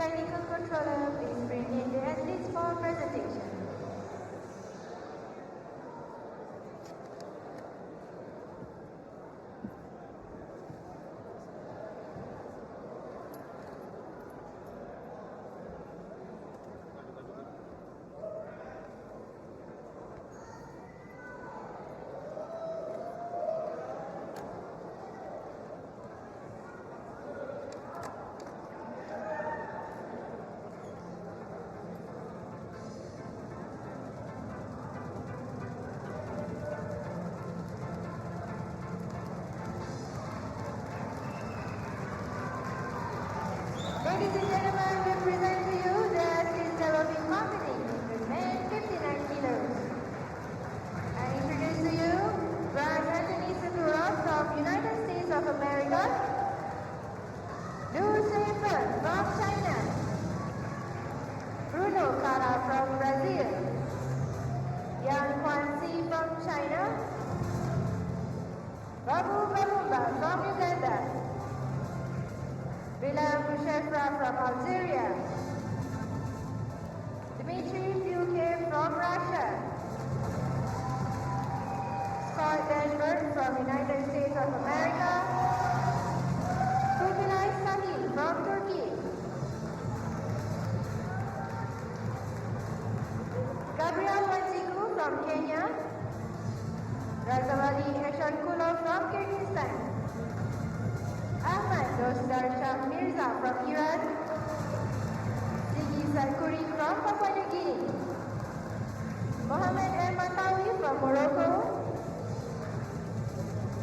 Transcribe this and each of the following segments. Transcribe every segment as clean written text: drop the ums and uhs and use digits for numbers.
technical controller, please bring in the athletes for presentation. Ladies and gentlemen, we present to you the athletes that will be competing in the men 59 kilos. I introduce to you Brian Anthony Sakura from United States of America, Liu Seifen from China, Bruno Cara from Brazil, Yang Kwanzi from China, Babu Balumba from Uganda, Bilal Mushafra from Algeria, Dmitry Fyuke from Russia, Scott Denver from United States of America, Kubilay Sahin from Turkey, Gabriel Wanjiku from Kenya, Razawali Eshankulo from Kyrgyzstan, Ahmad Dostar Shah Mirza from Iran, Sigi Sarkuri from Papua New Guinea, Mohamed El Matawi from Morocco,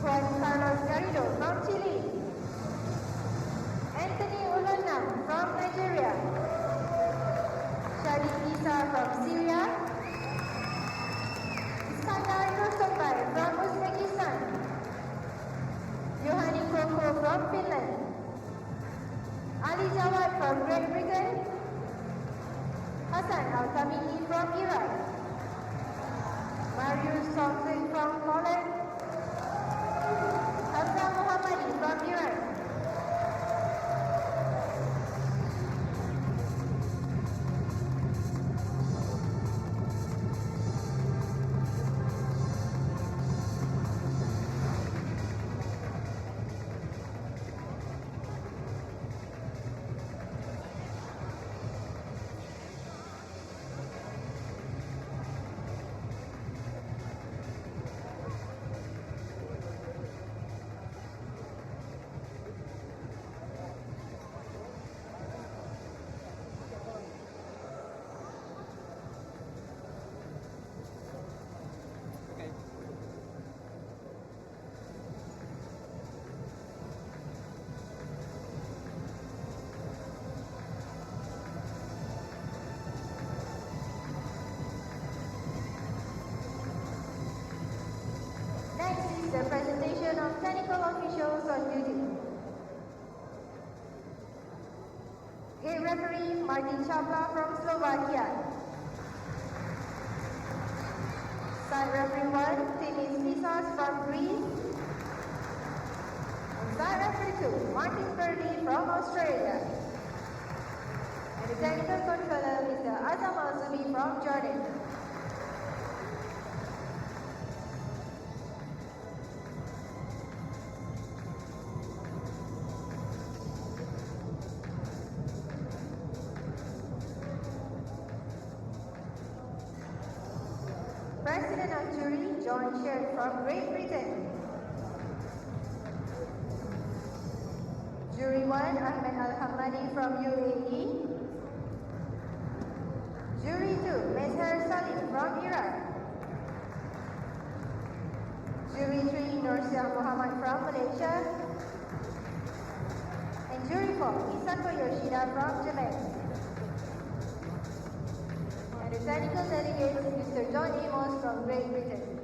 Juan Carlos Garrido from Chile, Anthony Ulanam from Nigeria, Sharif Isa from Syria, Iskandar Nursombay from Uzbekistan, Yohani Koko from Finland, Ali Jawad from Great Britain, Hassan Al-Tamimi from Iraq, Marius Thompson from Poland, Hamza Mohammadi from Iran. The presentation of technical officials on duty. Gate referee Martin Chapla from Slovakia. Side referee 1, Timis Misas from Greece. And side referee 2, Martin Purdy from Australia. And the technical controller, Mr. Azam Al-Zubi from Jordan. President of Jury, John Sherd from Great Britain. Jury 1, Ahmed Al-Hamadi from UAE. Jury 2, Mezher Salim from Iraq. Jury 3, Nursia Muhammad from Malaysia. And Jury 4, Isako Yoshida from Japan. The technical delegate is Mr. John Amos from Great Britain.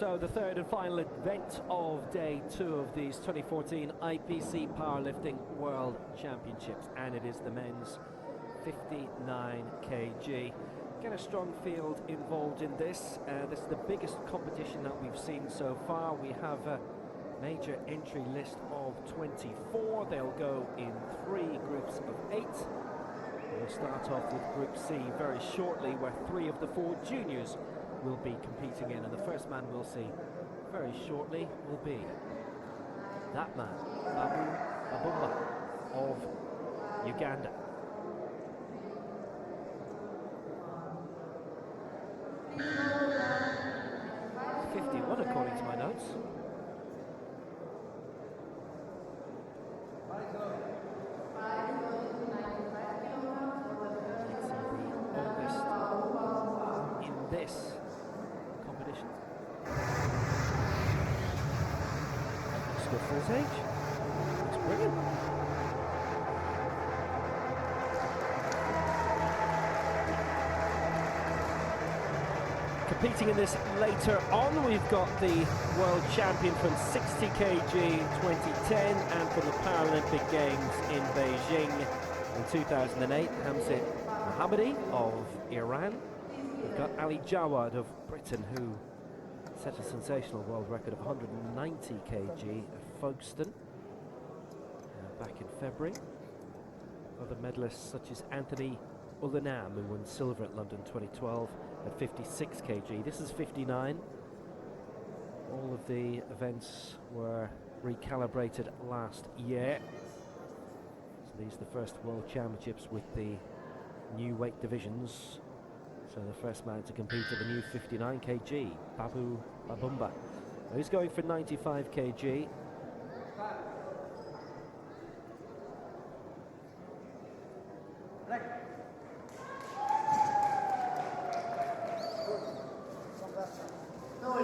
So the third and final event of day 2 of these 2014 IPC Powerlifting World Championships, and it is the men's 59 kg. Get a strong field involved in this. This is the biggest competition that we've seen so far. We have a major entry list of 24. They'll go in 3 groups of 8. We'll start off with Group C very shortly, where 3 of the 4 juniors will be competing in, and the first man we'll see very shortly will be that man, Babumba of Uganda. .51 according to my notes. This competition. Looks good for his age. Looks brilliant. Competing in this later on, we've got the world champion from 60 kg 2010 and from the Paralympic Games in Beijing in 2008, Hamzat Mohammadi of Iran. We've got Ali Jawad of Britain, who set a sensational world record of 190 kg at Folkestone back in February. Other medalists such as Anthony Ulanam, who won silver at London 2012 at 56 kg. This is 59. All of the events were recalibrated last year. So these are the first World Championships with the new weight divisions. So the first man to compete at the new 59 kg, Babumba. He's going for 95 kg.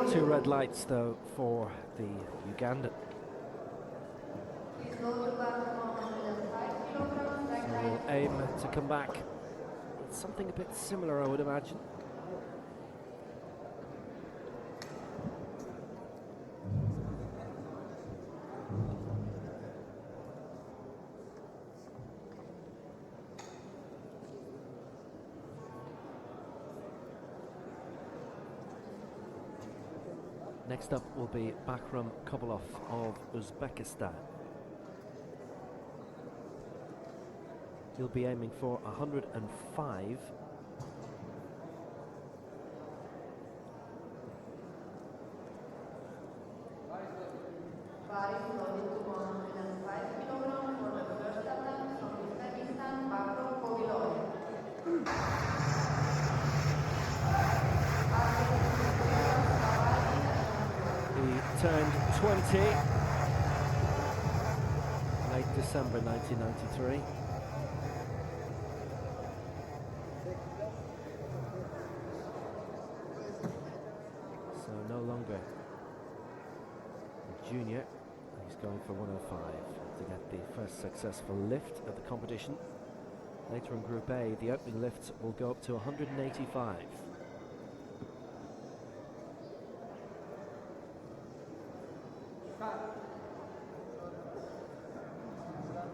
Two red lights though for the Ugandan. So we'll aim to come back. Something a bit similar, I would imagine. Next up will be Bakram Kobalov of Uzbekistan. He'll be aiming for 105. He turned 20 late December 1993. No longer a junior. He's going for 105 to get the first successful lift of the competition. Later in Group A, the opening lifts will go up to 185.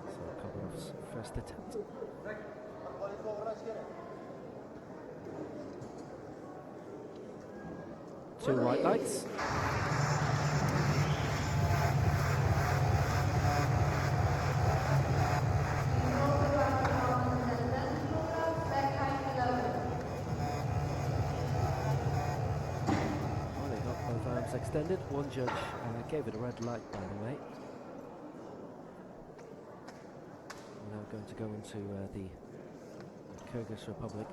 So Kobalov's first attempt. 2 white lights. Well, they got both arms extended. One judge gave it a red light, by the way. We're now going to go into the Kyrgyz Republic,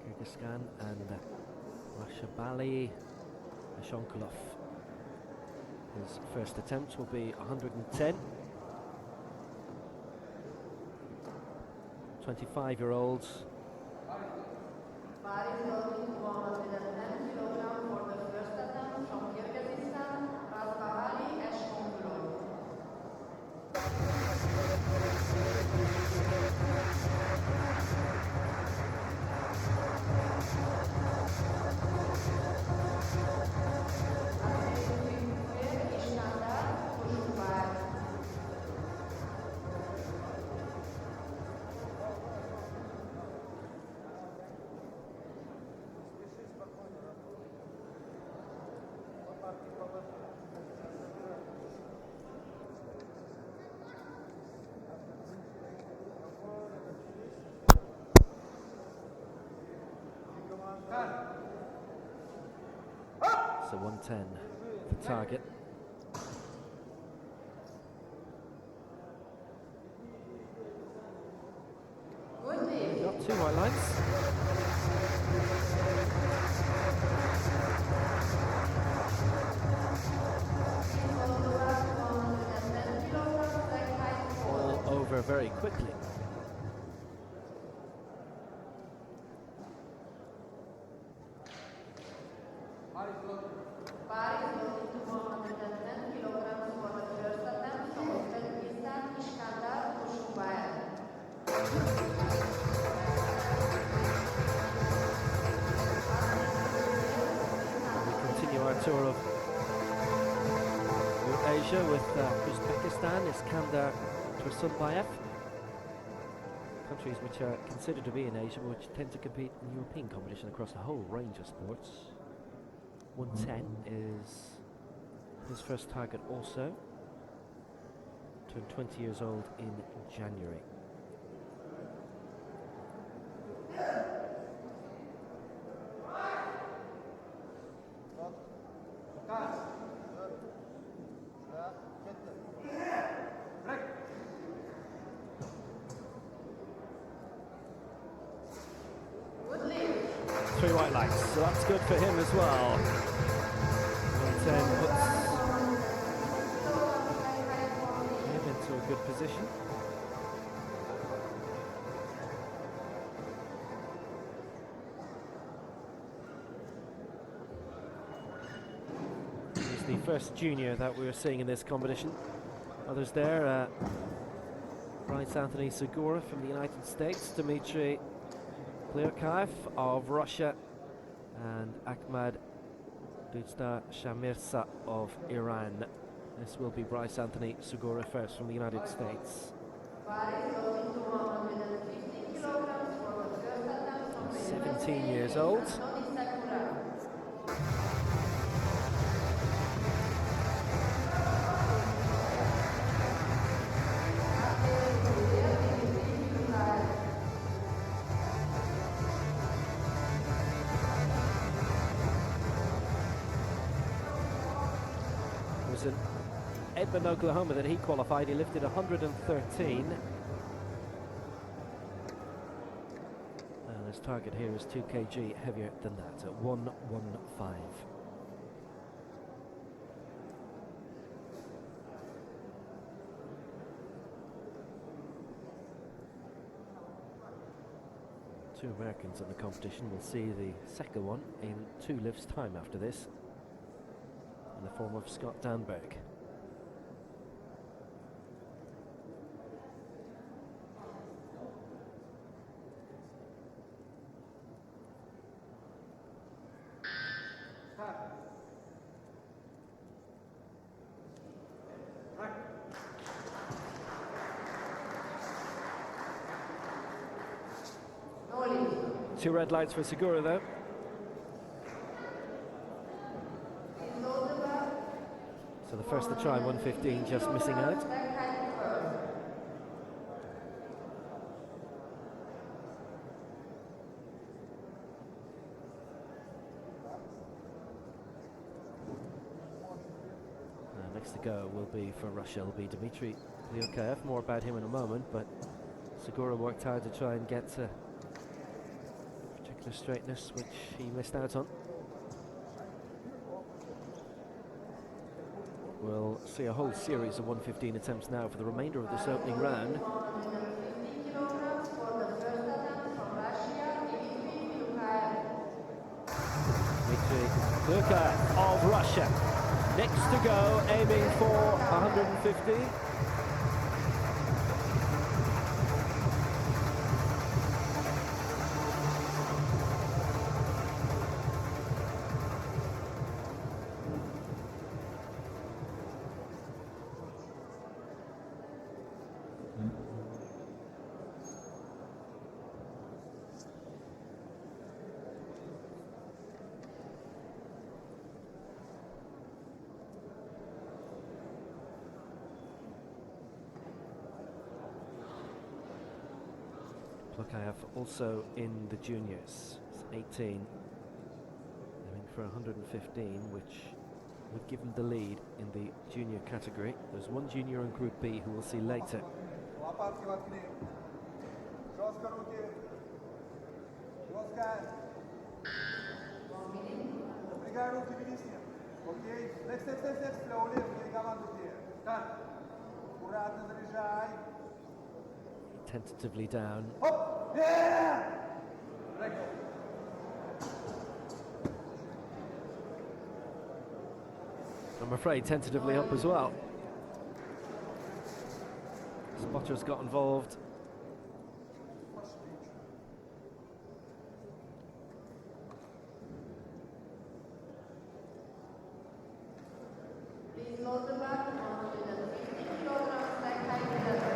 Kyrgyzstan, and Rashabali Shonkolov. His first attempt will be 110. 25-year-olds. So 110 the target. Not two white lines. All over very quickly. Our tour of Asia with Uzbekistan, Iskandar Tursunbayev. Countries which are considered to be in Asia, which tend to compete in European competition across a whole range of sports. 110 is his first target also. Turned 20 years old in January. Three white lights, so that's good for him as well. 110 puts him into a good position. He's the first junior that we were seeing in this competition. Others there, Bryce Anthony Segura from the United States, Dmitry Klyukaev of Russia, and Ahmad Dujda Shamirza of Iran. This will be Bryce Anthony Segura first from the United States. 17 years old. In Edmond, Oklahoma that he qualified. He lifted 113. And his target here is 2 kg heavier than that at 115. Two Americans in the competition. We'll see the second one in 2 lifts time after this, in the form of Scott Danberg. Two red lights for Segura though. So the first to try 115 just missing out. Next to go will be for Russia, will be Dmitry Klyukaev. More about him in a moment, but Segura worked hard to try and get particular straightness which he missed out on. We'll see a whole series of 115 attempts now for the remainder of this opening round. Dmitry Klyukaev of Russia. Next to go, aiming for 150. Klyukaev also in the juniors, 18 for 115, which would give him the lead in the junior category. There's one junior in Group B who we'll see later. Tentatively down. I'm afraid tentatively up as well. Spotters got involved. Please load the back on with a 50 kilograms like height level.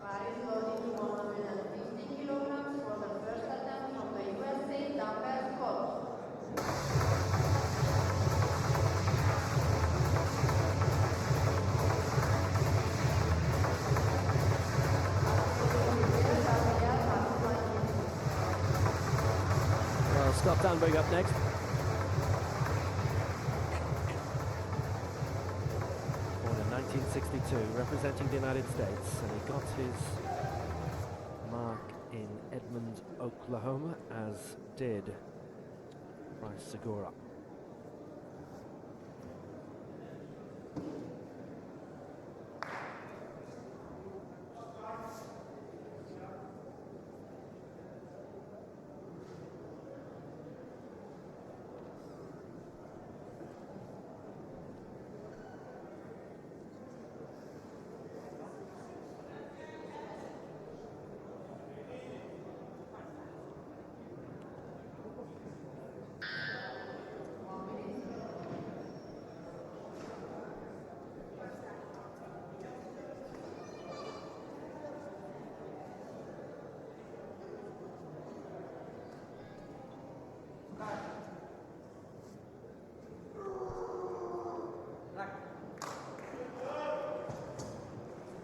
Paris loading 150 kilograms for the first attempt from the USA dumbbell squat. Well, Scott Danberg up next. Born in 1962, representing the United States, and he got his mark in Edmond, Oklahoma, as did Bryce Segura.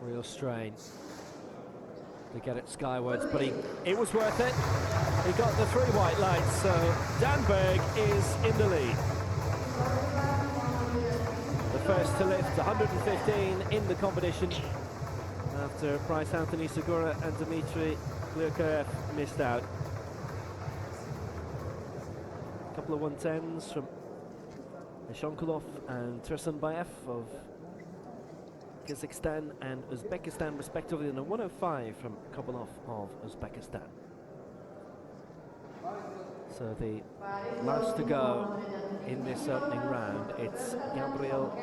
Real strain to get it skywards, but it was worth it. He got the 3 white lights, so Danberg is in the lead. The first to lift 115 in the competition after Bryce Anthony Segura and Dmitry Glurkaev missed out. A couple of 110s from Shonkulov and Tursunbayev of Kazakhstan and Uzbekistan respectively, and a 105 from Kobalov of Uzbekistan. So the last to go in this opening round, it's Gabriel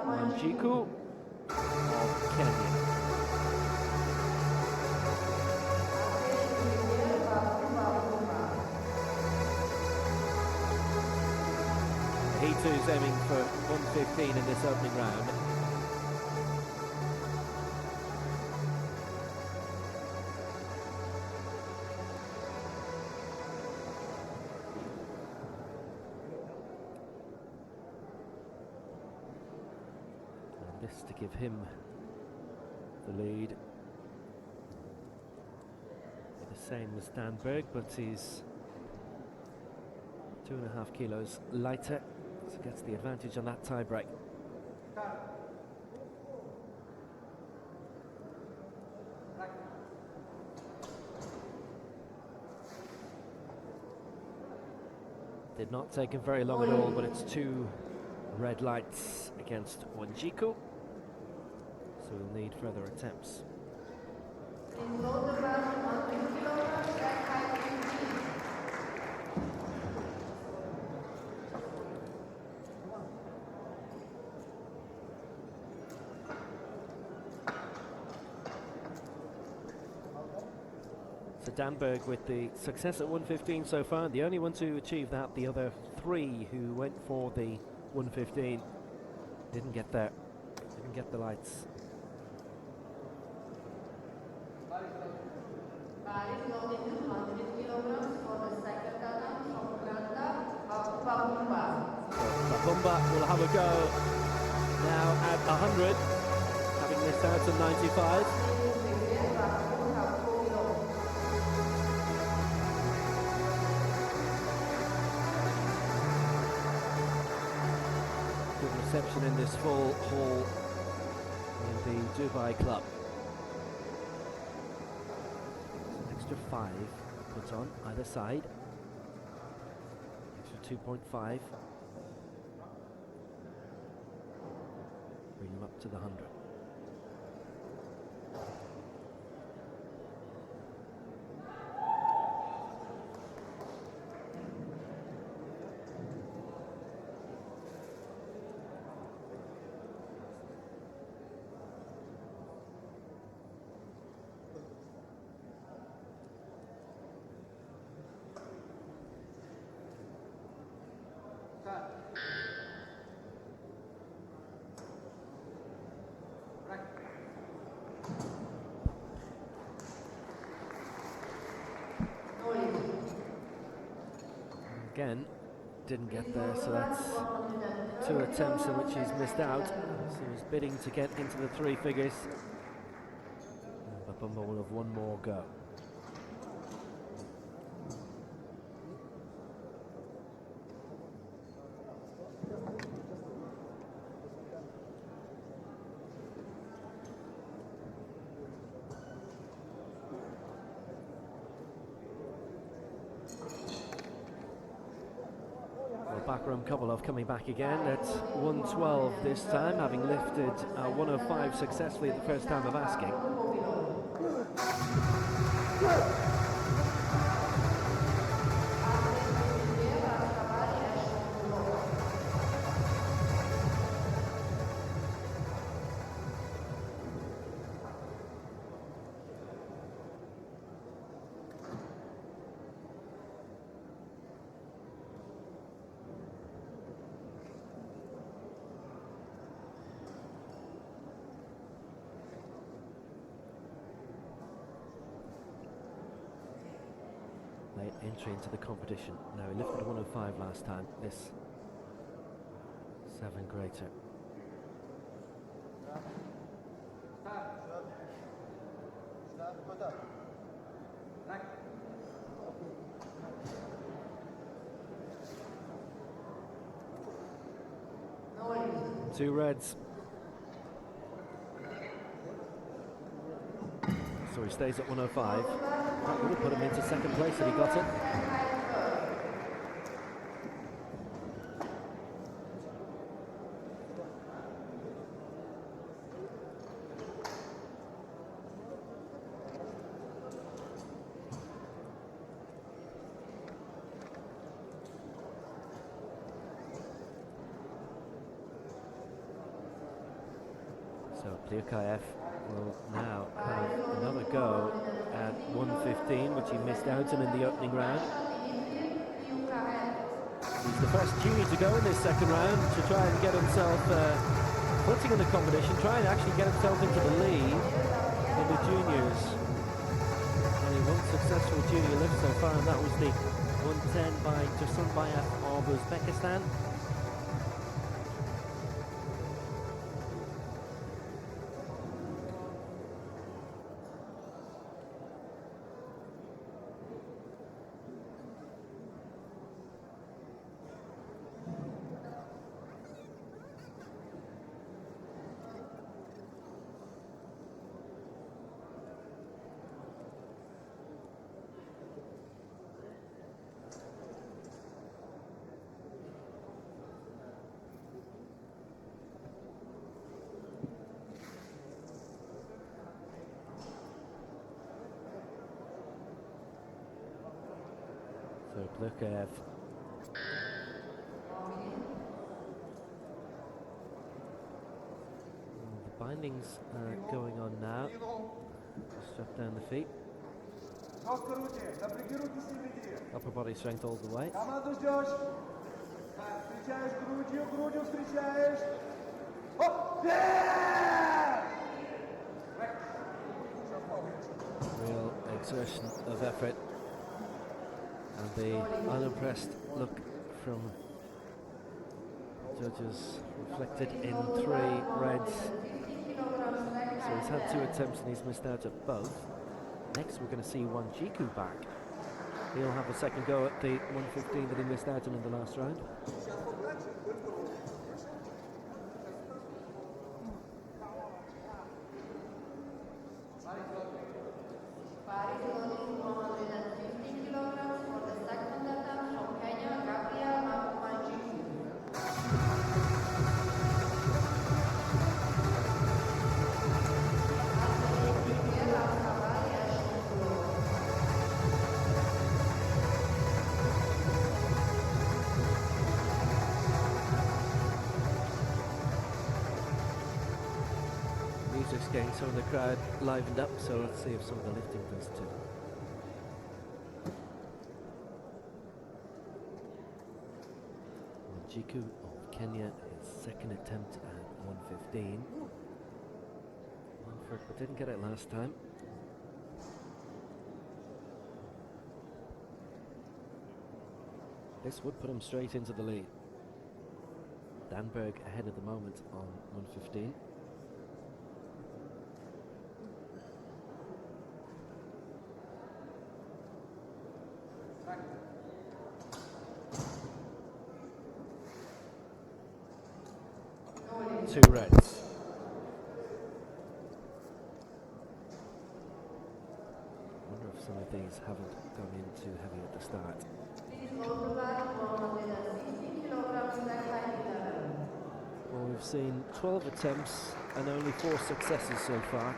Wanjiku of Kenya. He too is aiming for 115 in this opening round. This to give him the lead. The same as Danberg, but he's 2.5 kilos lighter, so gets the advantage on that tie break. Did not take him very long at all, but it's 2 red lights against Wanjiku. So we'll need further attempts. So Danberg with the success at 115 so far, the only one to achieve that. The other 3 who went for the 115 didn't get there, didn't get the lights. Bumba will have a go now at 100, having missed out on 95. Good reception in this full hall in the Dubai club. It's an extra 5 put on either side. Extra 2.5. Bring them up to the 100. Again, didn't get there, so that's 2 attempts in which he's missed out. So he's bidding to get into the 3 figures. But Bumba will have 1 more go. Backroom Kovalov coming back again at 112 this time, having lifted 105 successfully at the first time of asking. Late entry into the competition. Now he lifted 105 last time. This 7 greater. Two reds. So he stays at 105. That would have put him into second place if he got it. So Pliukaev will now have another go at 115, which he missed out on in the opening round. He's the first junior to go in this second round to try and get himself footing in the competition, try and actually get himself into the lead in the juniors. Only 1 successful junior lift so far, and that was the 110 by Tursunbayev of Uzbekistan. So Pliukaev. The bindings are going on now. Strap down the feet. Upper body strength all the way. Real exertion of effort. And the unimpressed look from judges reflected in 3 reds. So he's had 2 attempts and he's missed out at both. Next we're going to see Wanjiku back. He'll have a second go at the 115 that he missed out on in the last round. Music's getting some of the crowd livened up, so let's see if some of the lifting does too. Wanjiku of Kenya, his second attempt at 115. One for it, but didn't get it last time. This would put him straight into the lead. Danberg ahead at the moment on 115. Two reds. Wonder if some of these haven't gone in too heavy at the start. Well, we've seen 12 attempts and only 4 successes so far.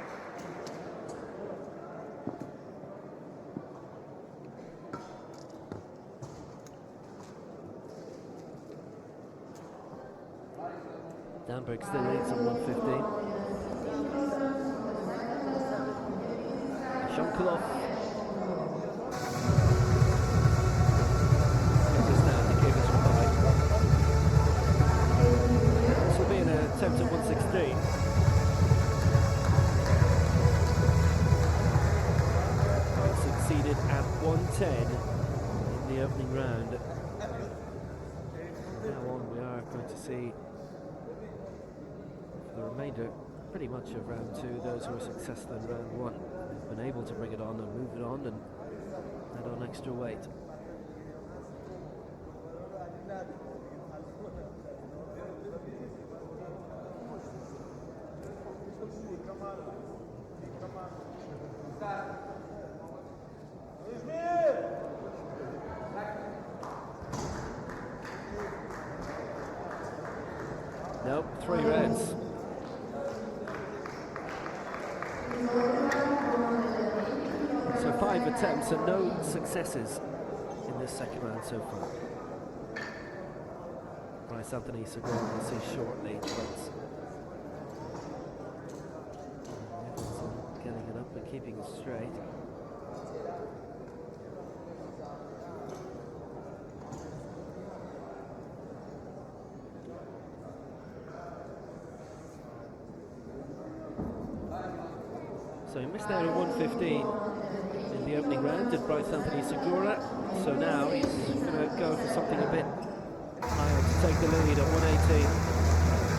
Danberg still leads on 115. Shonkulov. This will be an attempt at 116. Succeeded at 110 in the opening round. Now on we are going to see the remainder, pretty much of round 2, those who were successful in round 1 have been able to bring it on and move it on and add on extra weight. Nope, 3 reds. So 5 attempts and no successes in this second round so far. Bryce Anthony Segura we'll see shortly, but getting it up and keeping it straight. So he missed out at 115 in the opening round, did Bryce Anthony Segura. So now he's going to go for something a bit higher to take the lead at 118.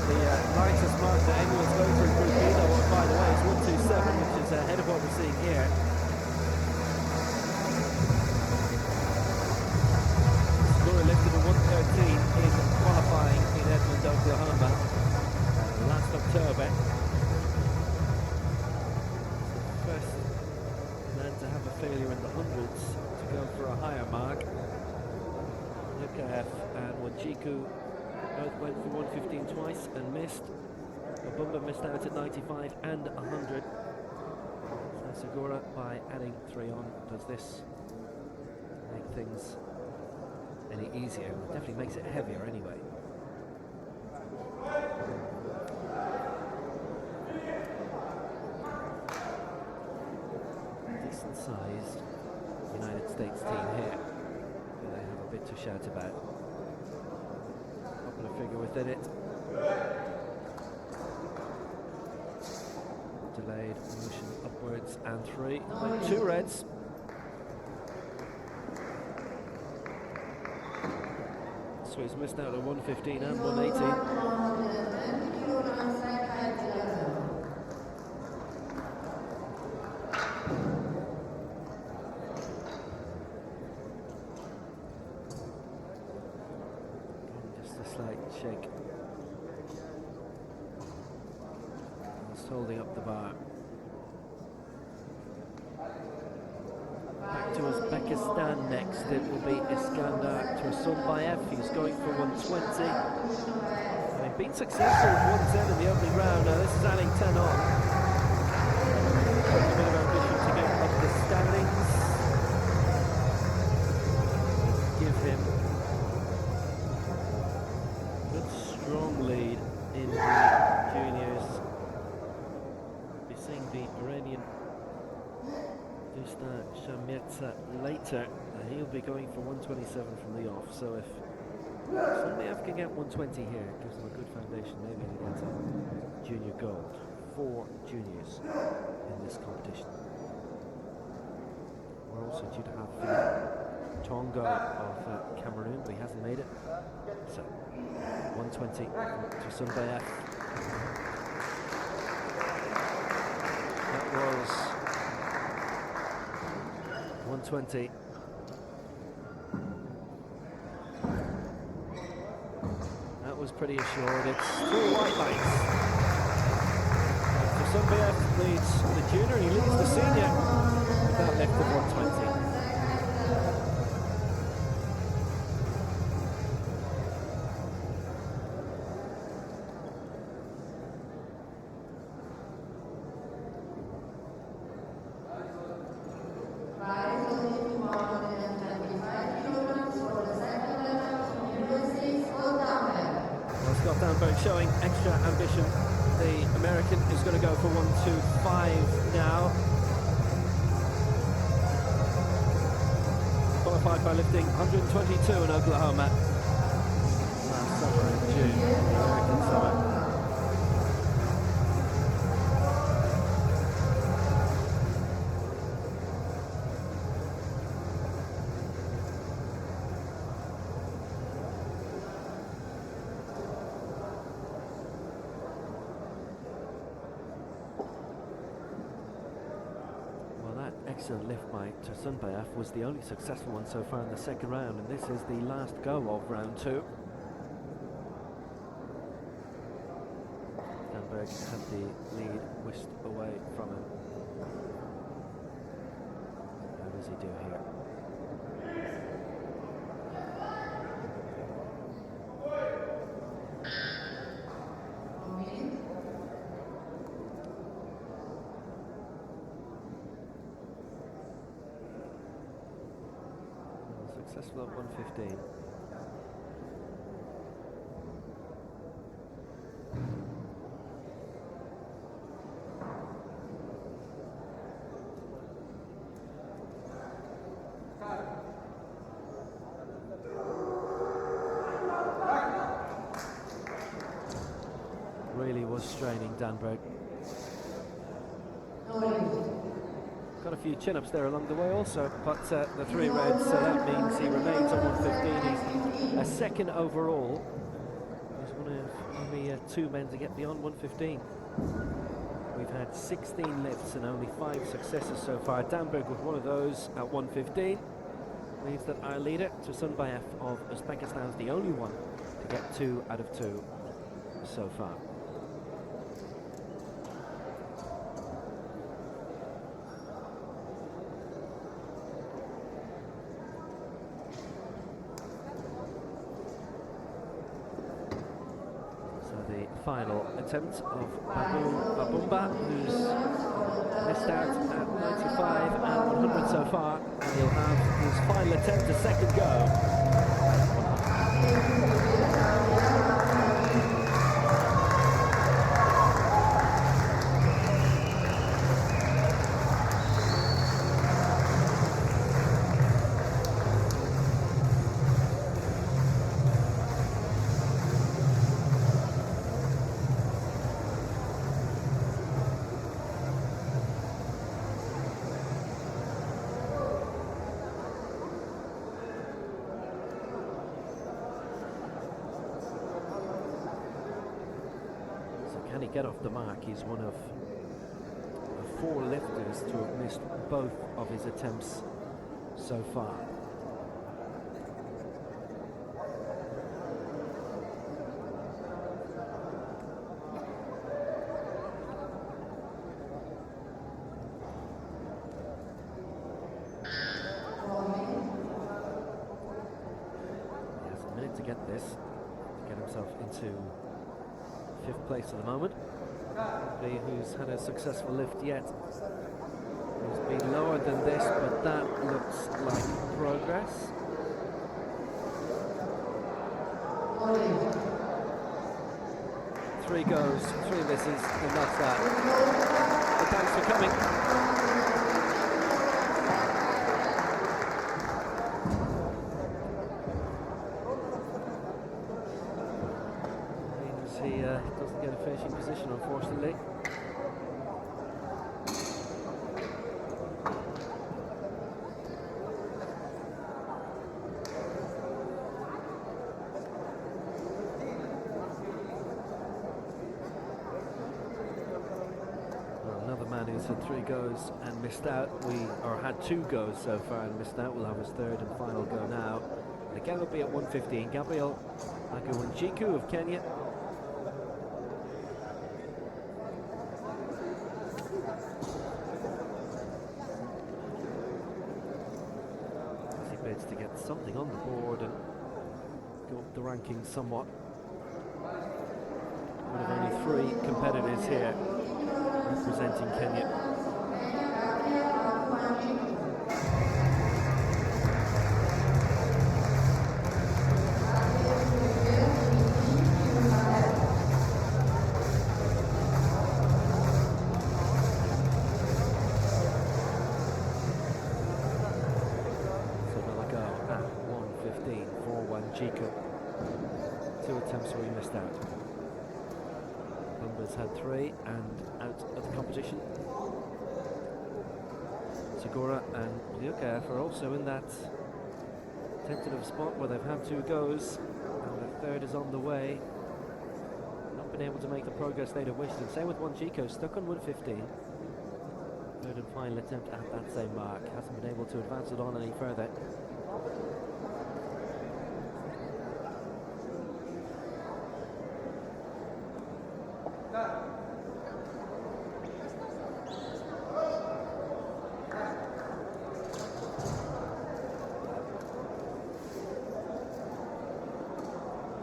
The lightest mark that anyone's going for in Group B, though, by the way, is 127, which is ahead of what we're seeing here. Segura lifted at 113 in qualifying in Edmond, Oklahoma last October. To have a failure in the hundreds to go for a higher mark. Lukaev and Wanjiku both went for 115 twice and missed. Babumba missed out at 95 and 100. So Segura, by adding 3 on, does this make things any easier? It definitely makes it heavier anyway. Sized United States team here. They have a bit to shout about. Popular figure within it. Delayed motion upwards and 3. 2 reds. so he's missed out on 115 and 118. Just a slight shake. He's holding up the bar. Back to Uzbekistan next. It will be Iskandar Tursunbayev. He's going for 120. And he's been successful with 110 in the opening round. Now this is adding 10 on. A bit of ambition to get up the standings. Give him a good strong lead in the juniors. We'll be seeing the Iranian Dustan Shamirza later. He'll be going for 127 from the off, so if Sunbayev can get 120 here, it gives them a good foundation maybe to get a junior gold. 4 juniors in this competition. We're also due to have Tongo of Cameroon, but he hasn't made it. So 120 to Sunbayev. That was 120. That was pretty assured. It's 2 white lights. So Sunbayev leads the junior, he leads the senior with that lift of 120. Showing extra ambition. The American is going to go for 125 now. Qualified by lifting 122 in Oklahoma last summer in June, the American summer. Excellent lift by Tursunbayev was the only successful one so far in the second round, and this is the last go of round 2. Danberg had the lead whisked away from him. How does he do here? Successful at 115. Really was straining Danberg. Got a few chin-ups there along the way also, but the 3 reds, so that means he remains on 115. He's a second overall. He's one of only 2 men to get beyond 115. We've had 16 lifts and only 5 successes so far. Danberg with one of those at 115 means that our leader, Tursunbayev of Uzbekistan, is the only one to get 2 out of 2 so far. Final attempt of Babumba, who's missed out at 95 and 100 so far, and he'll have his final attempt, a second go. can he get off the mark? He's one of 4 lifters to have missed both of his attempts so far. He has a minute to get this, to get himself into 5th place at the moment. Nobody who's had a successful lift yet has been lower than this, but that looks like progress. Three goes, 3 misses, and that's that. But thanks for coming. He doesn't get a finishing position, unfortunately. Well, another man who's had 3 goes and missed out. Had 2 goes so far and missed out. Will have his 3rd and final go now. Again, will be at 1:15. Gabriel Aguwanjiku of Kenya. To get something on the board and go up the rankings somewhat. One of only 3 competitors here representing Kenya. Jiku. 2 attempts where he missed out. Bumba's had 3 and out of the competition. Segura and Liuka are also in that tentative spot where they've had 2 goes and the 3rd is on the way. Not been able to make the progress they'd have wished, and same with Wanjiku, stuck on 1:15. 3rd and final attempt at that same mark. Hasn't been able to advance it on any further.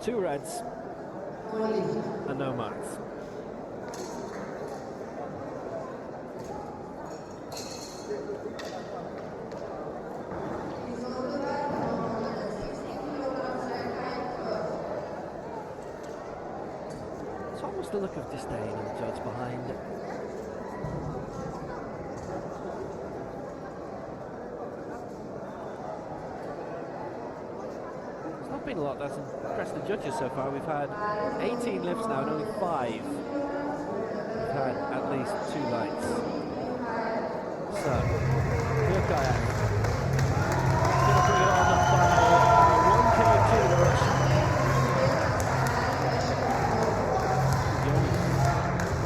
Two reds and no marks. It's almost the look of disdain in the judge behind. Been a lot that's impressed the judges so far. We've had 18 lifts now and only 5 we've had at least 2 lights. So look at it. It's going to bring it on the final 1K to the rush. The only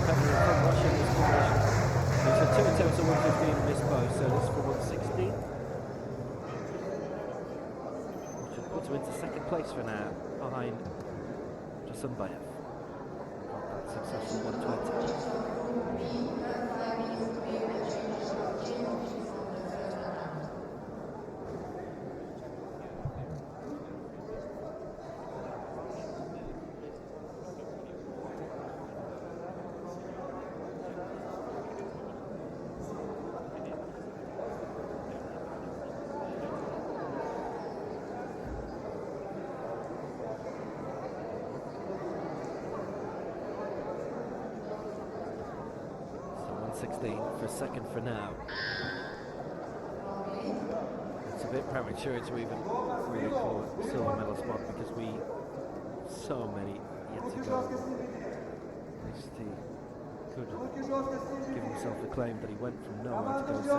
competitor from Russia in this competition. There's had 2 attempts at 1:15 and missed both, so this for 1:16. Puts him into 2nd place for now, behind Jasunbayev. Got that successful 1:20. For 2nd for now. It's a bit premature to even really call it silver medal spot because so many yet to go. At least he could give himself the claim that he went from nowhere to go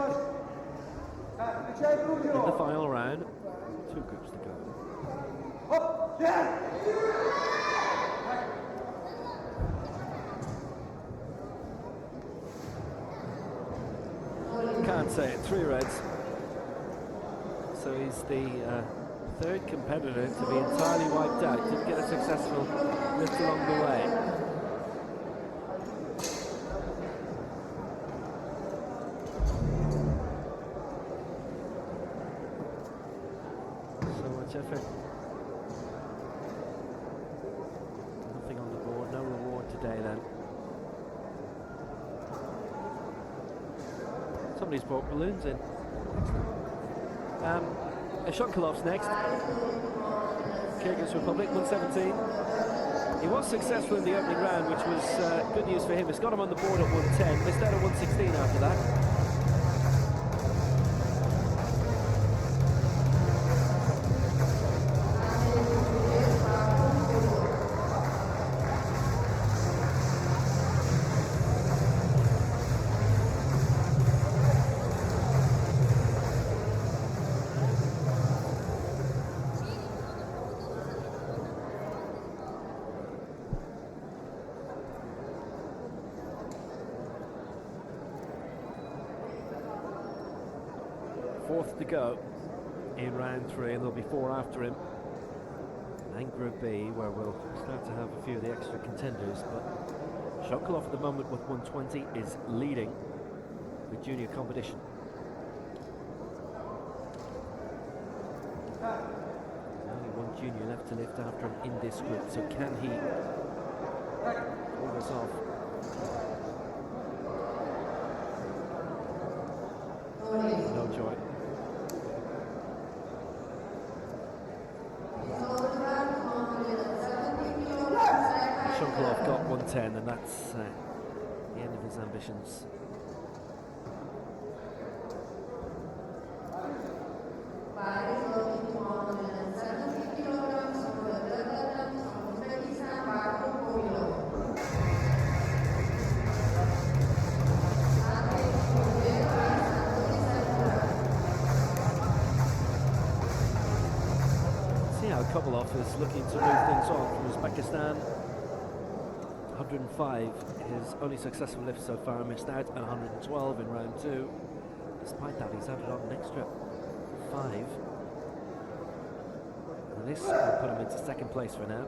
2nd. In the final round, 2 groups to go. say it, 3 reds. So he's the third competitor to be entirely wiped out. Didn't get a successful lift along the way. So much effort. Nothing on the board, no reward today then. Somebody's brought balloons in. Shonkolov's next. Kyrgyz Republic, 117. He was successful in the opening round, which was good news for him. It's got him on the board at 110, missed out at 116 after that. Fourth to go in round 3, and there'll be 4 after him. And Group B, where we'll start to have a few of the extra contenders. But Shonkolov at the moment with 120 is leading the junior competition. Only one junior left to lift after him in this group, so can he pull this off? No joy. Shonkolov got 110, and that's the end of his ambitions. See how Kovalov is looking to move things on from Uzbekistan. 105, his only successful lift so far, missed out at 112 in round 2. Despite that, he's added on an extra 5. And this will put him into 2nd place for now.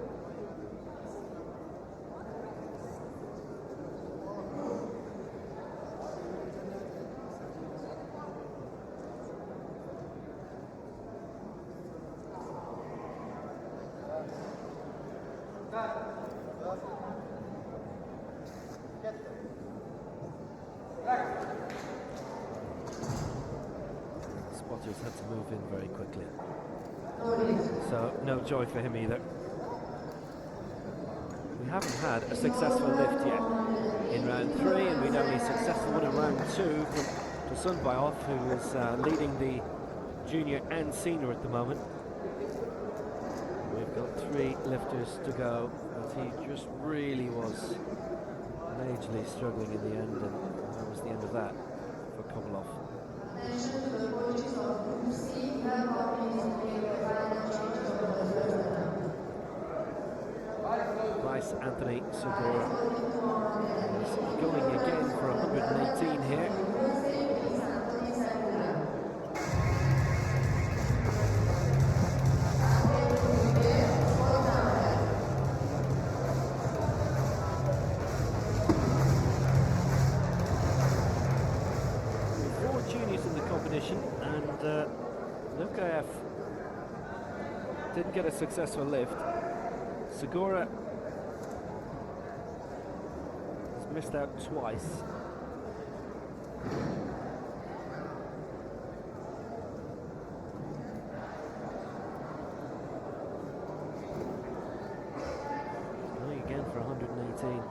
Spotters had to move in very quickly. So no joy for him either. We haven't had a successful lift yet in round 3, and we know he's successful in round 2 from Sunbayov, who is leading the junior and senior at the moment. We've got 3 lifters to go, but he just really was majorly struggling in the end, and that was the end of that for Kovalov. Vice Anthony Segura is going again for 118 here. And Lukaev didn't get a successful lift. Segura has missed out twice. Going again for 118.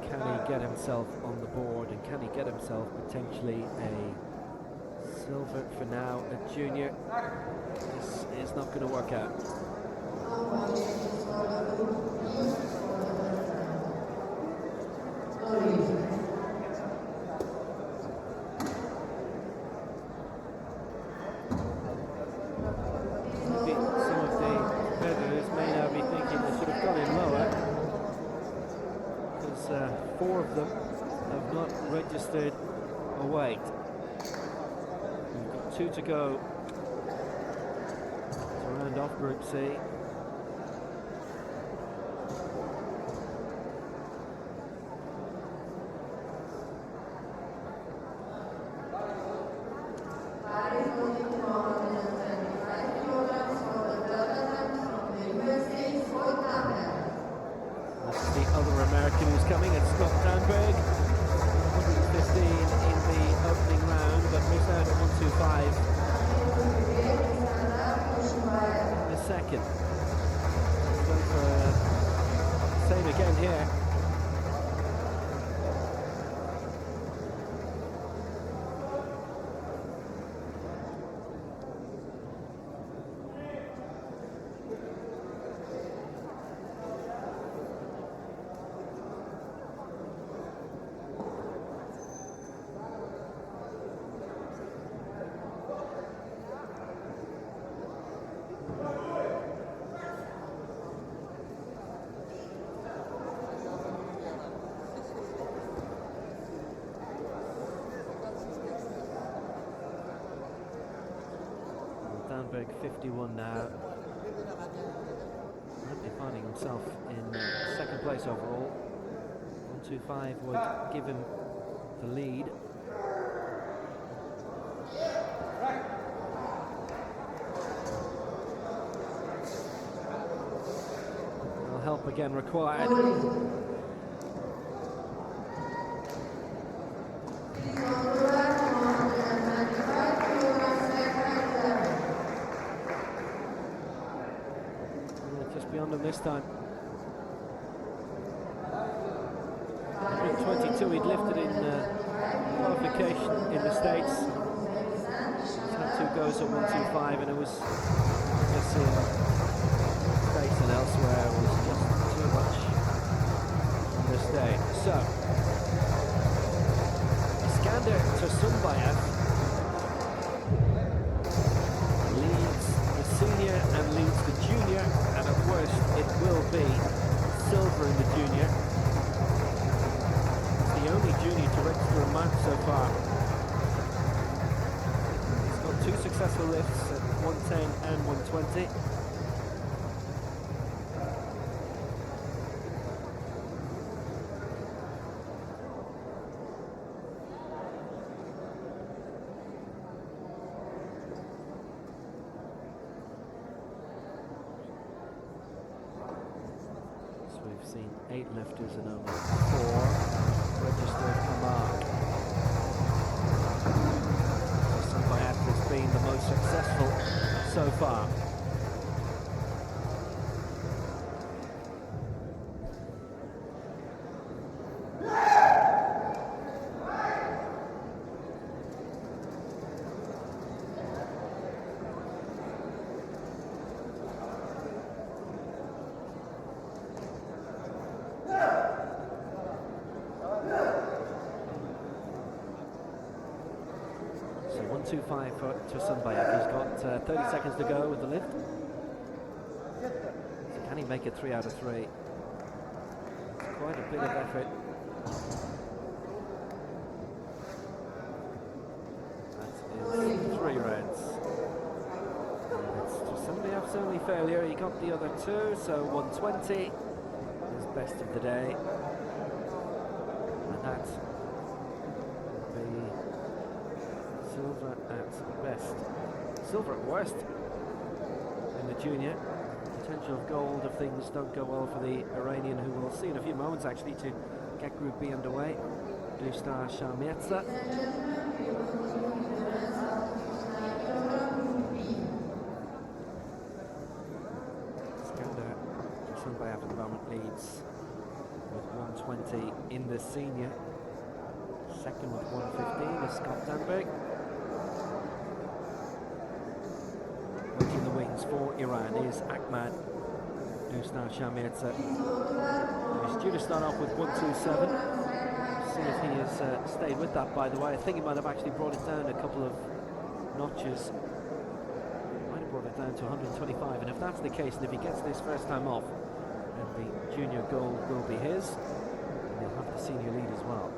Can he get himself on the board, and can he get himself potentially a silver for now at junior? This is not going to work out. 4 of them have not registered a weight. We've got 2 to go to round off Group C. American who's coming, it's Scott Danberg, 115 in the opening round, but missed out at 125 in the second. So same again here. Danberg 51 now. Might be finding himself in second place overall. 125 would give him the lead. Well, help again required. Beyond him this time. 122 he'd lifted in qualification in the States. He's had 2 goes at 125, and it was, I guess, in States and elsewhere, it was just too much on this day. So, Iskander Tosunbayev leads the senior and leads the junior, and at worst it will be silver in the junior. It's the only junior to register a mark so far. He's got 2 successful lifts at 110 and 120. We've seen 8 lifters and only 4 registered a mark. Tosunbayev has been the most successful so far. So 125 for Tosunbayev. He's got 30 seconds to go with the lift. So can he make it 3 out of 3? It's quite a bit of effort. That is 3 rounds. It's Tosunbayev's only failure. He got the other 2, so 120 is best of the day. And that will be silver at best, silver at worst in the junior. Potential of gold if things don't go well for the Iranian, who we'll see in a few moments actually to get Group B underway. Dustar Sharmietza. Iskander Tosunbayev at the moment leads with 120 in the senior. Second with 115 is Scott Danberg. Waiting the wings for Iran is Ahmad Dustar Sharmietza. He's due to start off with 127. See if he has stayed with that, by the way. I think he might have actually brought it down a couple of notches. Might have brought it down to 125, and if that's the case, and if he gets this first time off, then the junior gold will be his. He'll have the senior lead as well.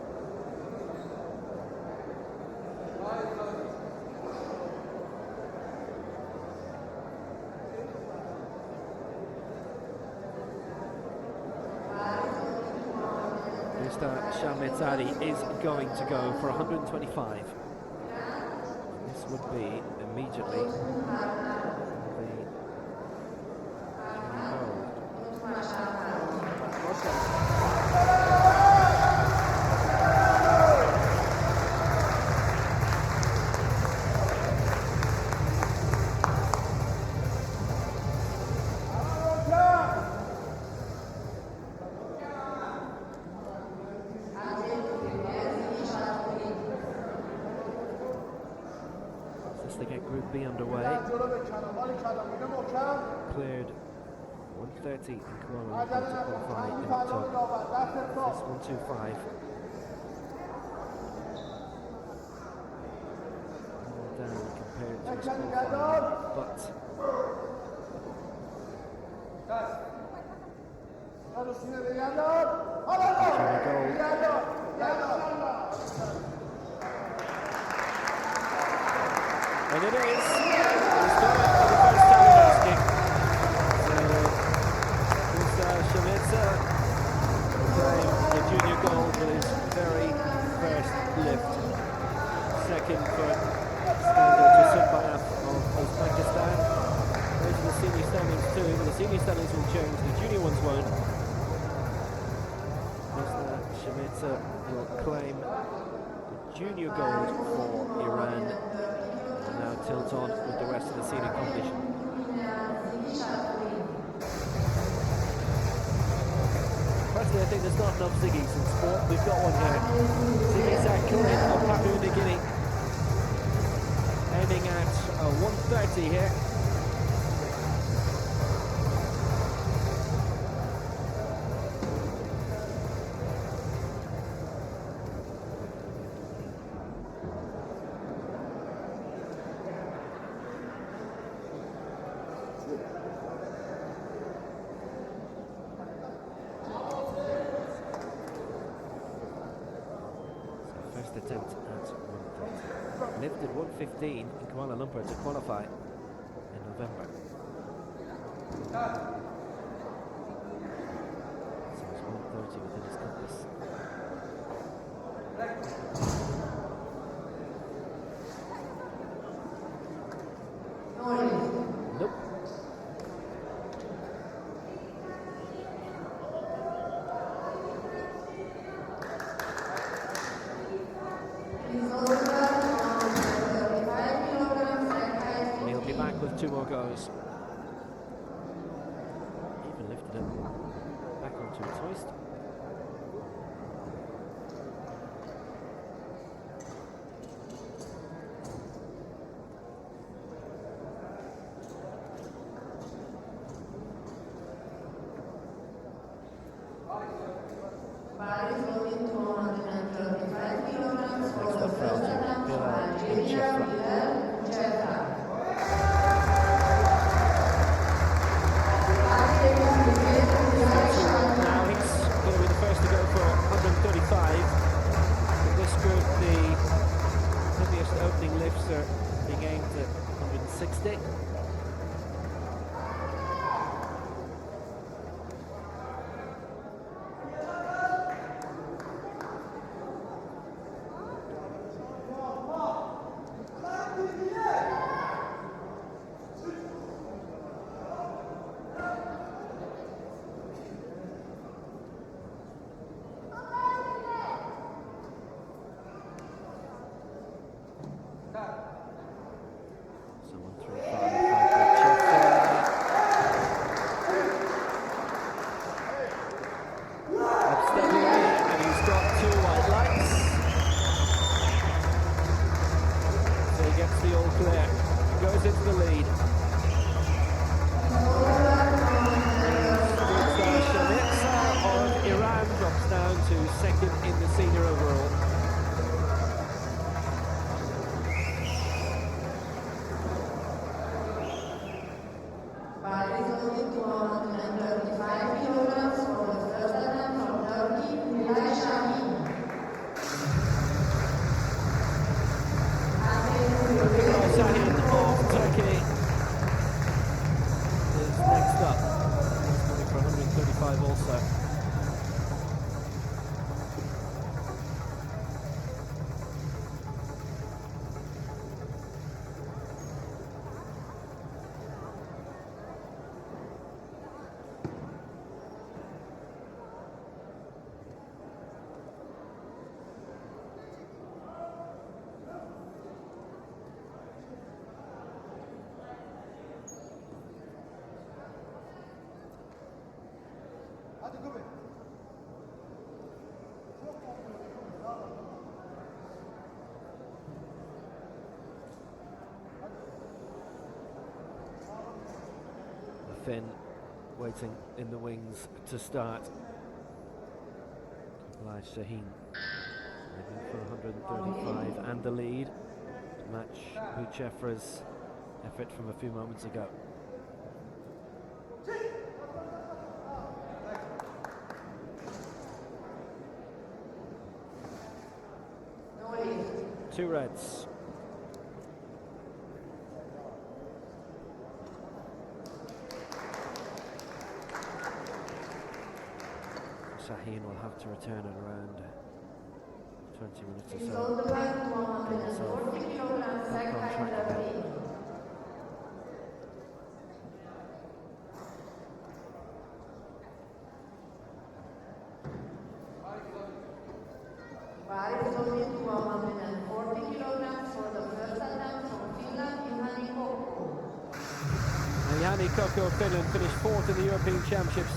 Mr. Shametsari is going to go for 125. This would be immediately the to get Group B underway. Cleared 130 in Kuala Lumpur to qualify in October. This 125. More down compared to his qualifying, but and it is. He's done it for the first time in asking. So, Mr. Shamitsa playing the junior gold with his very first lift. Second for Standard Yusufbayev of Uzbekistan. Those are the senior standings too, but the senior standings will change, the junior ones won't. Mr. Shamitsa will claim the junior gold for Iran. Now tilt on with the rest of the senior competition. Personally, I think there's not enough Ziggies in sport. We've got one here. Ziggy Sakulin of Papua New Guinea. Aiming at 130 here. Attempt at 130. Lifted 115 in Kuala Lumpur to qualify in November. So it's 130 within his compass. Nope. He'll be back with 2 more goes. Even lifted him back onto its hoist. Opening lifts are being aimed at 160. Goes into the lead. Shamitsa of Iran drops down to second in the senior overall. thin, waiting in the wings to start. Elias Shaheen aiming for 135 and the lead to match Buchefra's effort from a few moments ago. Two reds. Shaheen will have to return at around 20 minutes or so. Get himself back on track again. Jani Kokko of Finland finished fourth in the European Championships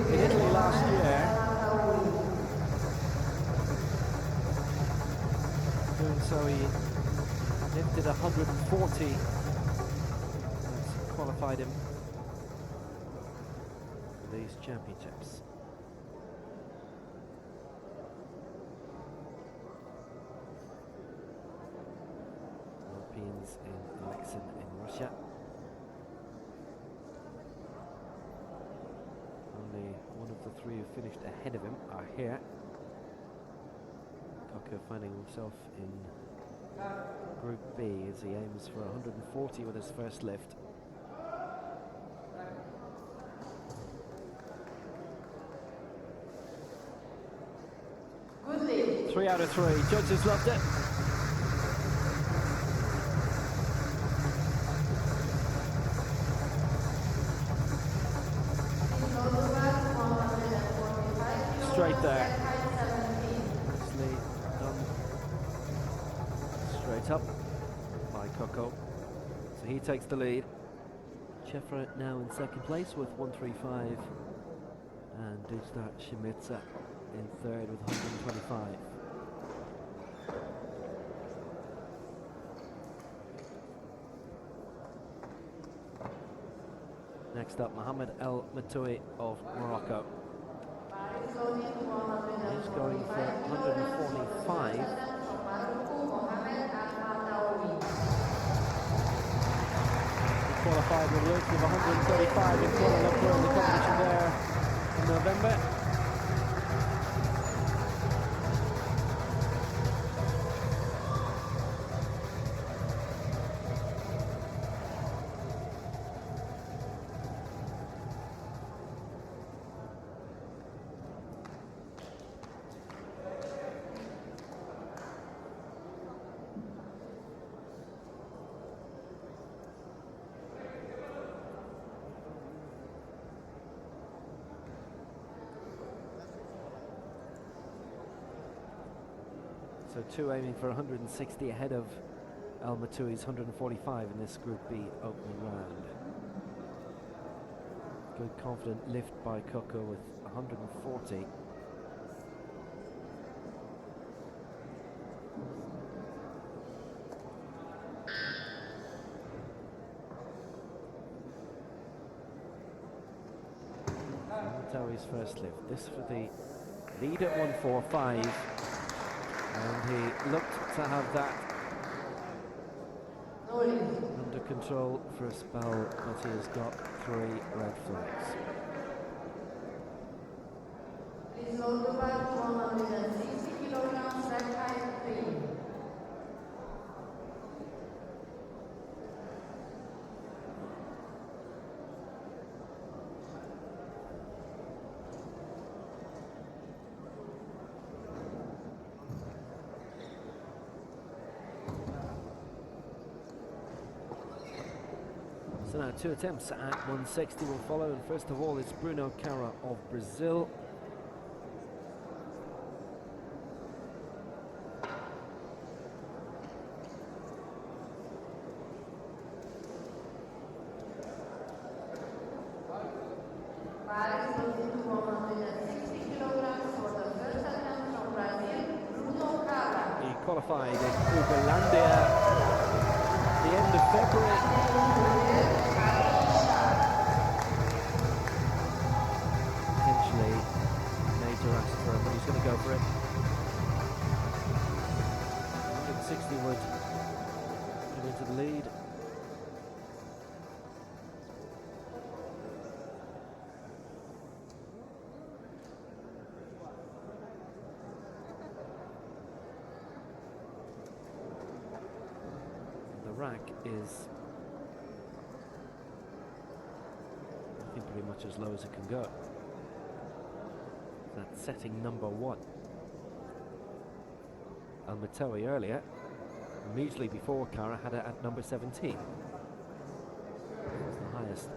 in Italy last year. Doing so, he lifted 140. That's qualified him for these championships. Europeans in Alexin in Russia. Only one of the three who finished ahead of him are here. Kokko finding himself in Group B as he aims for 140 with his first lift. Good lift. 3 out of 3. Judges loved it. Straight there. Nicely done. Straight up by Kokko. So he takes the lead. Buchefra now in second place with 135. And Dujstar Shimica in third with 125. Next up, Mohamed El Matoui of Morocco. He's going for 145. He qualified with a list of 135 in Kuala Lumpur in the competition there in November. So two aiming for 160 ahead of El Matoui's 145 in this Group B opening round. Good confident lift by Kokko with 140. Matoui's first lift. This for the lead at 145. And he looked to have that under control for a spell, but he has got 3 red flags. Please load the bag 160 kilograms, set height 3. So now 2 attempts at 160 will follow, and first of all it's Bruno Cara of Brazil. He qualified in Uberlandia at the end of February. for it. 160 would put him into the lead. The rack is, I think, pretty much as low as it can go. That's setting number 1. Almatowi earlier, immediately before Cara, had it at number 17. It was the highest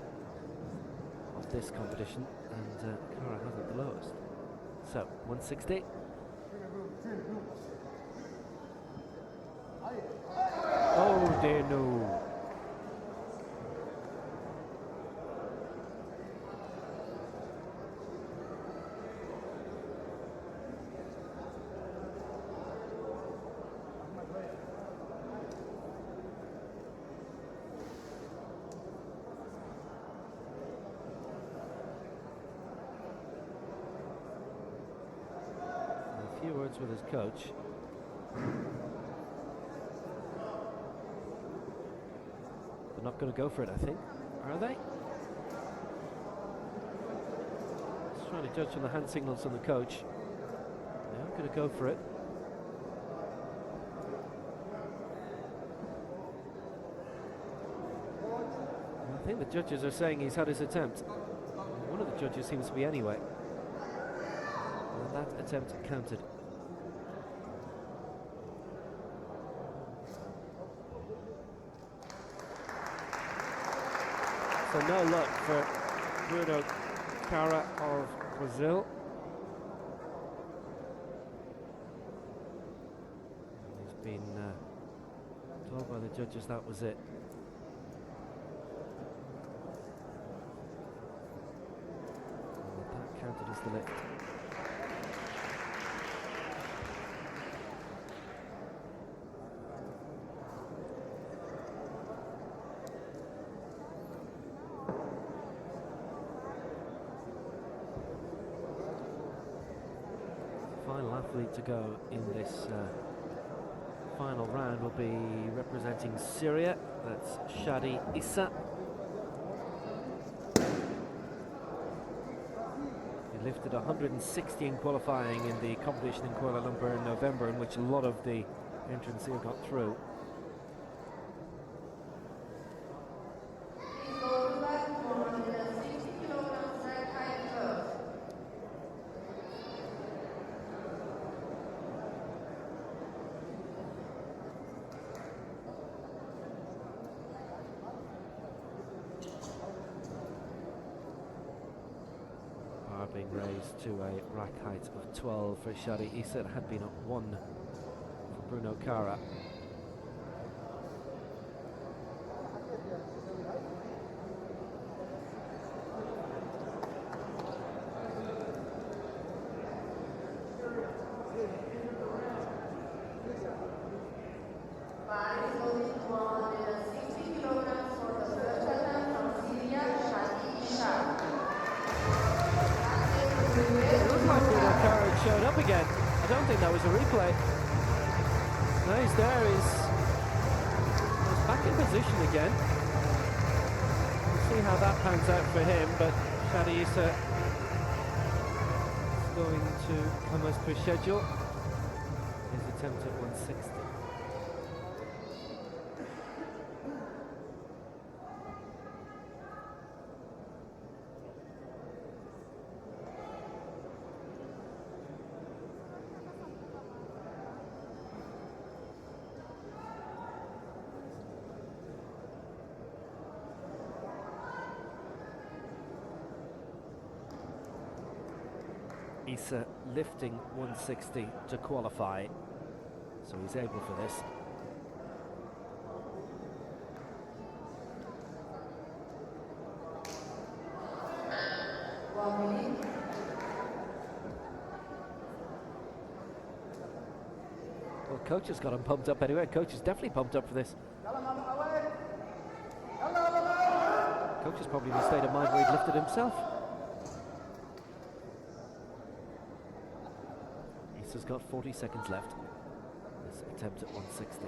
of this competition, and Cara has it the lowest. So, 160. Oh dear, no. A few words with his coach. They're not going to go for it, I think. Are they? Just trying to judge from the hand signals from the coach. They are going to go for it. I think the judges are saying he's had his attempt. One of the judges seems to be anyway. And that attempt counted. So no luck for Bruno Cara of Brazil. He's been told by the judges that was it. And that counted as the lift. Final athlete to go in this final round will be representing Syria. That's Shadi Issa. He lifted 160 in qualifying in the competition in Kuala Lumpur in November, in which a lot of the entrants here got through. Being raised to a rack height of 12 for Shadi Issa. It had been at 1 for Bruno Cara. Showed up again. I don't think that was a replay. No, he's there. He's back in position again. We'll see how that pans out for him, but Shadi Issa is going to come as per schedule. His attempt at 160. Issa lifting 160 to qualify, so he's able for this. Well, coach has got him pumped up anyway. Coach is definitely pumped up for this. Coach is probably in a state of mind where he'd lifted himself. This has got 40 seconds left. This attempt at 160.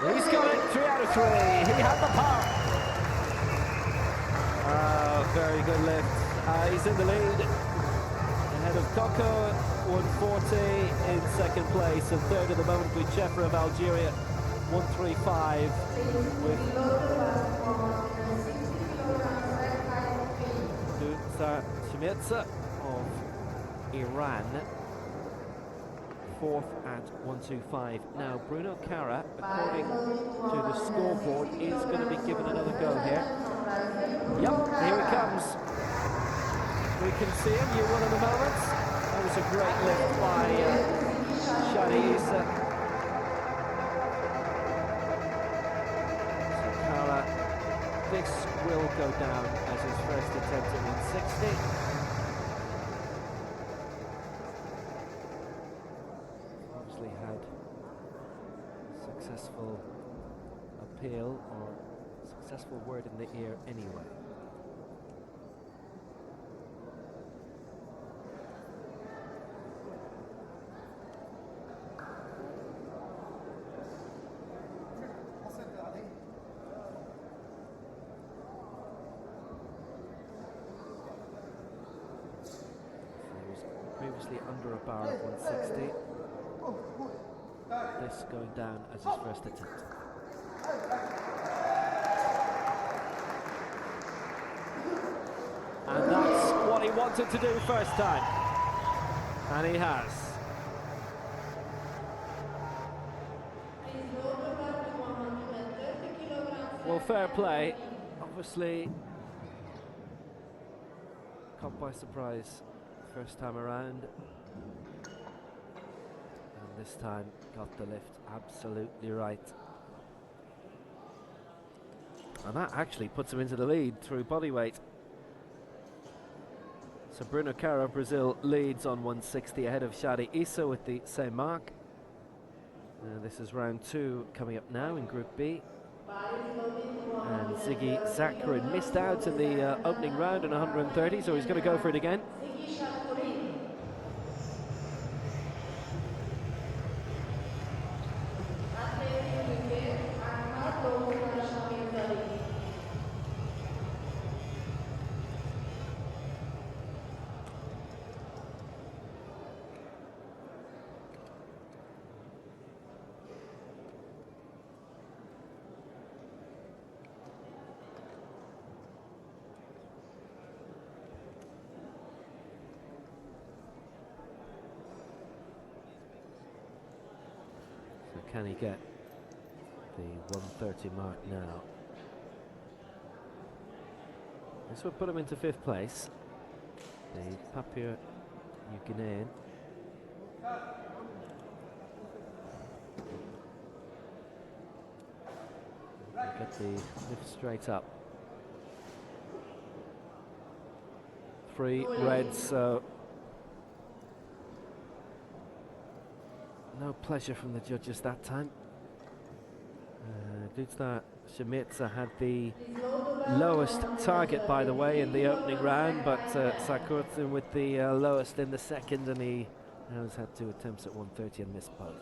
He's got it, 3 out of 3. He had the power. Very good lift. He's in the lead. Ahead of Coco, 140 in second place, and third at the moment with Chefra of Algeria, 135. With Shemirza of Iran, fourth at 125. Now Bruno Cara, according to the scoreboard, is going to be given another go here. Yep, here he comes. We can see him. You will in a moment. That was a great lift by Shadi Issa. So Cara, this will go down as his first attempt at 160. Had successful appeal or successful word in the ear anyway. He was previously under a bar of 160. This going down as his first attempt. And that's what he wanted to do first time. And he has. Well, fair play. Obviously, caught by surprise first time around. This time got the lift absolutely right. And that actually puts him into the lead through body weight. So Bruno Cara, Brazil, leads on 160 ahead of Shadi Issa with the same mark. This is round 2 coming up now in Group B. And Ziggy Zakarin missed out in the opening round in 130, so he's going to go for it again. Can he get the 130 mark now? This would put him into 5th place. The Papua New Guinean. Get the lift straight up. 3 reds, so no pleasure from the judges that time. Dudstar Shemirza had the lowest target, by the way, in the opening round, but Sakurtin with the lowest in the second, and he now has had 2 attempts at 130 and missed both.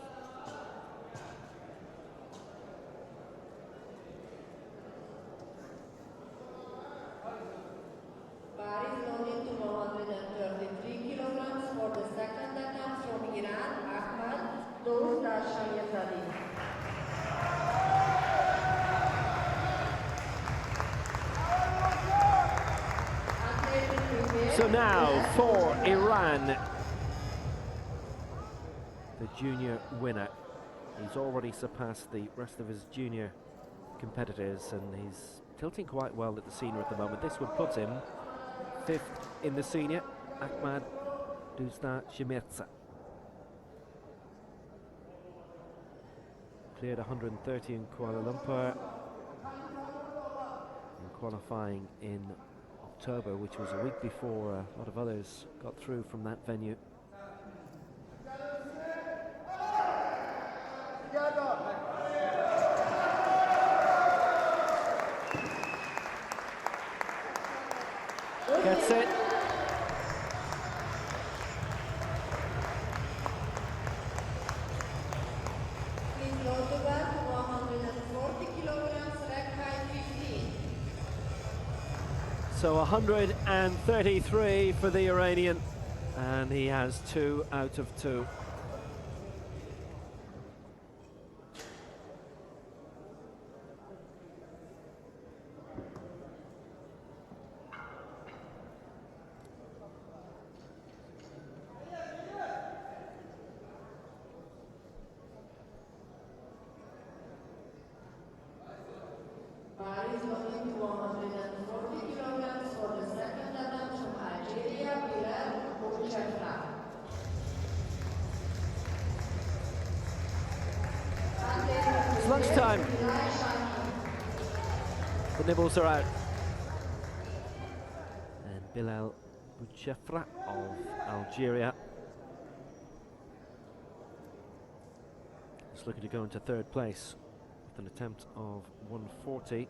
So now for Iran, the junior winner. He's already surpassed the rest of his junior competitors, and he's tilting quite well at the senior at the moment. This would put him 5th in the senior, Ahmad Dudstar Shemirza. Cleared 130 in Kuala Lumpur, and qualifying in October, which was a week before a lot of others got through from that venue. Gets it. Please load the bar to 140 kilograms, rack height 15. So 133 for the Iranian, and he has 2 out of 2. Bar is loading to 140 kilograms for the second attempt from Algeria, Bilal Bouchafra. It's lunchtime. The nibbles are out. And Bilal Bouchafra of Algeria is looking to go into 3rd place with an attempt of 140.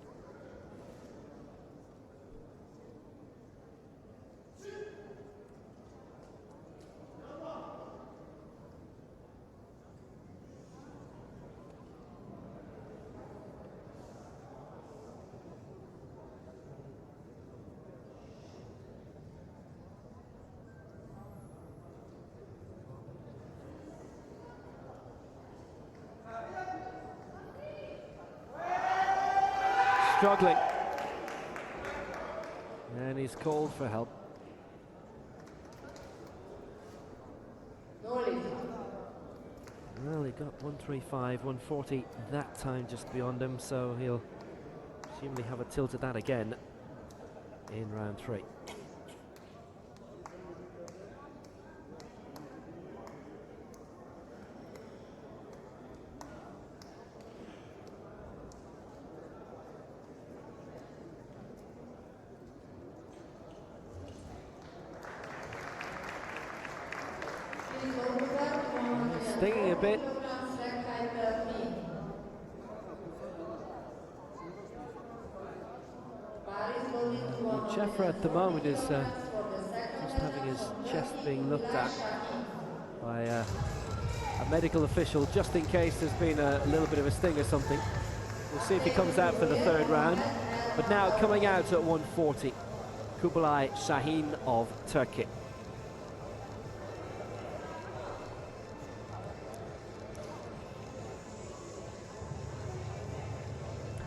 Struggling, and he's called for help. Well, he got 135, 140 that time just beyond him, so he'll presumably have a tilt at that again in round 3. Stinging a bit. Jeffra at the moment is just having his chest being looked at by a medical official, just in case there's been a little bit of a sting or something. We'll see if he comes out for the 3rd round. But now coming out at 140, Kubilay Şahin of Turkey.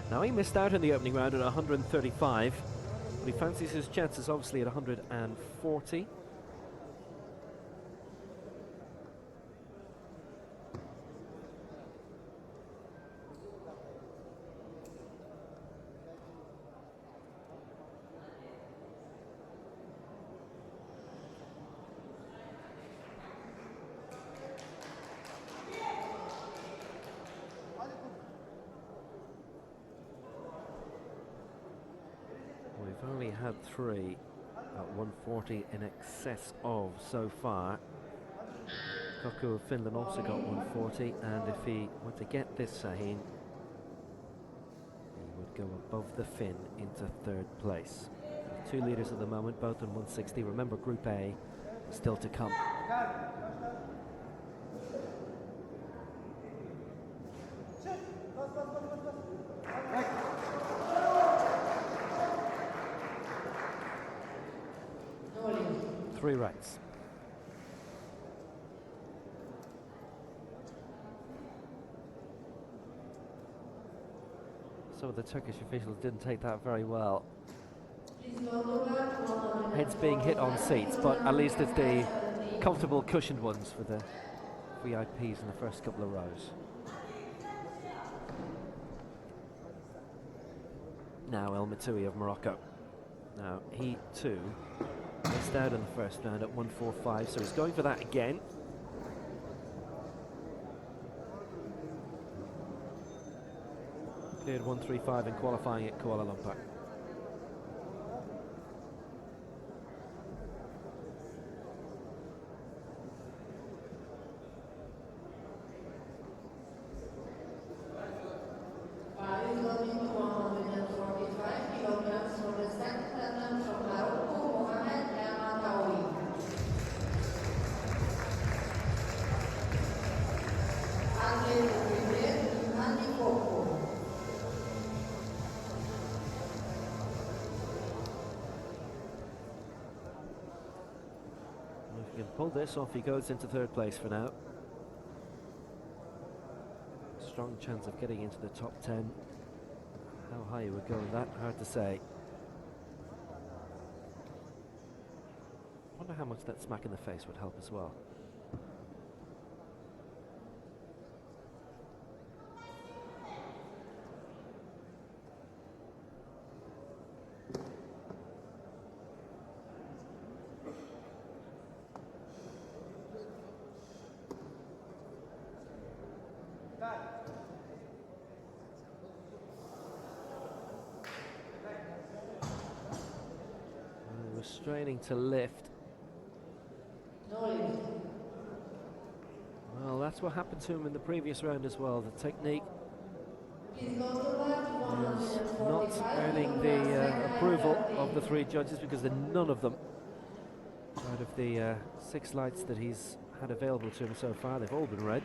Now, he missed out in the opening round at 135, but he fancies his chances obviously at 140. We've only had 3 at 140 in excess of so far. Koku of Finland also got 140, and if he were to get this Şahin, he would go above the Finn into 3rd place. 2 leaders at the moment, both on 160. Remember, Group A is still to come. Three rights. Some of the Turkish officials didn't take that very well. Heads being hit on seats, but at least it's the comfortable cushioned ones for the VIPs in the first couple of rows. Now El Matoui of Morocco. Now he too missed out in the first round at 145, so he's going for that again. Cleared 135 in qualifying at Kuala Lumpur. He can pull this off, he goes into third place for now. Strong chance of getting into the top 10. How high he would go in that, hard to say. Wonder how much that smack in the face would help as well. Straining to lift. Well, that's what happened to him in the previous round as well. The technique is not earning the approval of the 3 judges, because none of them, out of the 6 lights that he's had available to him so far, they've all been red.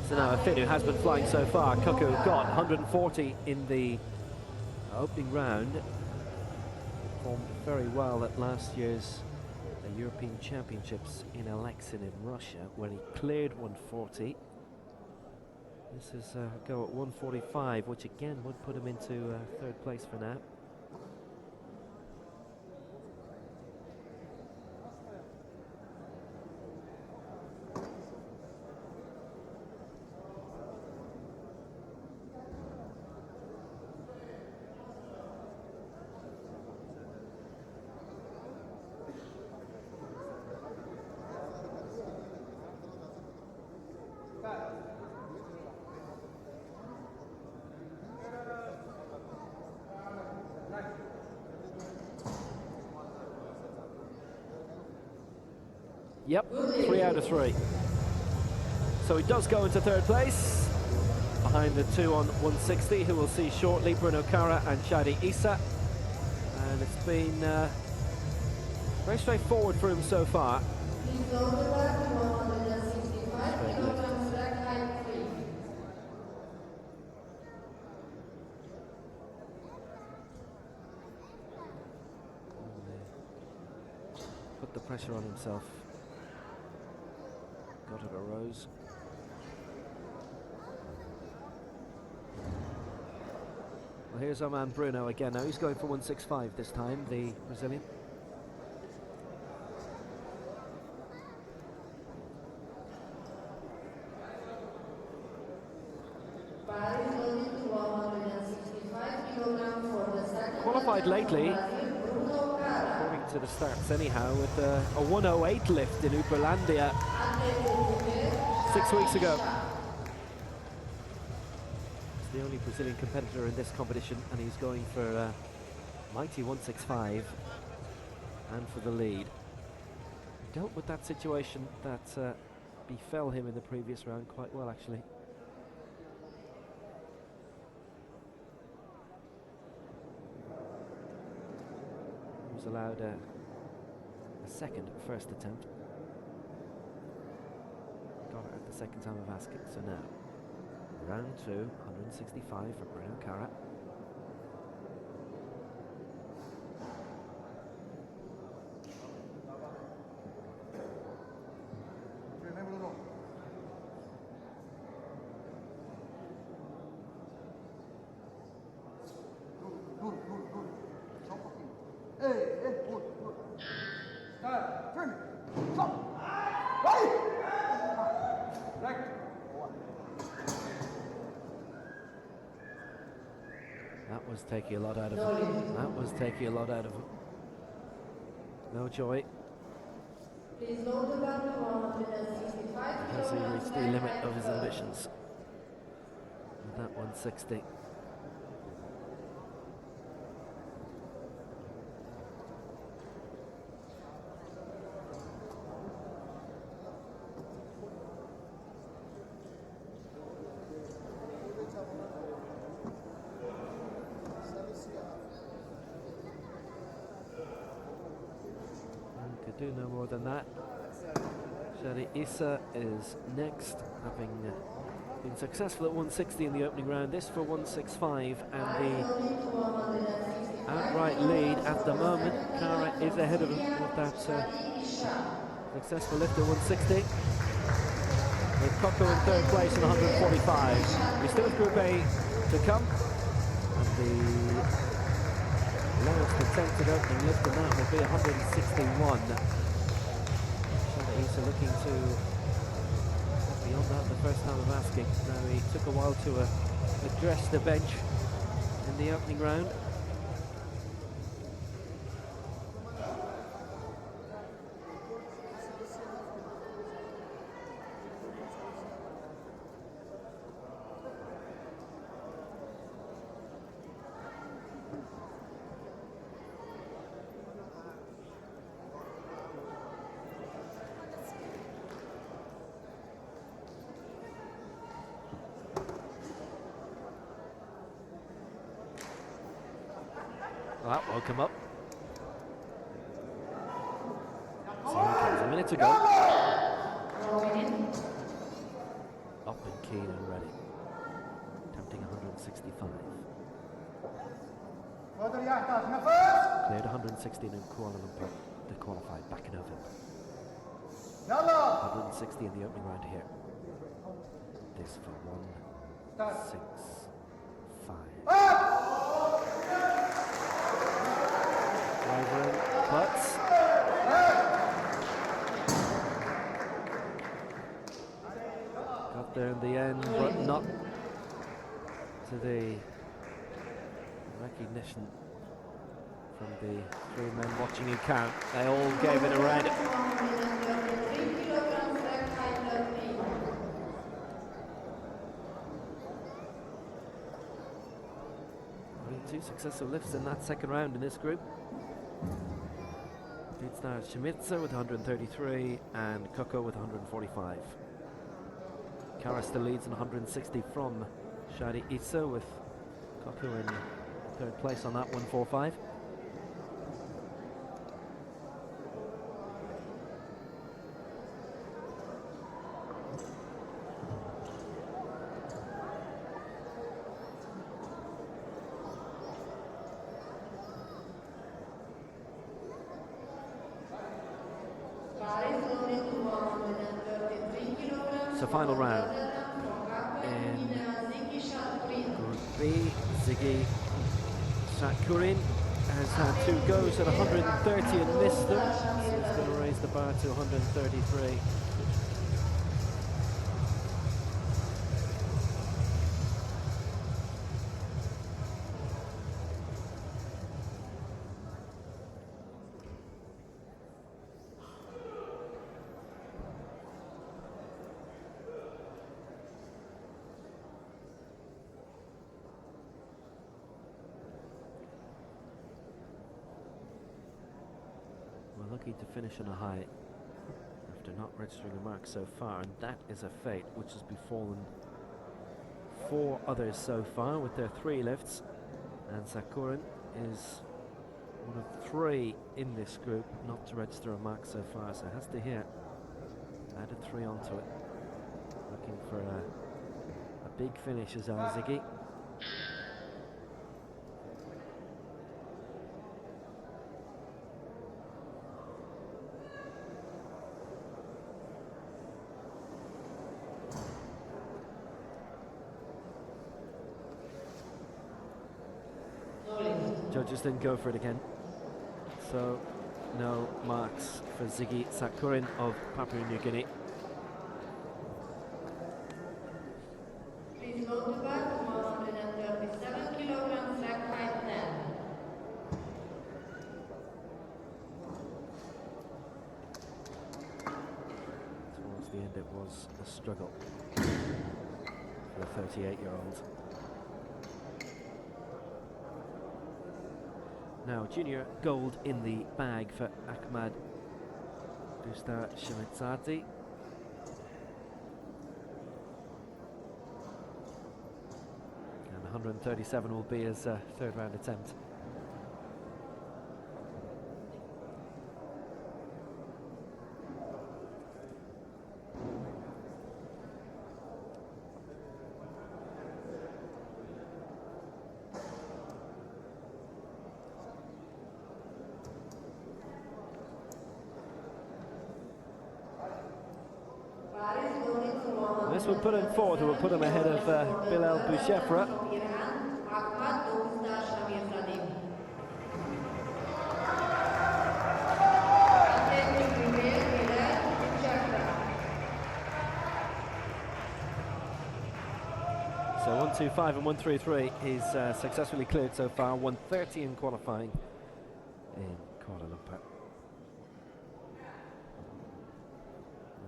So now a Finn who has been flying so far. Kuku got 140 in the opening round. Performed very well at last year's European Championships in Alexin in Russia, when he cleared 140. This is a go at 145, which again would put him into third place for now. Yep, 3 out of 3. So he does go into third place, behind the 2 on 160, who we'll see shortly, Bruno Kara and Shadi Issa. And it's been very straightforward for him so far. Put the pressure on himself. Got it arose. Well, here's our man Bruno again now. He's going for 165 this time, the Brazilian. Qualified lately, according to the stats anyhow, with a 108 lift in Uberlandia 6 weeks ago. He's the only Brazilian competitor in this competition, and he's going for a mighty 165 and for the lead. Dealt with that situation that befell him in the previous round quite well, actually. He was allowed a second first attempt. Got it at the second time of asking. So now, round 2, 165 for Bruno Kara. That was taking a lot out of him. That was taking a lot out of him. No joy. Has he reached the limit of his ambitions with that 160? Do no more than that. Shadi Issa is next, having been successful at 160 in the opening round. This for 165, and the outright lead at the moment. Cara is ahead of him with that successful lift at 160. With Coco in third place at 145. We still have Group A to come, and the lowest attempted opening lift in that will be 161. Issa looking to get beyond that the first time of asking. Now he took a while to address the bench in the opening round. That woke him up. So here he comes, a minute to go. Up and keen and ready. Attempting 165. Cleared 116 in Kuala Lumpur. They qualified back in November. 160 in the opening round here. This for 165. Butts. Got there in the end, but not to the recognition from the three men watching you count. They all gave it a red. Only 2 successful lifts in that second round in this group. Leads now Shimizu with 133 and Coco with 145. Kara still leads in 160 from Shadi Issa, with Coco in third place on that 145. So final round in Group B. Ziggy Sakurin has had 2 goes at 130 and missed them, so he's going to raise the bar to 133. Lucky to finish on a high after not registering a mark so far, and that is a fate which has befallen 4 others so far with their 3 lifts, and Sakurin is one of 3 in this group not to register a mark so far, so has to hit, added 3 onto it, looking for a big finish as our Ziggy. Judges didn't go for it again, so no marks for Ziggy Sakurin of Papua New Guinea. Please go to back 137 kilograms sack height 10. Towards the end it was a struggle for a 38-year-old. Now, junior gold in the bag for Ahmad Bustar Shimitzadi. And 137 will be his third round attempt. This will put him fourth, it will put him ahead of Bilal Bouchefra. So 125 and 133 he's successfully cleared so far, 130 in qualifying in Kuala Lumpur.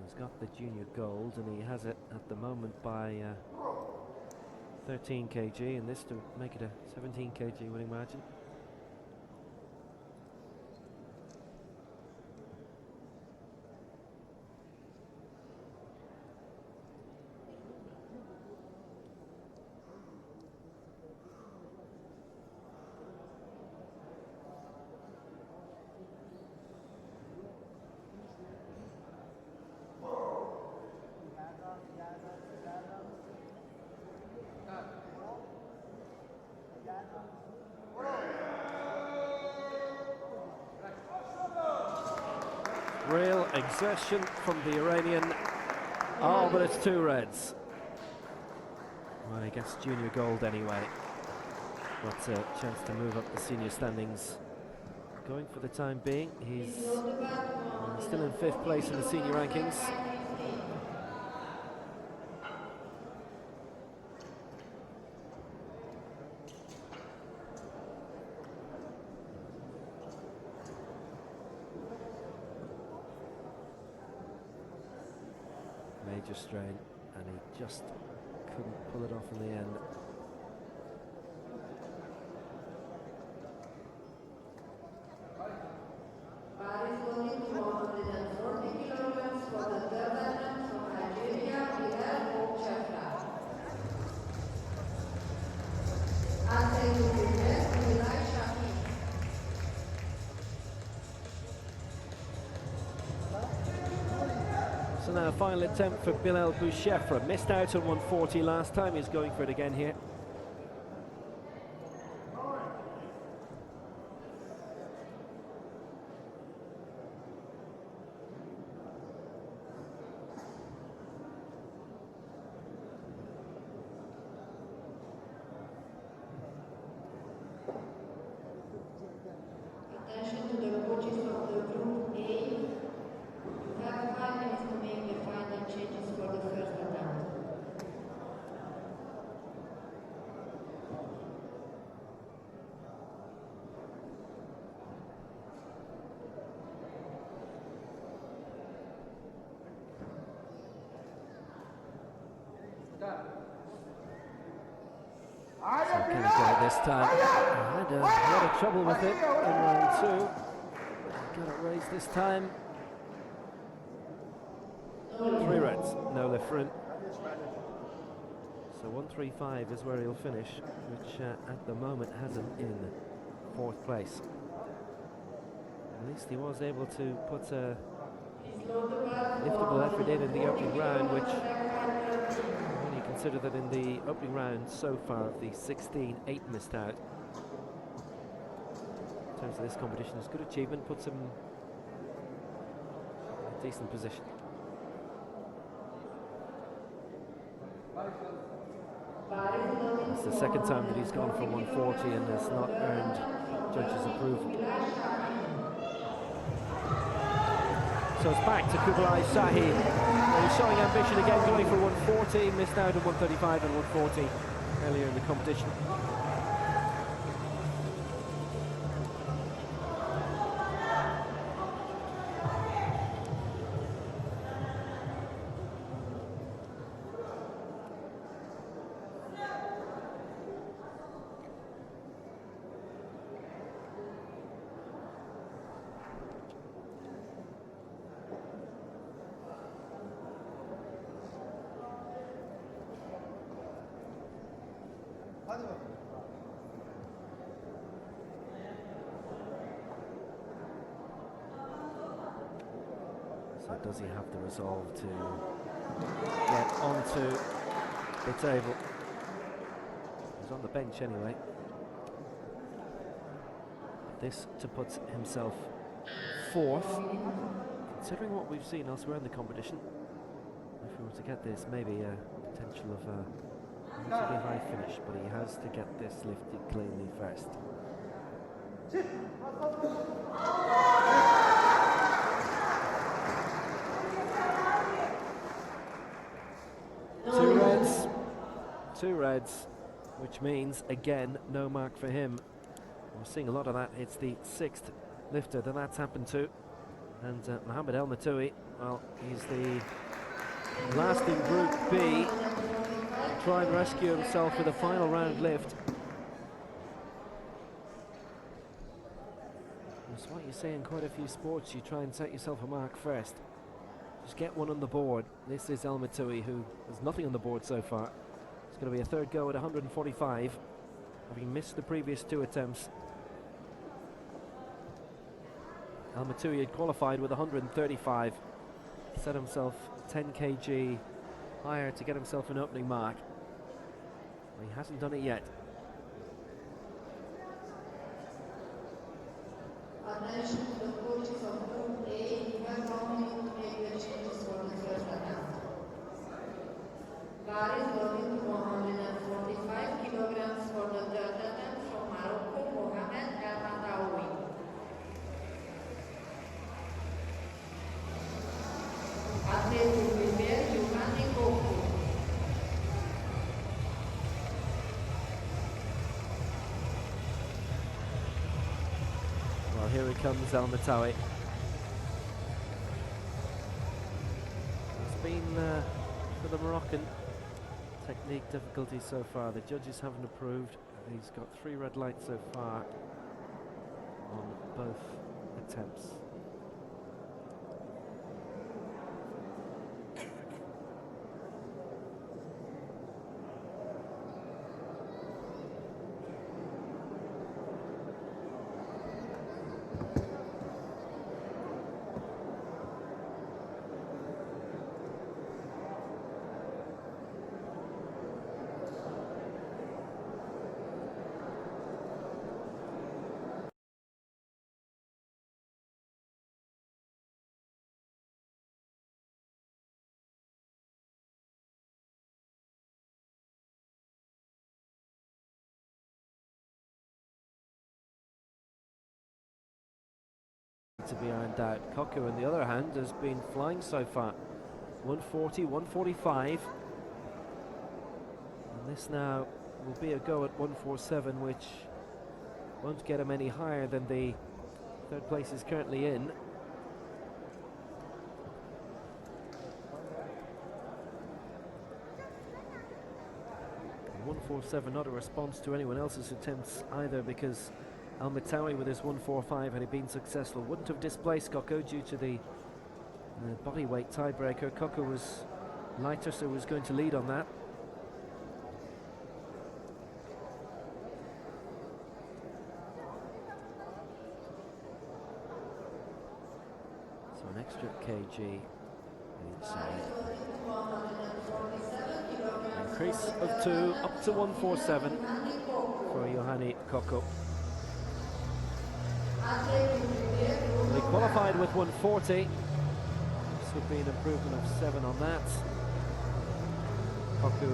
He's got the junior gold and he has it at the moment by 13 kg, and this to make it a 17 kg winning margin. Real exertion from the Iranian. Oh, but it's 2 reds. Well, he gets junior gold anyway. Got a chance to move up the senior standings. Going for the time being, he's still in 5th place in the senior rankings. Major strain, and he just couldn't pull it off in the end. So now final attempt for Bilal Bouchefra. Missed out on 140 last time, he's going for it again here. Attention to the coaches of the group A. You have 5 minutes to make the final changes for the first attempt. So can he get it this time? Had a lot of trouble with it in round 2. Got it raised this time. 3 reds, no lift for him. So 135 is where he'll finish, which at the moment has him in 4th place. At least he was able to put a liftable effort in the opening round, which when you consider that in the opening round so far of the 16, 8 missed out. In terms of this competition, it's a good achievement, puts him in a decent position. It's the second time that he's gone for 140 and has not earned judges' approval. So it's back to Kublai Shahi. He's showing ambition again, going for 140, missed out on 135 and 140 earlier in the competition. So does he have the resolve to get onto the table? He's on the bench anyway. This to put himself 4th, considering what we've seen elsewhere in the competition. If he were to get this, maybe a potential of a relatively high finish, but he has to get this lifted cleanly first. Two reds, which means again no mark for him. We're seeing a lot of that. It's the sixth lifter that that's happened to, and Mohamed El Matoui, well, he's the last in Group B to try and rescue himself with a final round lift. That's what you say in quite a few sports. You try and set yourself a mark first. Just get one on the board. This is El Matoui, who has nothing on the board so far. It's going to be a third go at 145, having missed the previous two attempts. El Matoui had qualified with 135, set himself 10 kg higher to get himself an opening mark. Well, he hasn't done it yet. Attention to the coaches of Group A, you have 1 minute to make the changes for the first attempt. Bar is going to 145 kilograms for the third attempt from Morocco, Mohamed El Matoui. Athlete to prepare, Giovanni Coco. Well, here he comes, El Matoui. It's been, for the Moroccan, technique difficulty so far. The judges haven't approved. He's got 3 red lights so far on both attempts. To be ironed out. Coco, on the other hand, has been flying so far. 140, 145. And this now will be a go at 147, which won't get him any higher than the third place is currently in. And 147 not a response to anyone else's attempts either, because El Matoui with his 145, had he been successful, wouldn't have displaced Coco due to the body weight tiebreaker. Coco was lighter, so was going to lead on that. So an extra kg inside. Increase of 2 up to 147 for Yohani Coco. He qualified with 140. This would be an improvement of 7 on that. Coco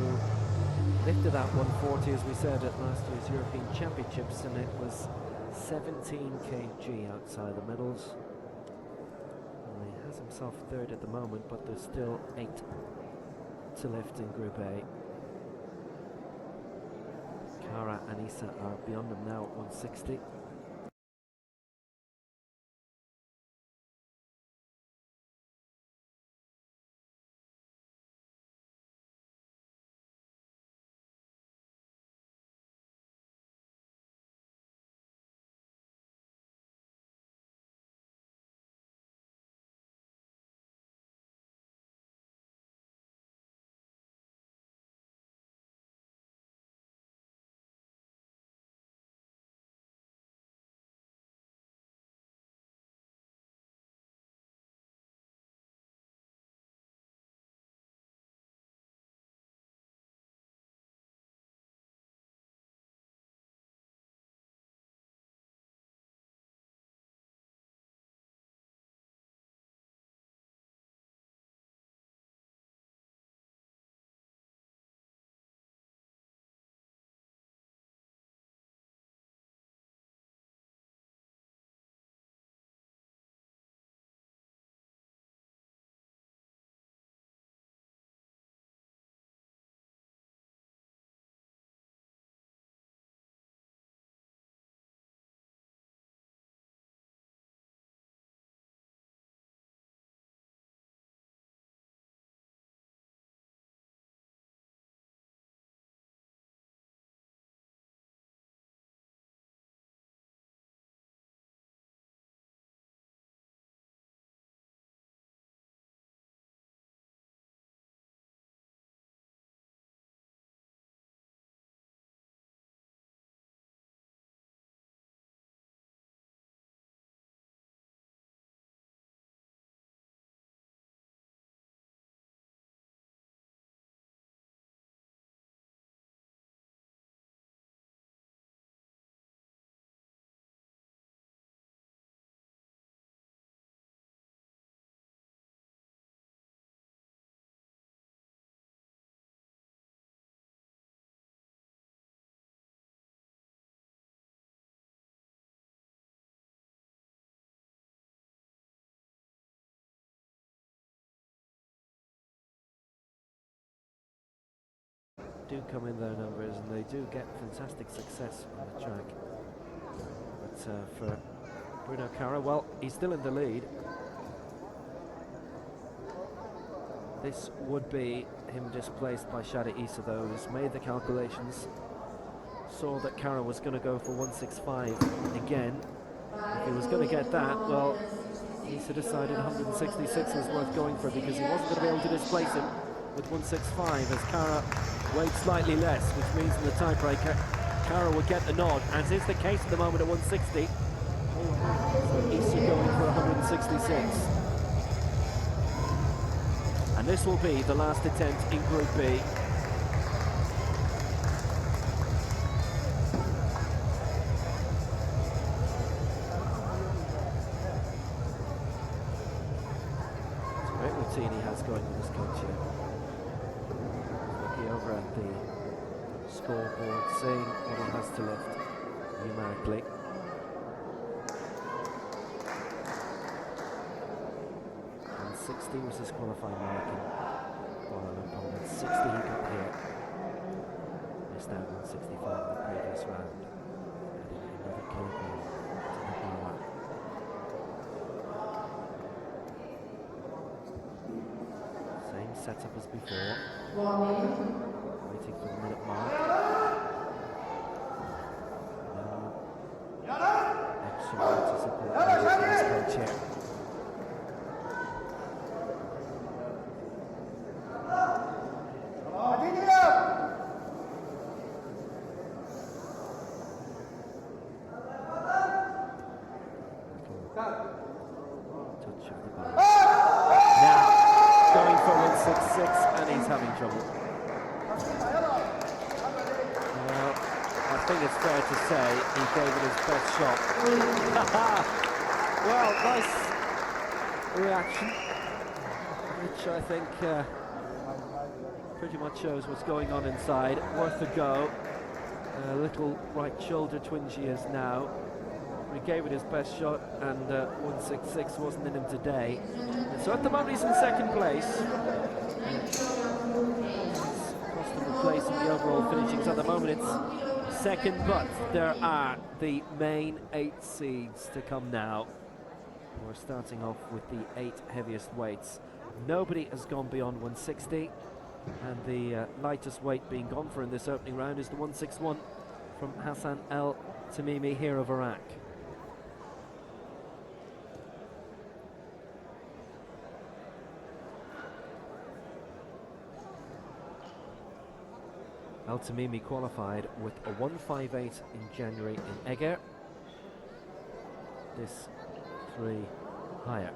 lifted that 140, as we said, at last year's European Championships, and it was 17 kg outside the medals. And he has himself third at the moment, but there's still 8 to lift in Group A. Kara and Issa are beyond him now at 160. do come in their numbers, and they do get fantastic success on the track. But for Bruno Cara, well, he's still in the lead. This would be him displaced by Shadi Issa, though, who's made the calculations, saw that Cara was going to go for 165 again. If he was going to get that, well, Issa decided 166 was worth going for, because he wasn't going to be able to displace him with 165, as Cara weighed slightly less, which means in the tiebreaker, Cara would get the nod, as is the case at the moment at 160. So Issa going for 166. And this will be the last attempt in Group B. It's a great routine he has going with his coach here. Looking over at the scoreboard, seeing what he has to lift numerically. 60 was his qualifying mark in Paralympic. 60 he got here. Missed out on 65 in the previous round. Adding another kilogram to the bar. Same setup as before. Waiting for the minute mark. Extra to support his coach here. And he's having trouble. I think it's fair to say he gave it his best shot. Well, nice reaction, which I think pretty much shows what's going on inside. Worth a go. A little right shoulder twinge he has now. He gave it his best shot, and 166 wasn't in him today. So at the moment he's in second place. Cost him a place in the overall finishings. At the moment it's second, but there are the main 8 seeds to come now. We're starting off with the 8 heaviest weights. Nobody has gone beyond 160, and the lightest weight being gone for in this opening round is the 161 from Hassan El Tamimi here of Iraq. El Tamimi qualified with a 158 in January in Eger. This 3 higher.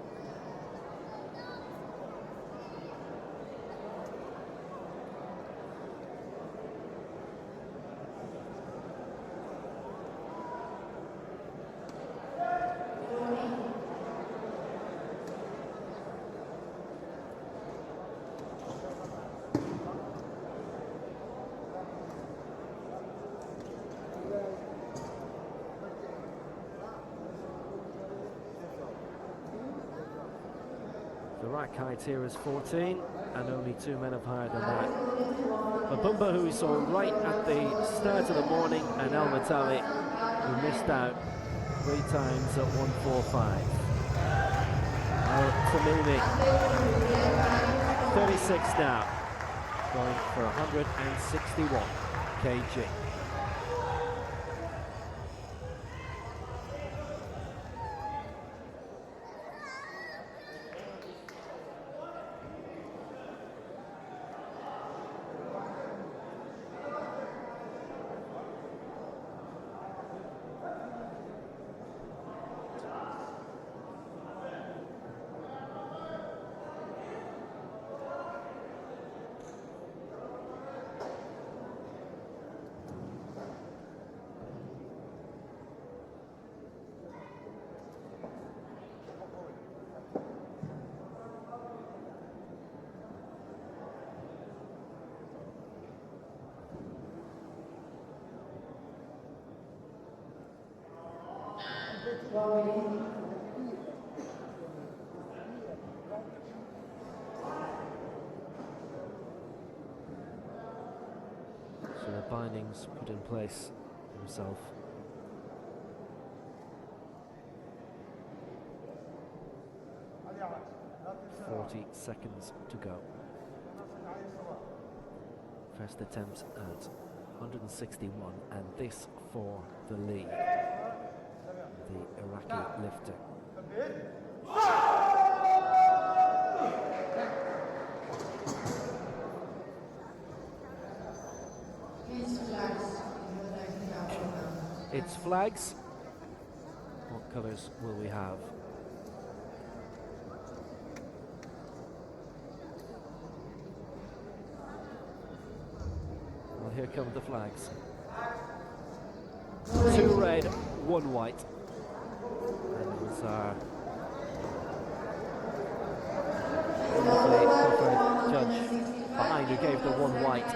The rack height here is 14, and only 2 men have higher than that. Mabumba, who we saw right at the start of the morning, and El Matali, who missed out 3 times at 145. Tamimi, 36 now, going for 161 kg. bindings put in place himself. "40 seconds to go." First attempt at 161, and this for the lead. The Iraqi lifter. It's flags. What colours will we have? Well, here come the flags. 2 red, 1 white. And it was our judge behind who gave the 1 white.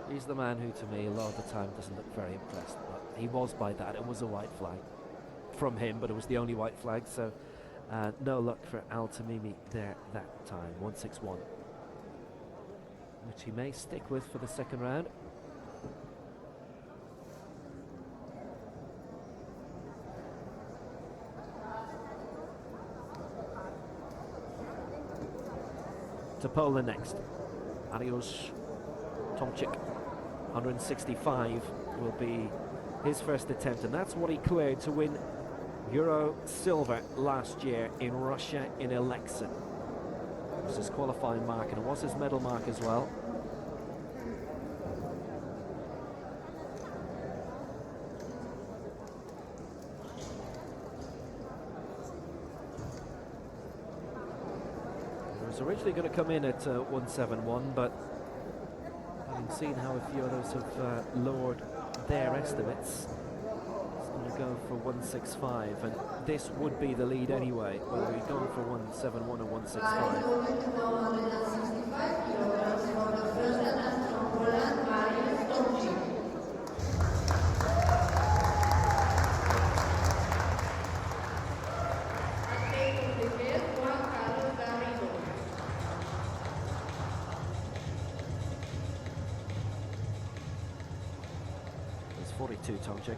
He's the man who, to me, a lot of the time doesn't look very impressed, but he was by that. It was a white flag from him, but it was the only white flag, so no luck for Al Tamimi there that time. 161, which he may stick with for the second round. To Poland next. Ariusz Tomczyk. 165 will be his first attempt, and that's what he cleared to win Euro silver last year in Russia in Alexin. It was his qualifying mark, and it was his medal mark as well. He was originally going to come in at 171, but having seen how a few others have lowered their estimates, it's going to go for 165, and this would be the lead anyway, whether we'd gone for 171 or 165. It's 42, Tomczyk.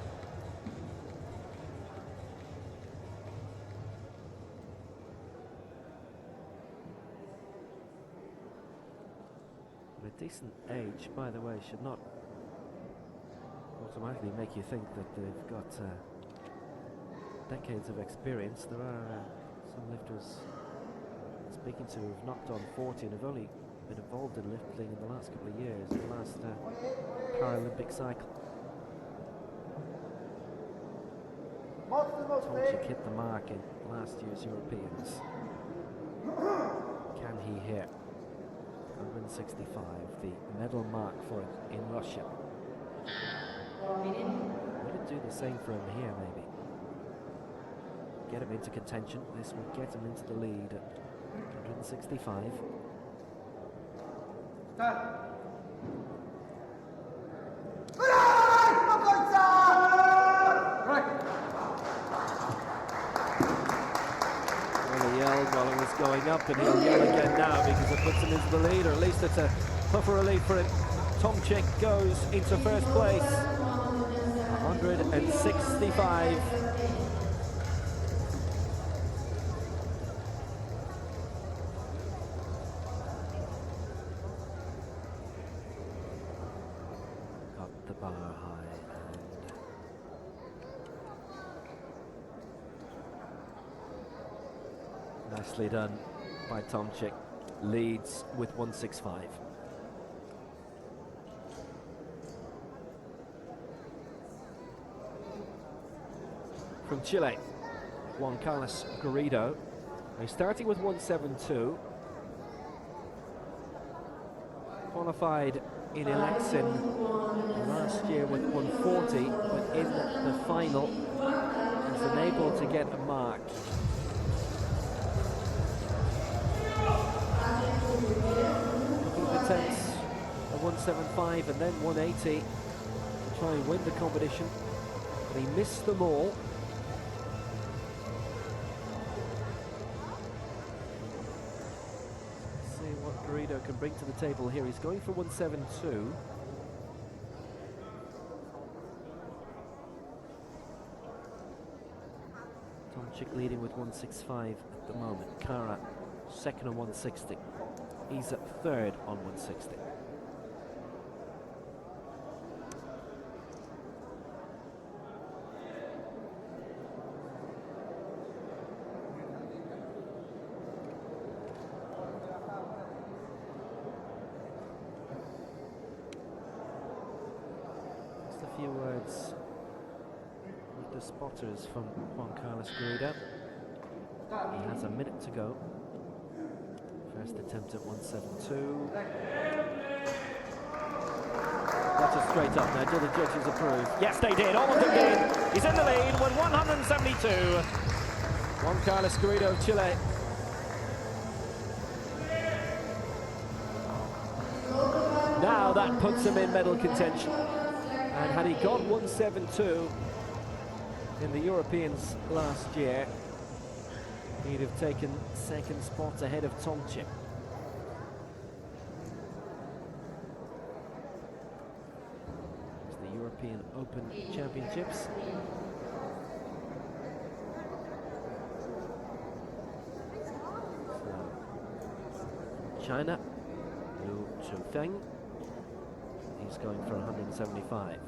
A decent age, by the way, should not automatically make you think that they've got decades of experience. There are some lifters speaking to who've knocked on 40 and have only been involved in lifting in the last couple of years, in the last Paralympic cycle. Tomczyk hit the mark in last year's Europeans. Can he hit 165, the medal mark for him in Russia? Would it do the same for him here, maybe? Get him into contention. This would get him into the lead at 165. Well, he yelled while it was going up, and he'll yell again now because it puts him into the lead, or at least it's a tougher relief for him. Tomczyk goes into first place. 165. Got the bar high and nicely done by Tomczyk. Leads with 165. From Chile, Juan Carlos Garrido. He's starting with 172. Qualified in Alexin last year with 140, but in the final was unable to get a mark. Couple of attempts at 175 and then 180 to try and win the competition. But he missed them all. See what Garrido can bring to the table here. He's going for 172. Tomczyk leading with 165 at the moment. Kara second on 160. He's at third on 160. Just a few words with the spotters from Juan Carlos Garrido. He has a minute to go. First attempt at 172. That's a straight up now. Do the judges approve? Yes, they did. All of them did. He's in the lead with 172. Juan Carlos Garrido of Chile. Now that puts him in medal contention. And had he got 172 in the Europeans last year, he'd have taken second spot ahead of Tomczyk. It's the European Open Championships. So, China, Liu Chufeng, he's going for 175.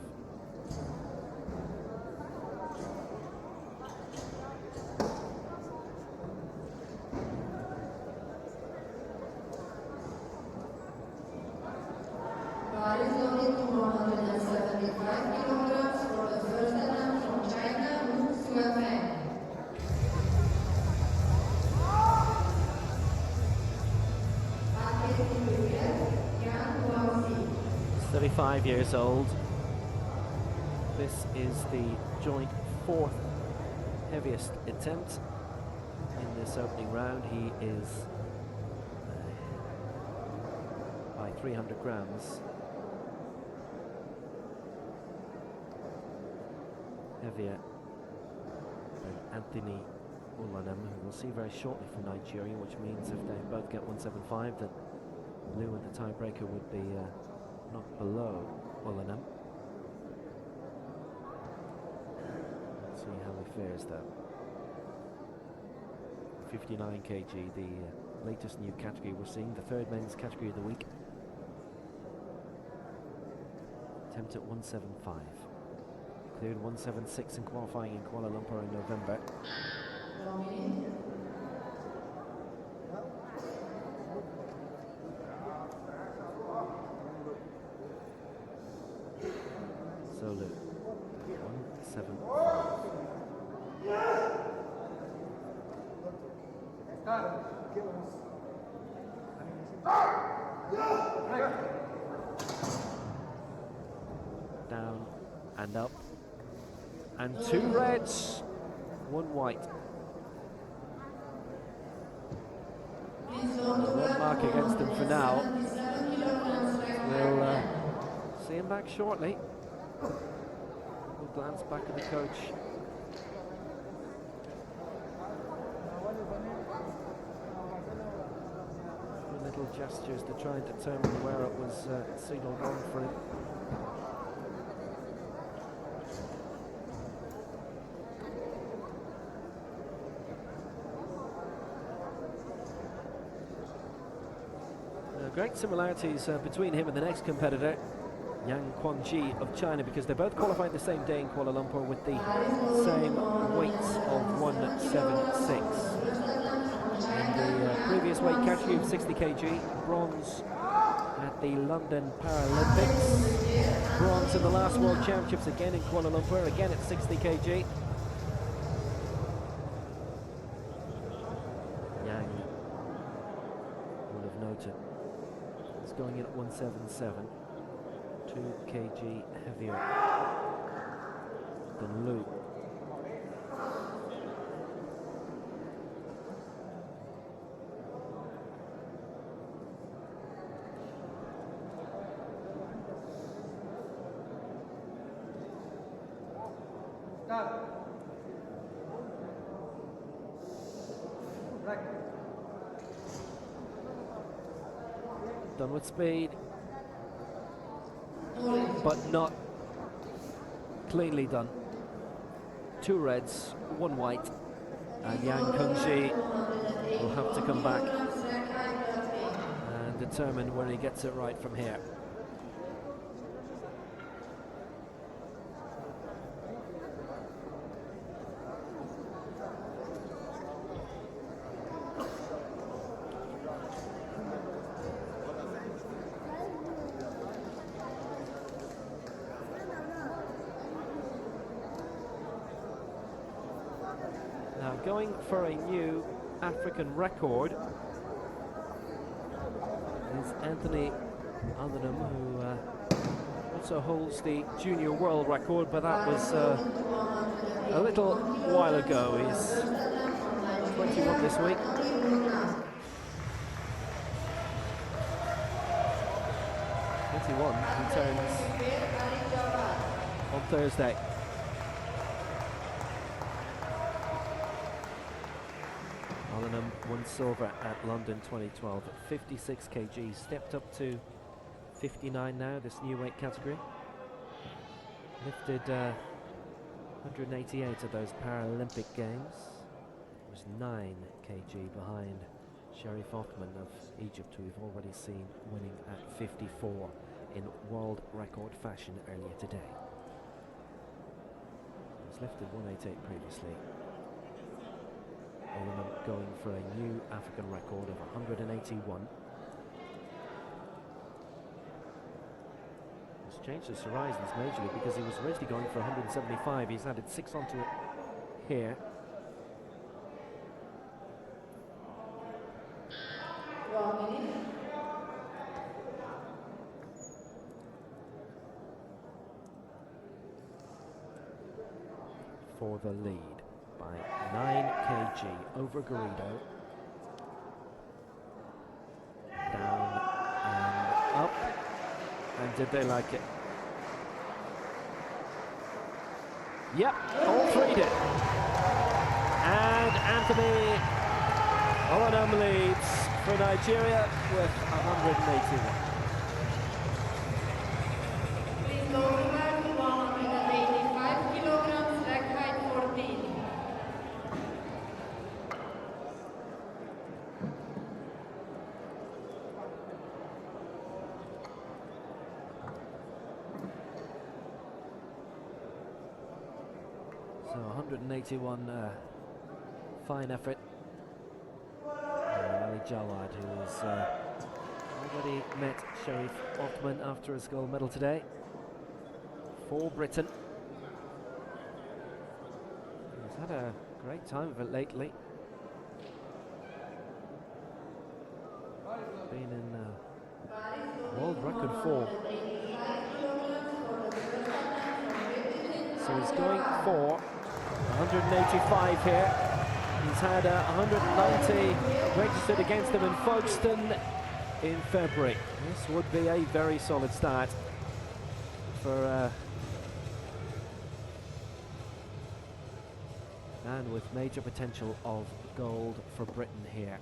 Is loaded to 175 kilograms for the first attempt from China, Liu Chufeng. 35 years old. This is the joint fourth heaviest attempt in this opening round. He is by 300 grams heavier than Anthony Ulanem, who we'll see very shortly from Nigeria, which means if they both get 175, that Liu and the tiebreaker would be not below Ulanem. Let's see how he fares though. 59 kg, the latest new category we're seeing, the third men's category of the week. Attempt at 175. Cleared 176 in qualifying in Kuala Lumpur in November. So Liu, 175. Down and up. And two reds, one white. One mark against him for now. We'll see him back shortly. We'll glance back at the coach. Little gestures to try and determine where it was signalled on for him. Great similarities between him and the next competitor, Yang Quanji of China, because they both qualified the same day in Kuala Lumpur with the same weights of 176. In the previous weight category of 60 kg, bronze at the London Paralympics, bronze in the last World Championships again in Kuala Lumpur, again at 60 kg. Yang would have noted. Going in at 177, 2 kg heavier than Liu. Done with speed, but not cleanly done. 2 reds, 1 white, and Yang Kungji will have to come back and determine where he gets it right from here. Now going for a new African record is Anthony Aldenham, who also holds the junior world record, but that was a little while ago. He's 21 this week. He turns on Thursday. Aldenham won silver at London 2012 at 56 kg, stepped up to 59 now, this new weight category. Lifted 188 of those Paralympic games. Was 9 kg behind Sharif Othman of Egypt, who we've already seen winning at 54 in world record fashion earlier today. He was lifted 188 previously. Aldenham going for a new African record of 181. He's changed his horizons majorly because he was originally going for 175. He's added 6 onto it here. For the lead by 9 kg over Garrido. Down and up. And did they like it? Yep, all 3 did. And Anthony Aldenham leads for Nigeria with 181. So 181, fine effort. Ali Jawad, who has already met Sharif Othman after his gold medal today for Britain. He's had a great time of it lately. Been in world record form. So he's going for 185 here. He's had 190 registered against him in Folkestone in February. This would be a very solid start for and with major potential of gold for Britain here.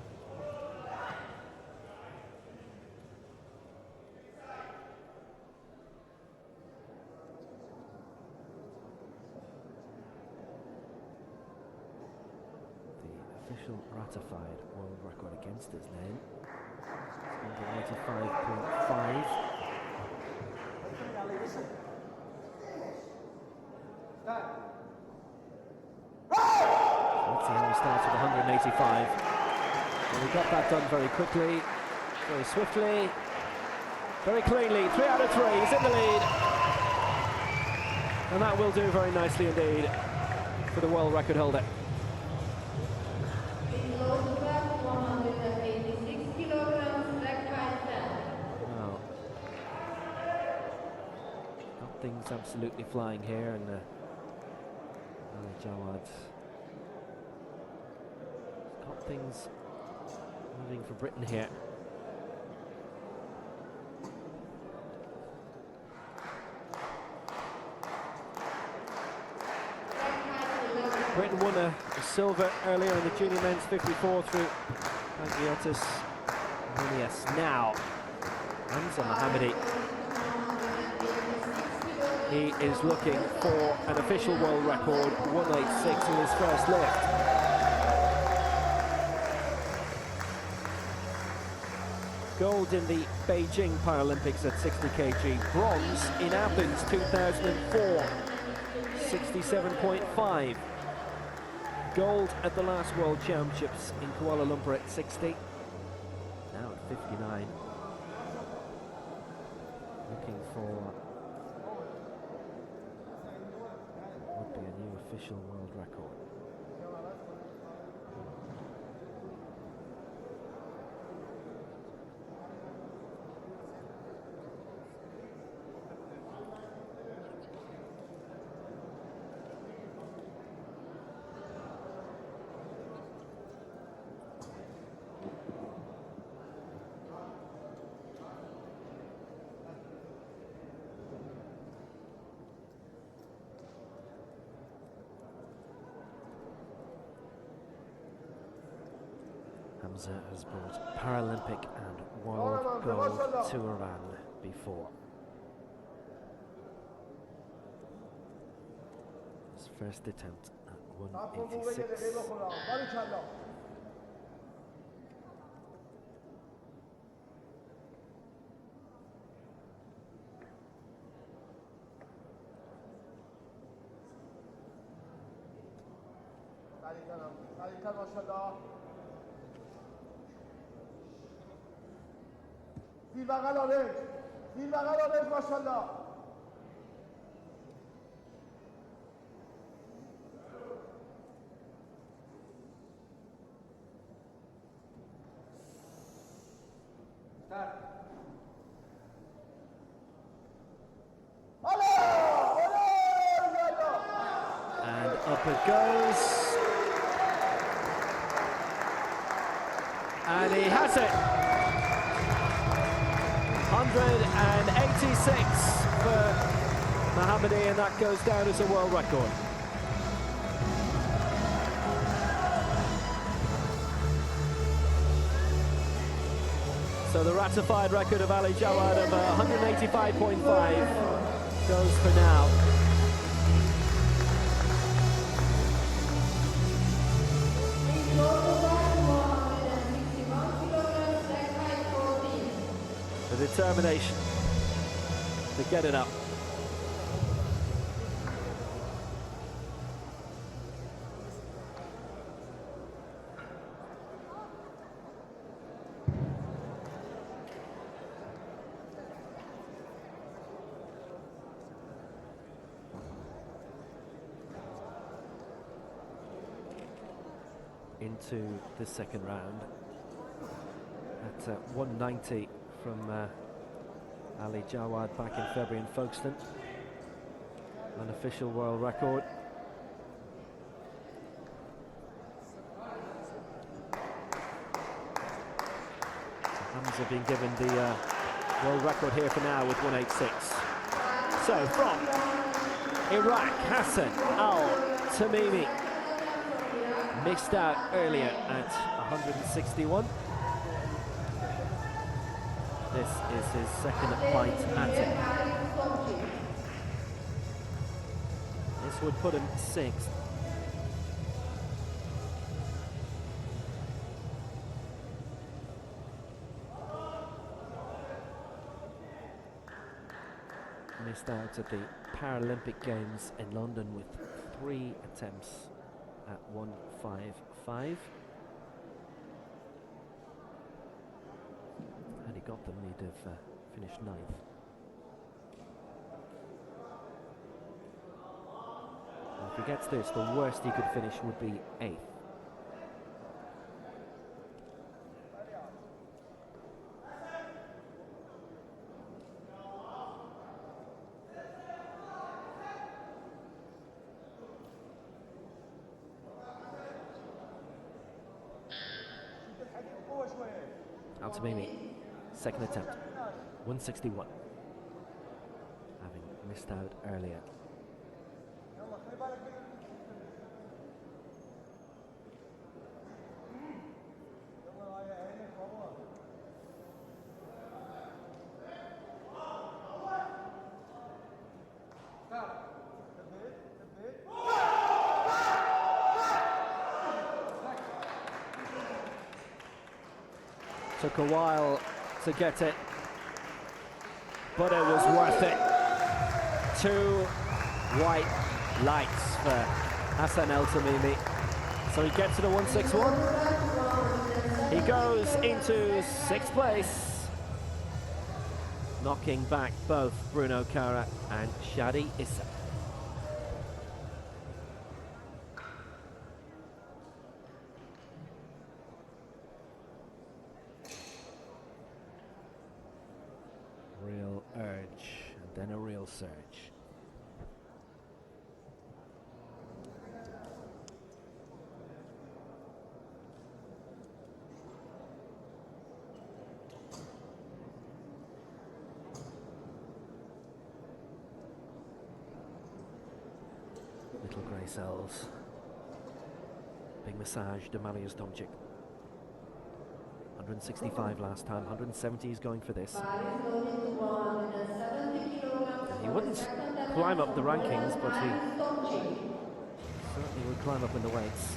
Official ratified world record against his name. 185.5. Let's see how he starts with 185. Well, he got that done very quickly, very swiftly, very cleanly. 3 out of 3, he's in the lead. And that will do very nicely indeed for the world record holder. Things absolutely flying here, and Ali Jawad's got things moving for Britain here. Britain won a silver earlier in the junior men's 54 through Panagiotis Munias. Now Hamza Mohammadi. He is looking for an official world record, 186 in his first lift. Gold in the Beijing Paralympics at 60 kg, bronze in Athens 2004, 67.5. Gold at the last World Championships in Kuala Lumpur at 60, now at 59. Looking for would be a new official world record. Hamza has brought Paralympic and world gold to Iran before. His first attempt at 186. Maşallah. And up it goes. And he has it. 186 for Mohammadi, and that goes down as a world record. So the ratified record of Ali Jawad of 185.5 goes for now. The determination to get it up. Into the second round at 190 from Ali Jawad back in February in Folkestone. Unofficial world record. Hamza being given the world record here for now with 186. So from Iraq, Hassan Al-Tamimi missed out earlier at 161. This is his second bite at it. This would put him sixth. Missed out at the Paralympic Games in London with 3 attempts at 155. Had he got them, he'd have finished 9th. And if he gets this, the worst he could finish would be 8th. Al-Tamimi, second attempt, 161, having missed out earlier. Took a while to get it, but it was worth it. 2 white lights for Hassan El Tamimi. So he gets to the 161. He goes into 6th place, knocking back both Bruno Kara and Shadi Issa. Real urge, and then a real surge. Little grey cells. Big massage to Mariusz Tomczyk. 165 last time, 170 is going for this. And he wouldn't climb up the rankings, but he certainly would climb up in the weights.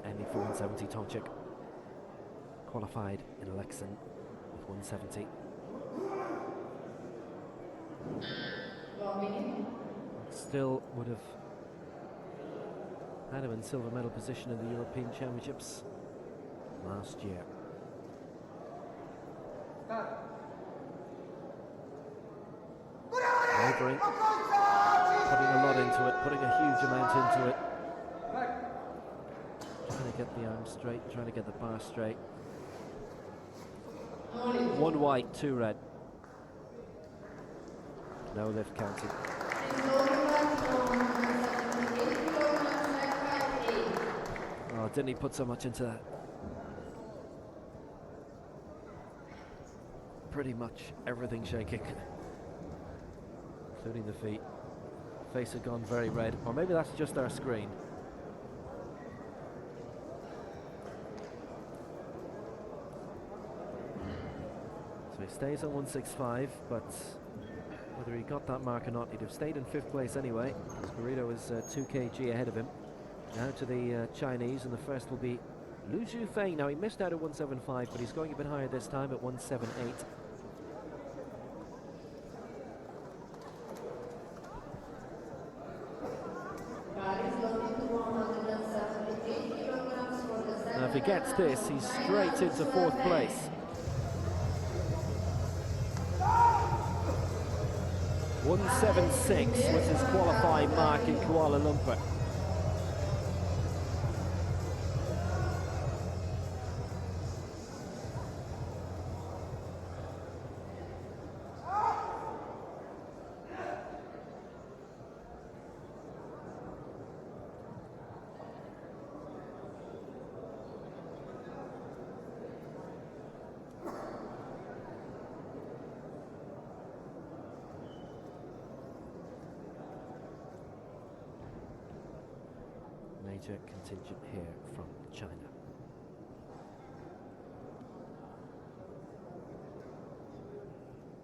Ending for 170, Tomczyk. Qualified in Lexington with 170. Still would have had him in silver medal position in the European Championships last year. Wavering, putting a lot into it, putting a huge amount into it. Trying to get the arm straight, trying to get the bar straight. 1 white, 2 red. No lift counted. Oh, didn't he put so much into that? Pretty much everything shaking, including the feet. Face had gone very red, or maybe that's just our screen. So he stays on 165, but whether he got that mark or not, he'd have stayed in 5th place anyway, because Garrido is 2 kg ahead of him. Now to the Chinese, and the first will be Lu Zhufeng. Now he missed out at 175, but he's going a bit higher this time at 178. Now if he gets this, he's straight into 4th place. 176 was his qualifying mark in Kuala Lumpur. Major contingent here from China.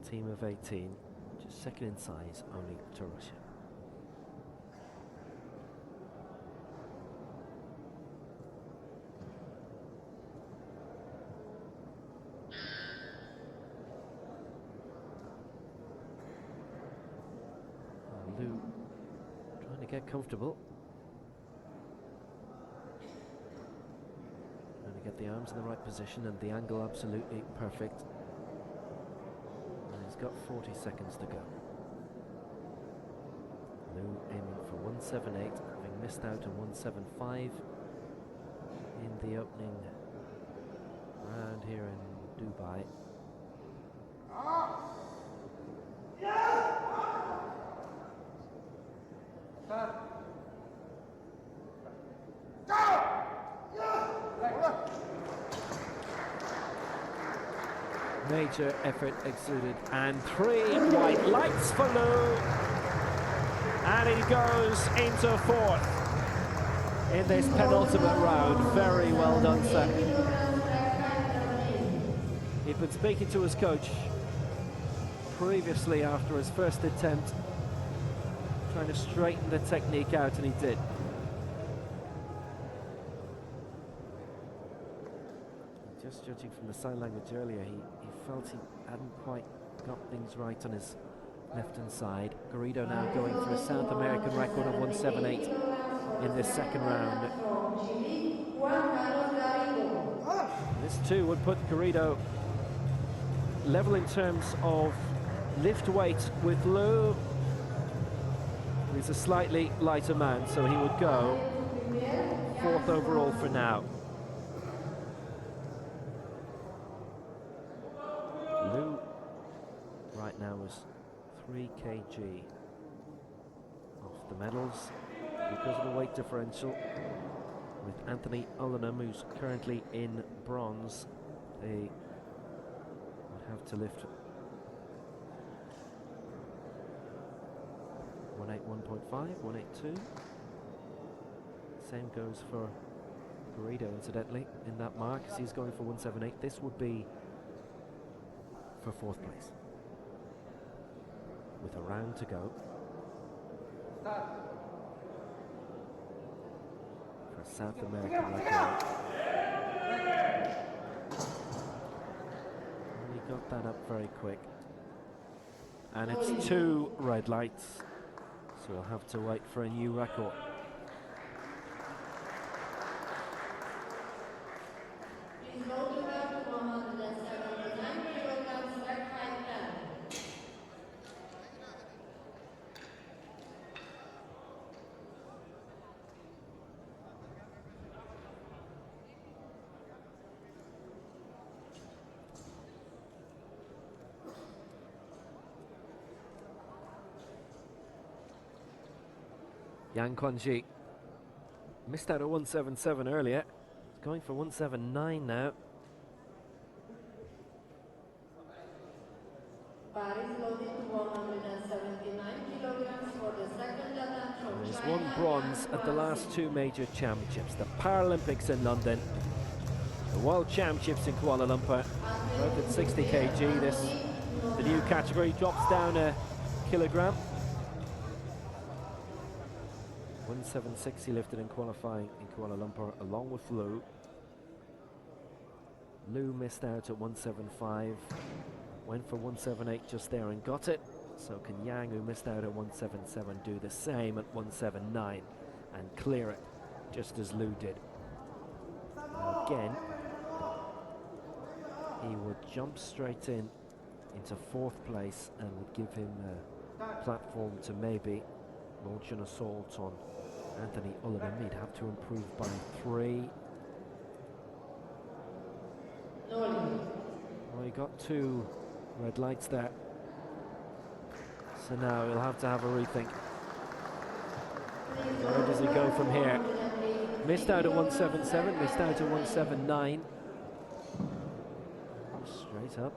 Team of 18, just second in size only to Russia. Lu trying to get comfortable. Get the arms in the right position and the angle absolutely perfect. And he's got 40 seconds to go. Lu aiming for 178, having missed out on 175. in the opening round here in Dubai. Major effort exuded, and 3 white lights for Lou, and he goes into 4th in this penultimate round. Very well done, sir. He'd been speaking to his coach previously after his first attempt, trying to straighten the technique out, and he did. Just judging from the sign language earlier, he felt he hadn't quite got things right on his left-hand side. Garrido now going for a South American record of 178 in this second round. This too would put Garrido level in terms of lift weight with Lou. He's a slightly lighter man, so he would go 4th overall for now. Lou right now is 3 kg off the medals because of the weight differential. With Anthony Ullenham, who's currently in bronze, they would have to lift 181.5, 182. Same goes for Garrido, incidentally, in that mark, as he's going for 178. This would be for 4th place, with a round to go. For a South American record. And he got that up very quick. And it's 2 red lights, so we'll have to wait for a new record. Yang Quanji missed out at 177 earlier. He's going for 179 now. He's won bronze at the last 2 major championships, the Paralympics in London, the World Championships in Kuala Lumpur, both at 60 kg. The new category drops down a kilogram. 176 he lifted in qualifying in Kuala Lumpur along with Lou. Lou missed out at 175, went for 178 just there and got it. So can Yang, who missed out at 177, do the same at 179 and clear it just as Lou did? Now again, he would jump straight into 4th place and would give him a platform to maybe launch an assault on Anthony Ullenham. He'd have to improve by 3. Well, he got 2 red lights there, so now he'll have to have a rethink. Where does he go from here? Missed out at 177, missed out at 179. Straight up.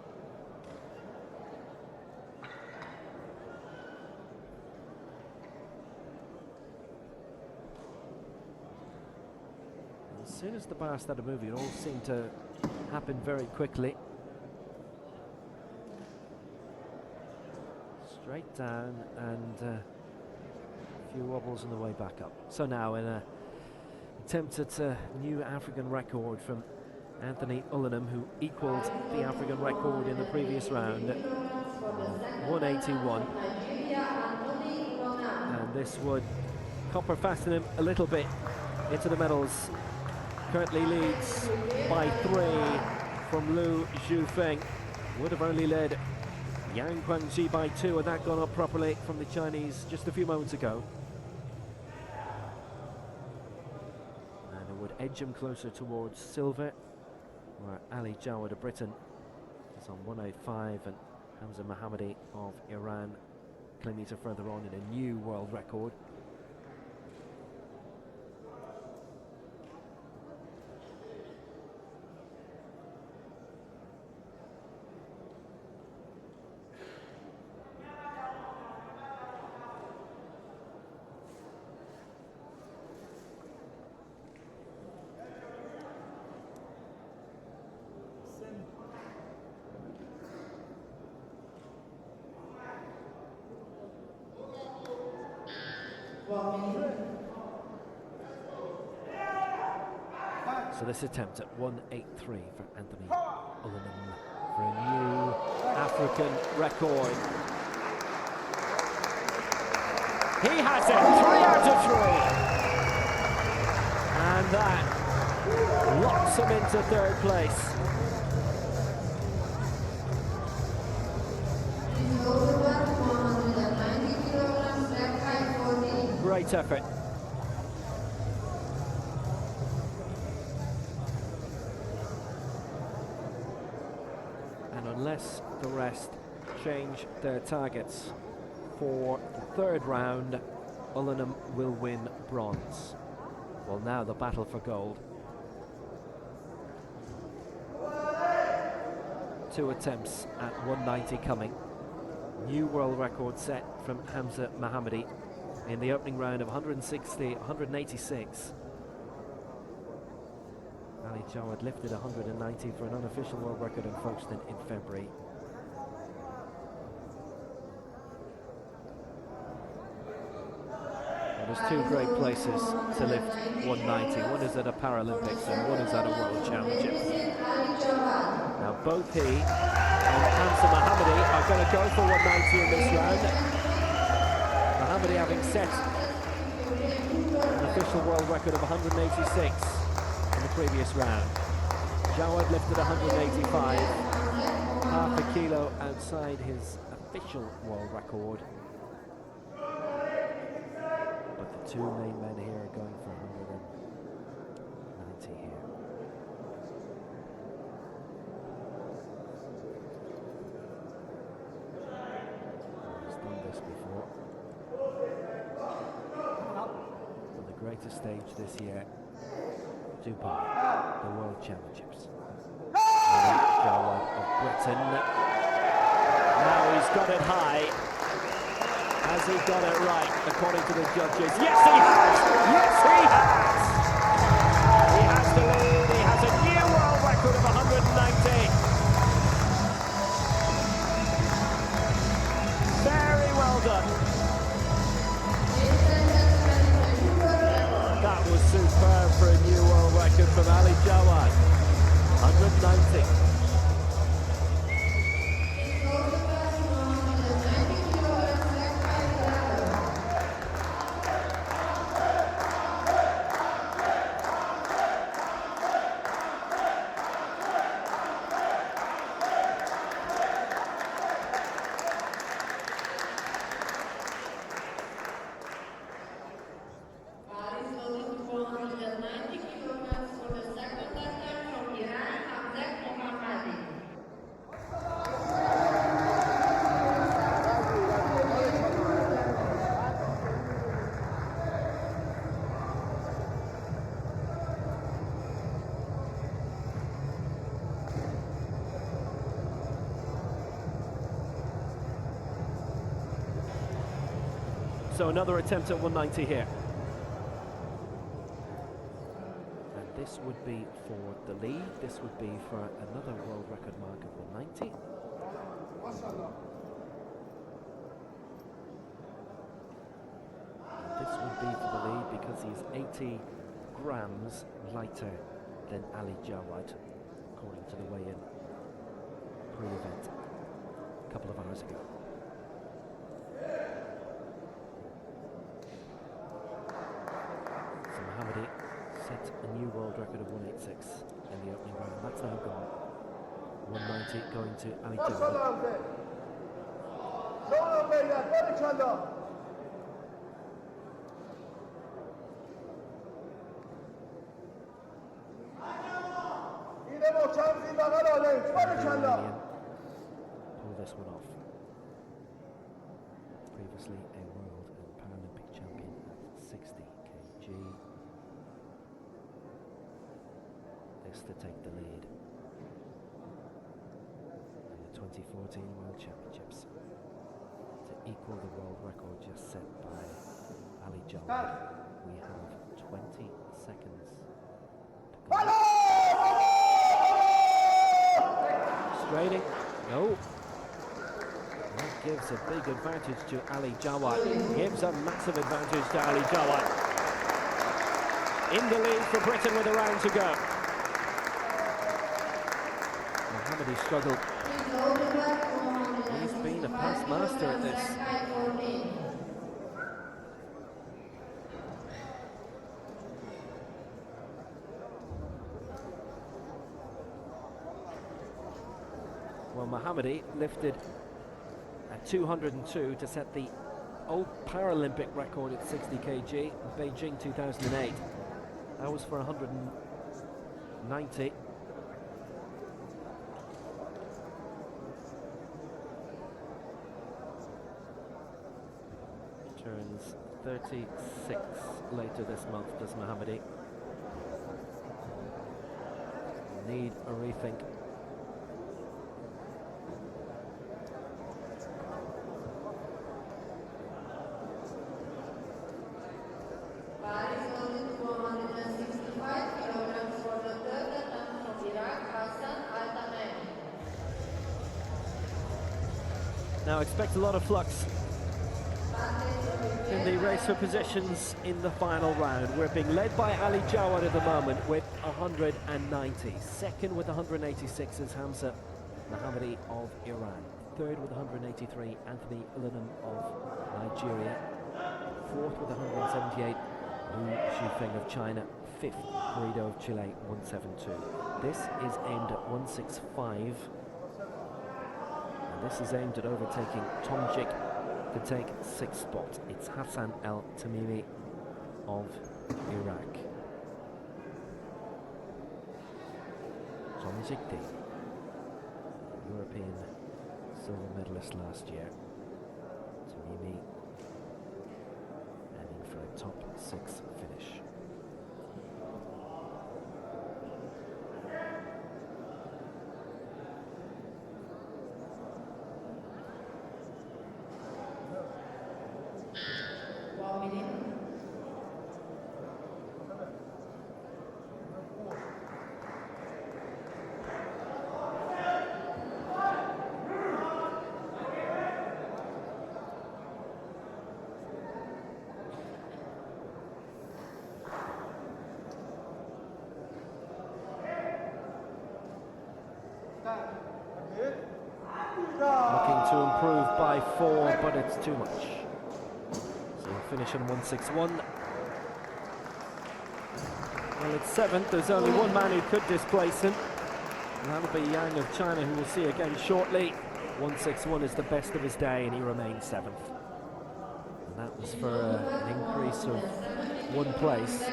As soon as the bar started moving, it all seemed to happen very quickly. Straight down and a few wobbles on the way back up. So now in an attempt at a new African record from Anthony Ullenham, who equalled the African record in the previous round, 181. And this would copper fasten him a little bit into the medals. Currently leads by 3 from Lou Zhufeng. Would have only led Yang Quanji by 2 had that gone up properly from the Chinese just a few moments ago. And it would edge him closer towards silver, where Ali Jawad of Britain is on 105 and Hamza Mohammadi of Iran a kilometre further on in a new world record. So this attempt at 183 for Anthony Ullinan for a new African record. He has it, 3 out of 3. And that locks him into third place. Great effort. And unless the rest change their targets for the third round, Ullinan will win bronze. Well, now the battle for gold. 2 attempts at 190 coming. New world record set from Hamza Mohammadi in the opening round of 186. Ali Jawad lifted 190 for an unofficial world record in Folkestone in February. Well, there's 2 great places to lift 190. One is at a Paralympics and one is at a World Championships. Now both he and Hamza Mohammadi are going to go for 190 in this round. Mohammadi having set an official world record of 186 in the previous round. Jawad lifted 185, half a kilo outside his official world record. But the 2 main men here are going for 190 here. He's done this before. On the greatest stage this year, Dubai, the World Championships. Ali Jawad of Britain. Now he's got it high. Has he got it right, according to the judges? Yes, he has! Yes, he has! He has the lead. He has a new world record of 190. Very well done. That was superb for a new world record from Ali Jawad. 190. So another attempt at 190 here. And this would be for the lead. This would be for another world record mark of 190. And this would be for the lead because he's 80 grams lighter than Ali Jawad, according to the weigh-in pre-event a couple of hours ago. Mohammadi set a new world record of 186 in the opening round. That's now gone. 190 going to Ali Jawad. pull this one off. Previously a world and Paralympic champion at 60 kg. This to take the lead in the 2014 World Championships to equal the world record just set by Ali Jawad. We have 20 seconds to go. Straining, no. That gives a big advantage to Ali Jawad. Gives a massive advantage to Ali Jawad. In the lead for Britain with a round to go. Mohammadi struggled. He's been a past master at this. Well, Mohammadi lifted at 202 to set the old Paralympic record at 60 kg in Beijing 2008. That was for 190. Turns 36 later this month, does Mohammadi. Need a rethink. Now expect a lot of flux in the race for positions in the final round. We're being led by Ali Jawad at the moment with 190. Second with 186 is Hamza Mohammadi of Iran. Third with 183, Anthony Illinan of Nigeria. Fourth with 178, Wu Shufeng of China. Fifth, Guido of Chile, 172. This is aimed at 165. This is aimed at overtaking Tomjik to take 6th spot. It's Hassan El Tamimi of Iraq. Tomjik D, European silver medalist last year. Tamimi aiming for a top 6 finish. Looking to improve by 4, but it's too much. So we'll finish on 161. Well, it's 7th. There's only one man who could displace him, and that'll be Yang of China, who we'll see again shortly. 161 is the best of his day, and he remains 7th. And that was for an increase of 1 place.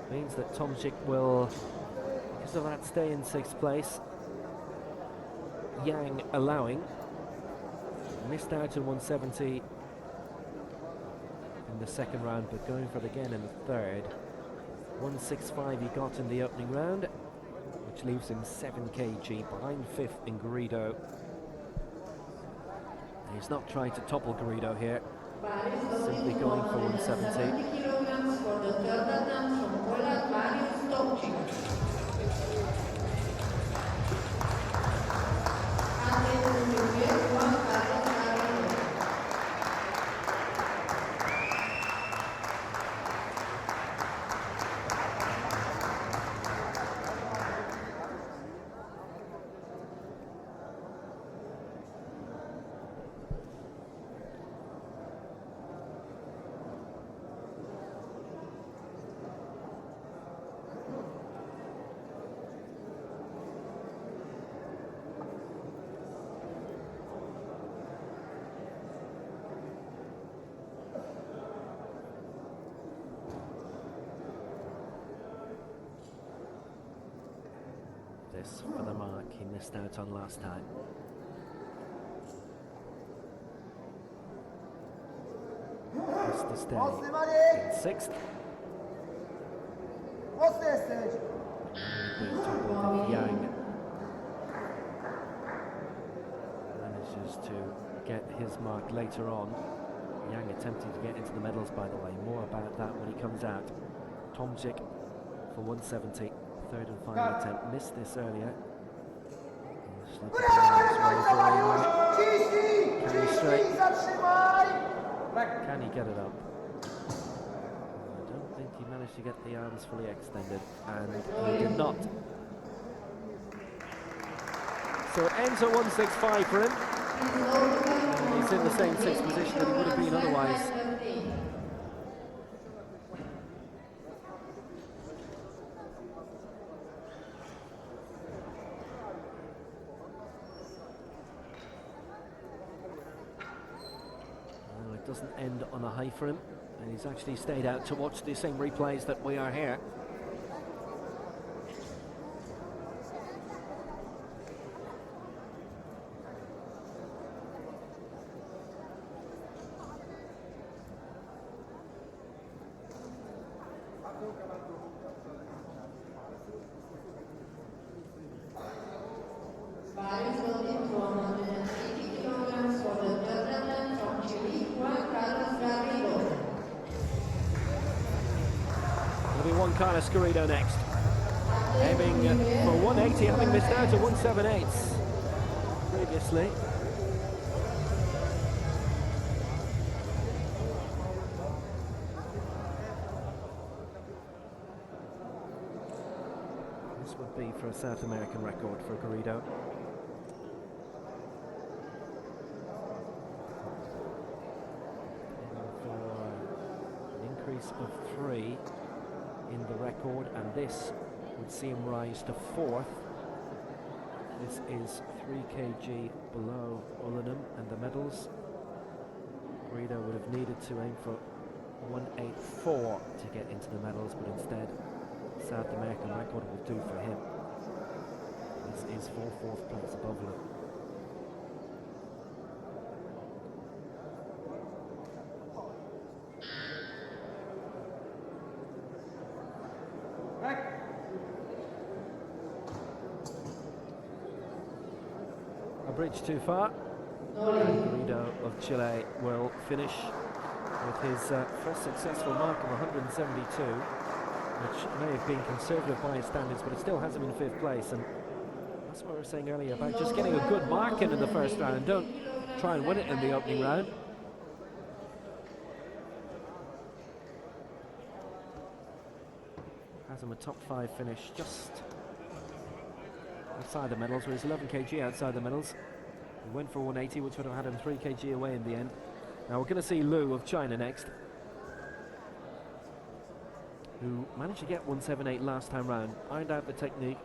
Means that Tomjik will, because of that, stay in 6th place. Yang allowing. Missed out in 170 in the 2nd round, but going for it again in the 3rd. 165 he got in the opening round, which leaves him 7 kg behind 5th in Garrido. He's not trying to topple Garrido here, simply going for 170. For the third attempt from Poland, Mariusz Tomczyk. this for the mark he missed out on last time. Has to stay in 6th. What's this stage? The top of Yang manages to get his mark later on. Yang attempting to get into the medals, by the way. More about that when he comes out. Tomczyk for 170, third and final attempt. Missed this earlier. Can he straight? Can he get it up? I don't think he managed to get the arms fully extended, and he did not. So it ends at 165 for him. And he's in the same 6th position that he would have been otherwise. Well, it doesn't end on a high for him, and he's actually stayed out to watch the same replays that we are here. Values loaded to 180 kilograms for the third attempt from Chile, Juan Carlos Garrido. There'll be Juan Carlos Garrido next. Aiming for 180, having missed out at 178 previously. This would be for a South American record for Garrido. Increase of 3 in the record, and this would see him rise to 4th. This is 3 kg below Ulanum and the medals. Garrido would have needed to aim for 184 to get into the medals, but instead South American record will do for him. This is for 4th place above Ulanum. A bridge too far. Garrido of Chile will finish with his first successful mark of 172, which may have been conservative by his standards, but it still has him in 5th place. And that's what we were saying earlier about just getting a good mark in the first round. Don't try and win it in the opening round. Has him a top 5 finish just outside the medals, where he's 11 kg outside the medals. He went for 180, which would have had him 3 kg away in the end. Now we're going to see Liu of China next, who managed to get 178 last time round, ironed out the technique.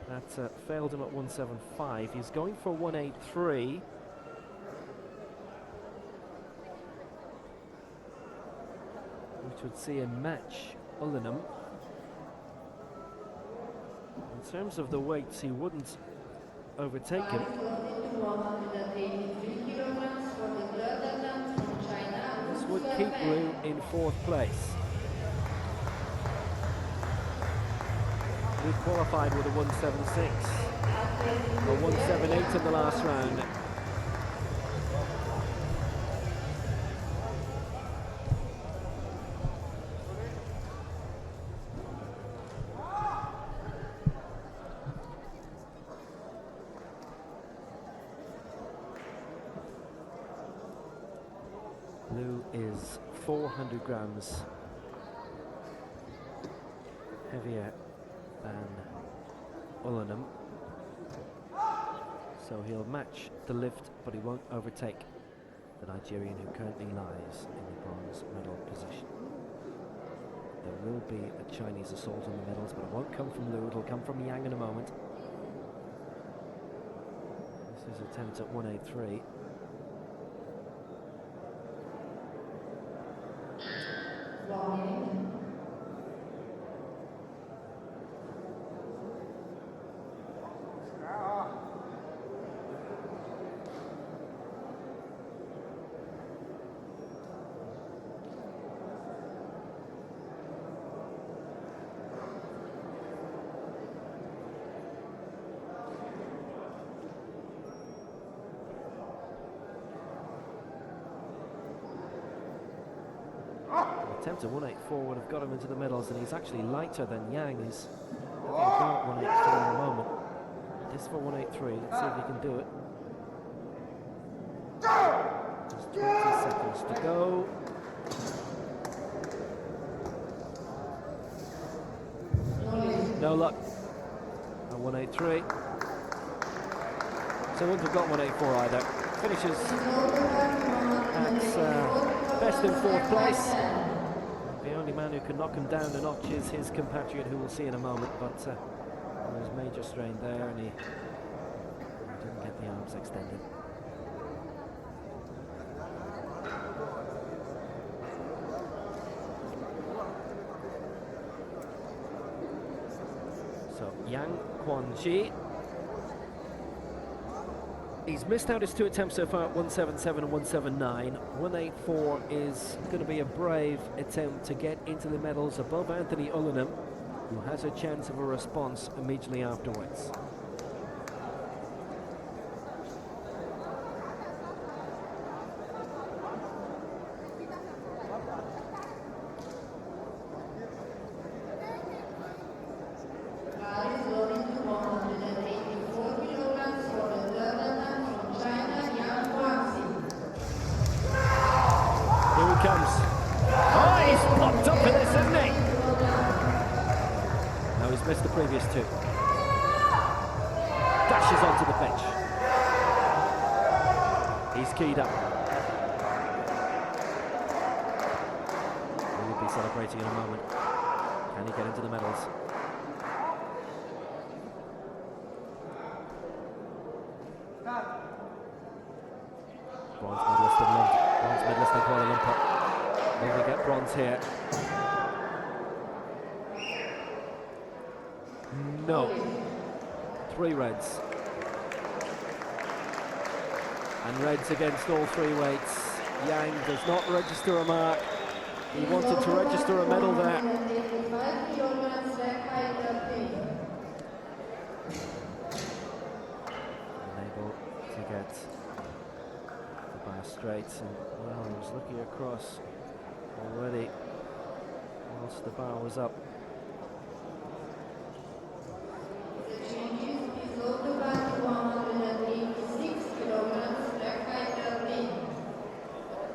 That failed him at 175. He's going for 183. Which would see him match Ulanum. In terms of the weights, he wouldn't overtake him. This would keep Liu in 4th place. He qualified with a 176, a 178 in the last round. Liu is 400 grams heavier than Ulanum, so he'll match the lift, but he won't overtake the Nigerian, who currently lies in the bronze medal position. There will be a Chinese assault on the medals, but it won't come from Liu, it'll come from Yang in a moment. This is an attempt at 183. Attempt at 184 would have got him into the medals, and he's actually lighter than Yang, who's about 183 at the moment. This for 183, let's see if he can do it. Just 20 seconds to go. No luck at 183. So wouldn't have got 184 either. Finishes at best in 4th place. The only man who can knock him down a notch is his compatriot, who we'll see in a moment, but there was major strain there and he didn't get the arms extended. So Yang Quan-ji, he's missed out his 2 attempts so far at 177 and 179. 184 is going to be a brave attempt to get into the medals above Anthony Ullinam, who has a chance of a response immediately afterwards. Comes. Oh, he's popped up for this, isn't he? No, he's missed the previous 2. Dashes onto the bench. He's keyed up. He will be celebrating in a moment. Can he get into the medals? Bronze medalist in London. Bronze medalist in Kuala Lumpur. Will we get bronze here? No. 3 reds. And reds against all 3 weights. Yang does not register a mark. He wanted to register a medal there. Unable to get the bar straight, and well, he was looking across already whilst the bar was up.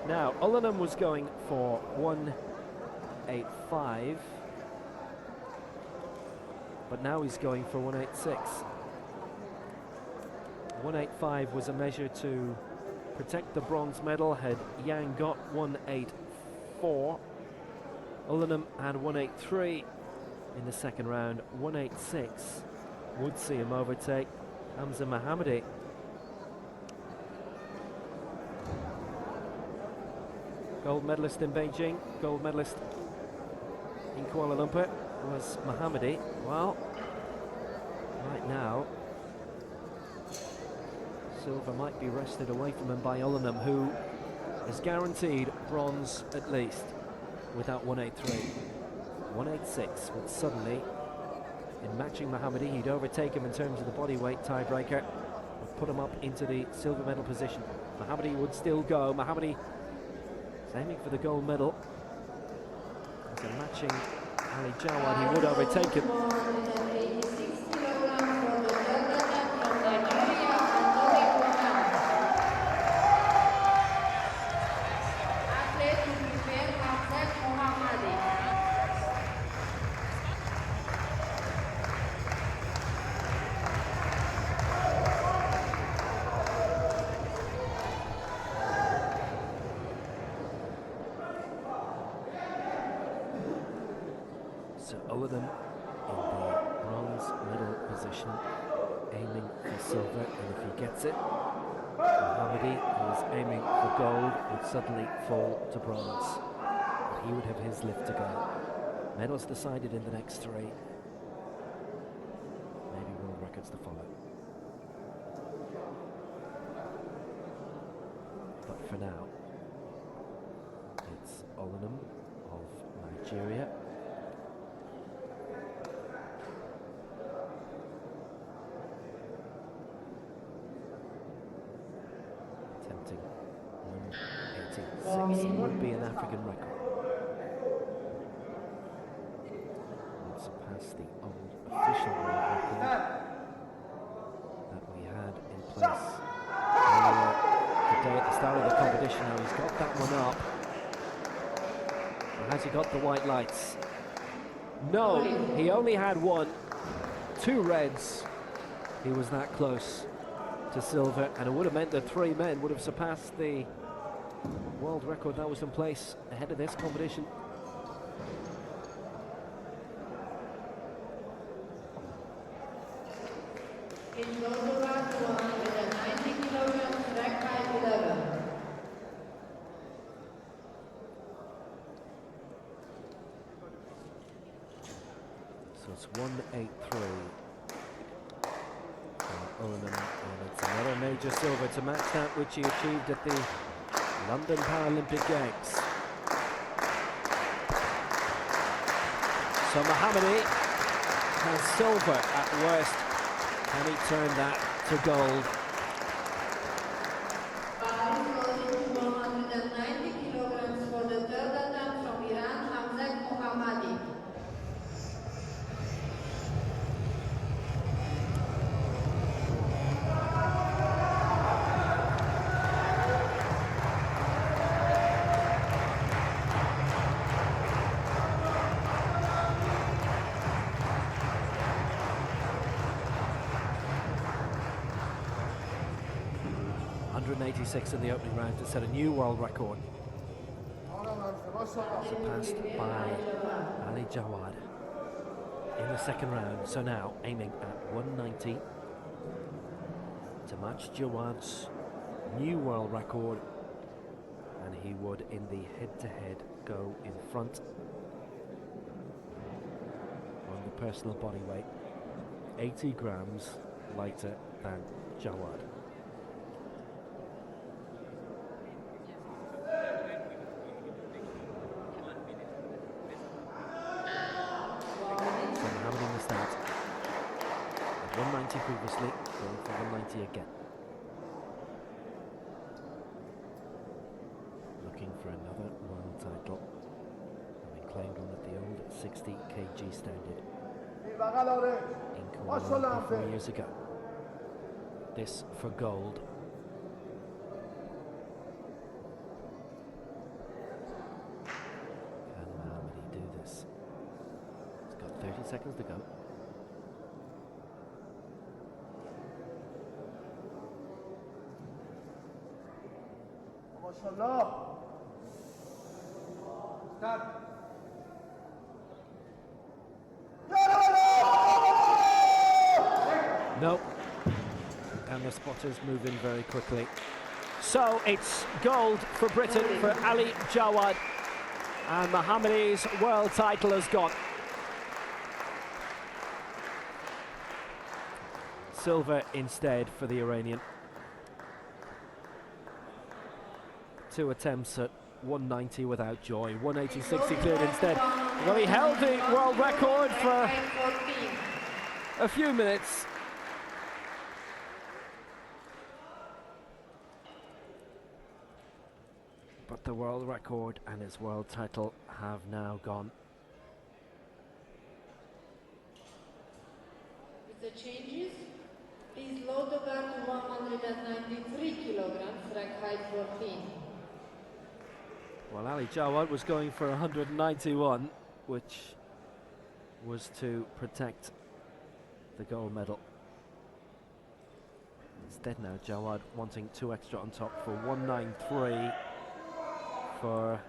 Now, Ullinam was going for 185, but now he's going for 186. 185 was a measure to protect the bronze medal. Had Yang got 184, Ullinam had 183 in the second round. 186 would see him overtake Hamza Mohammadi. Gold medalist in Beijing, gold medalist in Kuala Lumpur was Mohammadi. Well, right now, silver might be wrested away from him by Ullinam, who is guaranteed bronze at least without 183. 186 would suddenly, in matching Mohammadi, he'd overtake him in terms of the body weight tiebreaker, would put him up into the silver medal position. Mohammadi would still go. Mohammadi is aiming for the gold medal. As a matching Ali Jawad, he would overtake him. So Ullinam in the bronze medal position, aiming for silver, and if he gets it, Mohammadi, who is aiming for gold, would suddenly fall to bronze. But he would have his lift to go. Medals decided in the next 3. Maybe world records to follow. But for now, it's Ullinam of Nigeria. Attempting 186 would be an African record. surpass the old official world record that we had in place earlier today at the start of the competition. Now he's got that one up. Or has he got the white lights? No, he only had one. 2 reds. He was that close to silver, and it would have meant that 3 men would have surpassed the world record that was in place ahead of this competition. In London, 190 kilograms, track height 11. So it's 183 for Olam, and it's another major silver to match that which he achieved at the London Paralympic Games. So Mohammadi has silver at worst. Can he turn that to gold? Bar is loaded to 190 kilograms for the third attempt from Iran, Hamzat Mohammadi. In the opening round to set a new world record, surpassed by Ali Jawad in the second round. So now aiming at 190 to match Jawad's new world record, and he would in the head-to-head go in front on the personal body weight, 80 grams lighter than Jawad. Previously, going for 190 again. Looking for another world title, having claimed one at the old 60 kg standard in Kuala Lumpur 4 years ago. This for gold. Can Mohammadi do this? He's got 30 seconds to go. Nope. And the spotters move in very quickly. So it's gold for Britain, for Ali Jawad, and Mohammadi's world title has gone. Silver instead for the Iranian. 2 attempts at 190 without joy. 186 he cleared instead. Well, he held the world record for a few minutes. But the world record and his world title have now gone. With the changes, please load the bar to 193 kilograms, rack height 14. Well, Ali Jawad was going for 191, which was to protect the gold medal. Instead now, Jawad wanting 2 extra on top for 193 for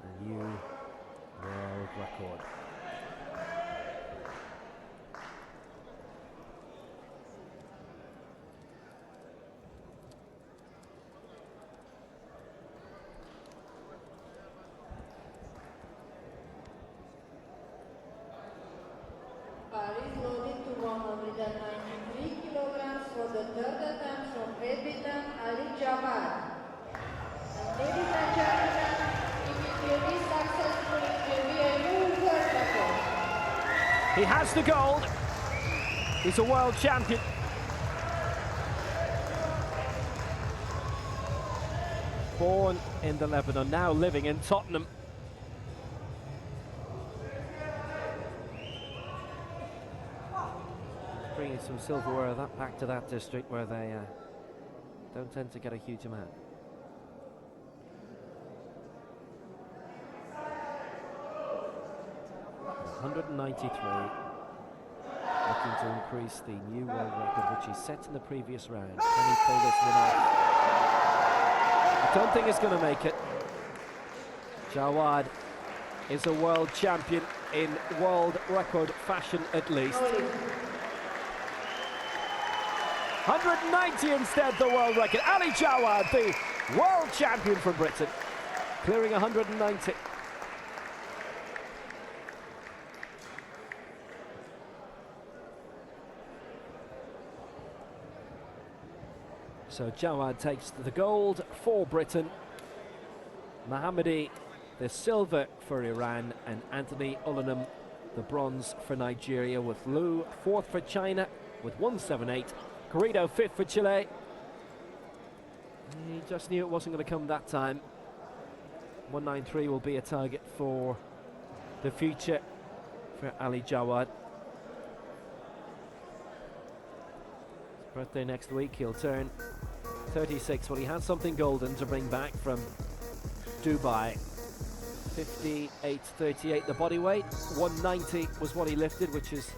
a new world record. Paris loaded to 193 kilograms for the third attempt from Great Britain, Ali Jawad. And ladies and gentlemen, it will be successful, it will be a new world record. He has the gold. He's a world champion. Born in the Lebanon, now living in Tottenham. bringing some silverware back to that district where they don't tend to get a huge amount. .193, looking to increase the new world record which he set in the previous round. Can he pull this one off? I don't think he's going to make it. Jawad is a world champion in world record fashion at least. 190 instead, the world record. Ali Jawad, the world champion from Britain, clearing 190. So Jawad takes the gold for Britain. Mohammadi the silver for Iran, and Anthony Ulanum the bronze for Nigeria, with Liu fourth for China with 178. Garrido fifth for Chile. He just knew it wasn't going to come that time. 193 will be a target for the future for Ali Jawad. His birthday next week, he'll turn 36. Well, he had something golden to bring back from Dubai. 58.38 the body weight. 190 was what he lifted, which is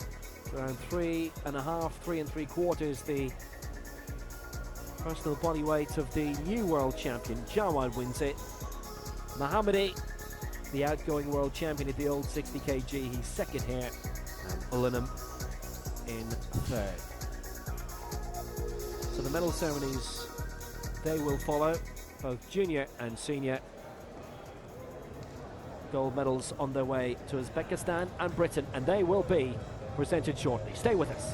around 3 3/4 the personal body weight of the new world champion. Jawad wins it. Mohammadi, the outgoing world champion at the old 60 kg, he's second here, and Ulanum in third. So the medal ceremonies, they will follow, both junior and senior. Gold medals on their way to Uzbekistan and Britain, and they will be presented shortly. Stay with us.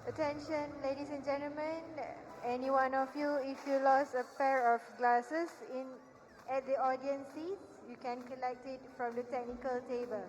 Attention, ladies and gentlemen, any one of you, if you lost a pair of glasses at the audience seats, you can collect it from the technical table.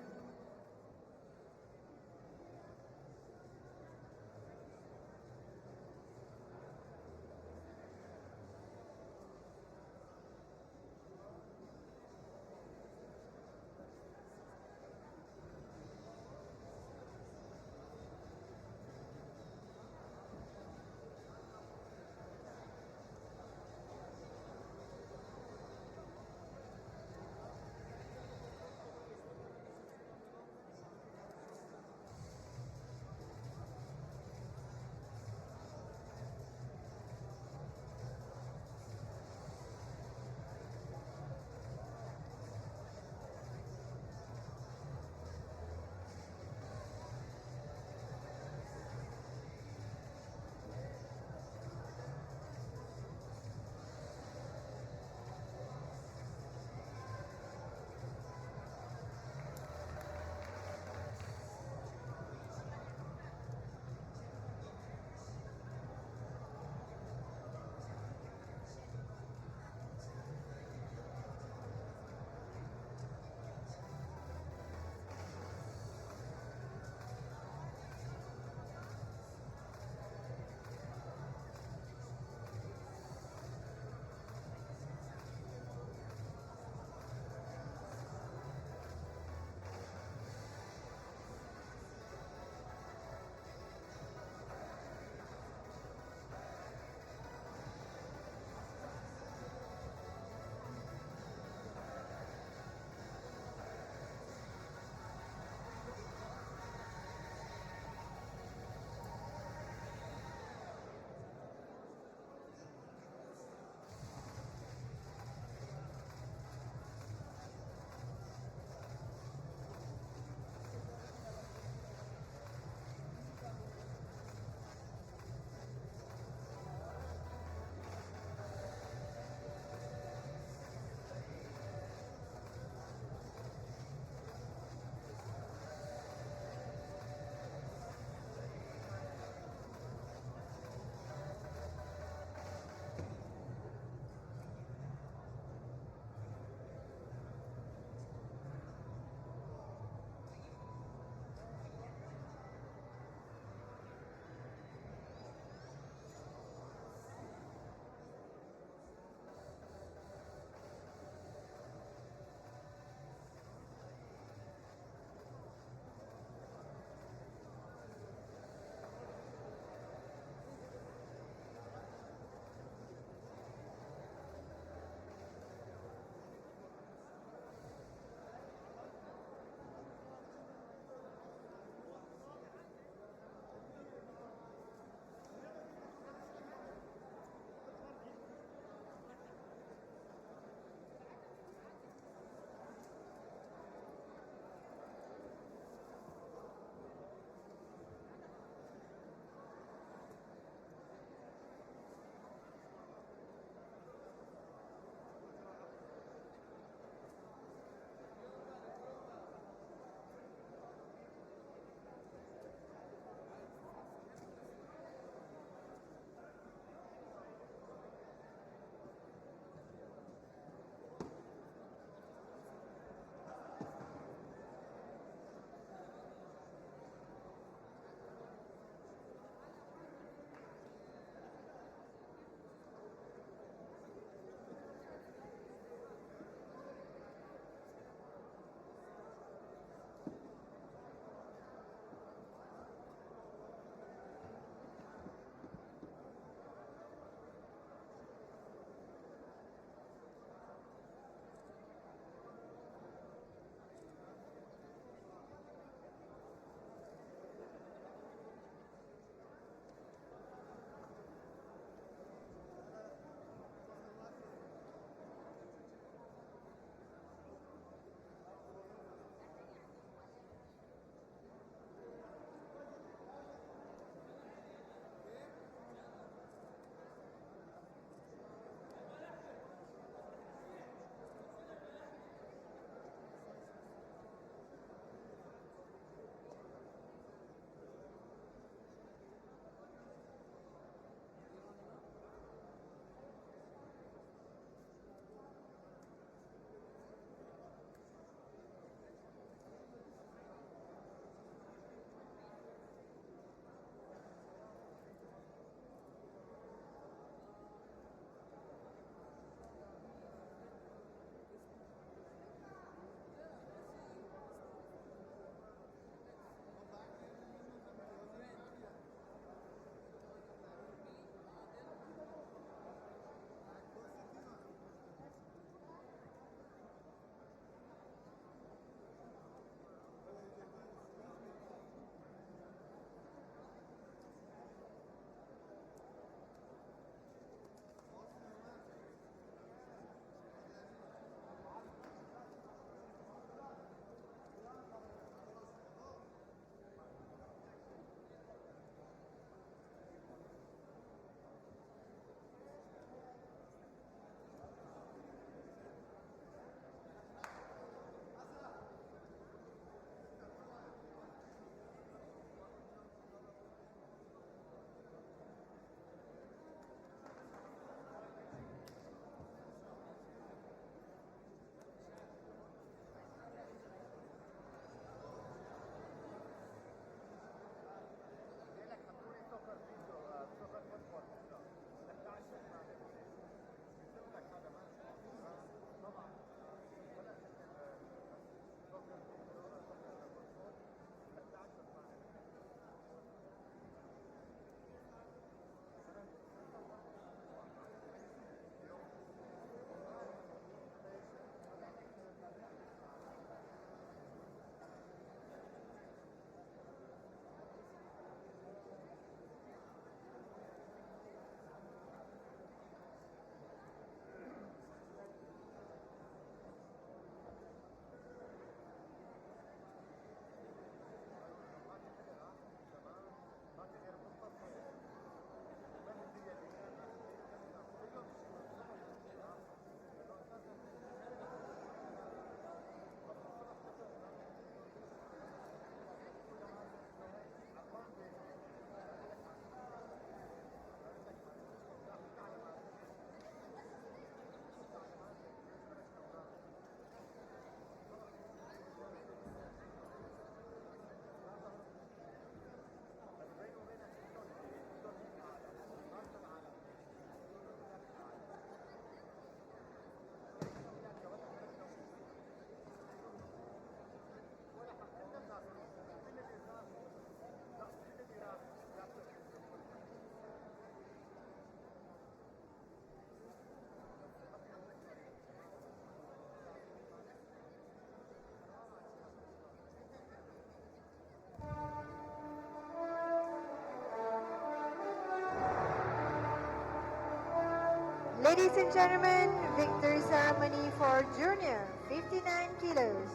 Ladies and gentlemen, victory ceremony for junior 59 kilos.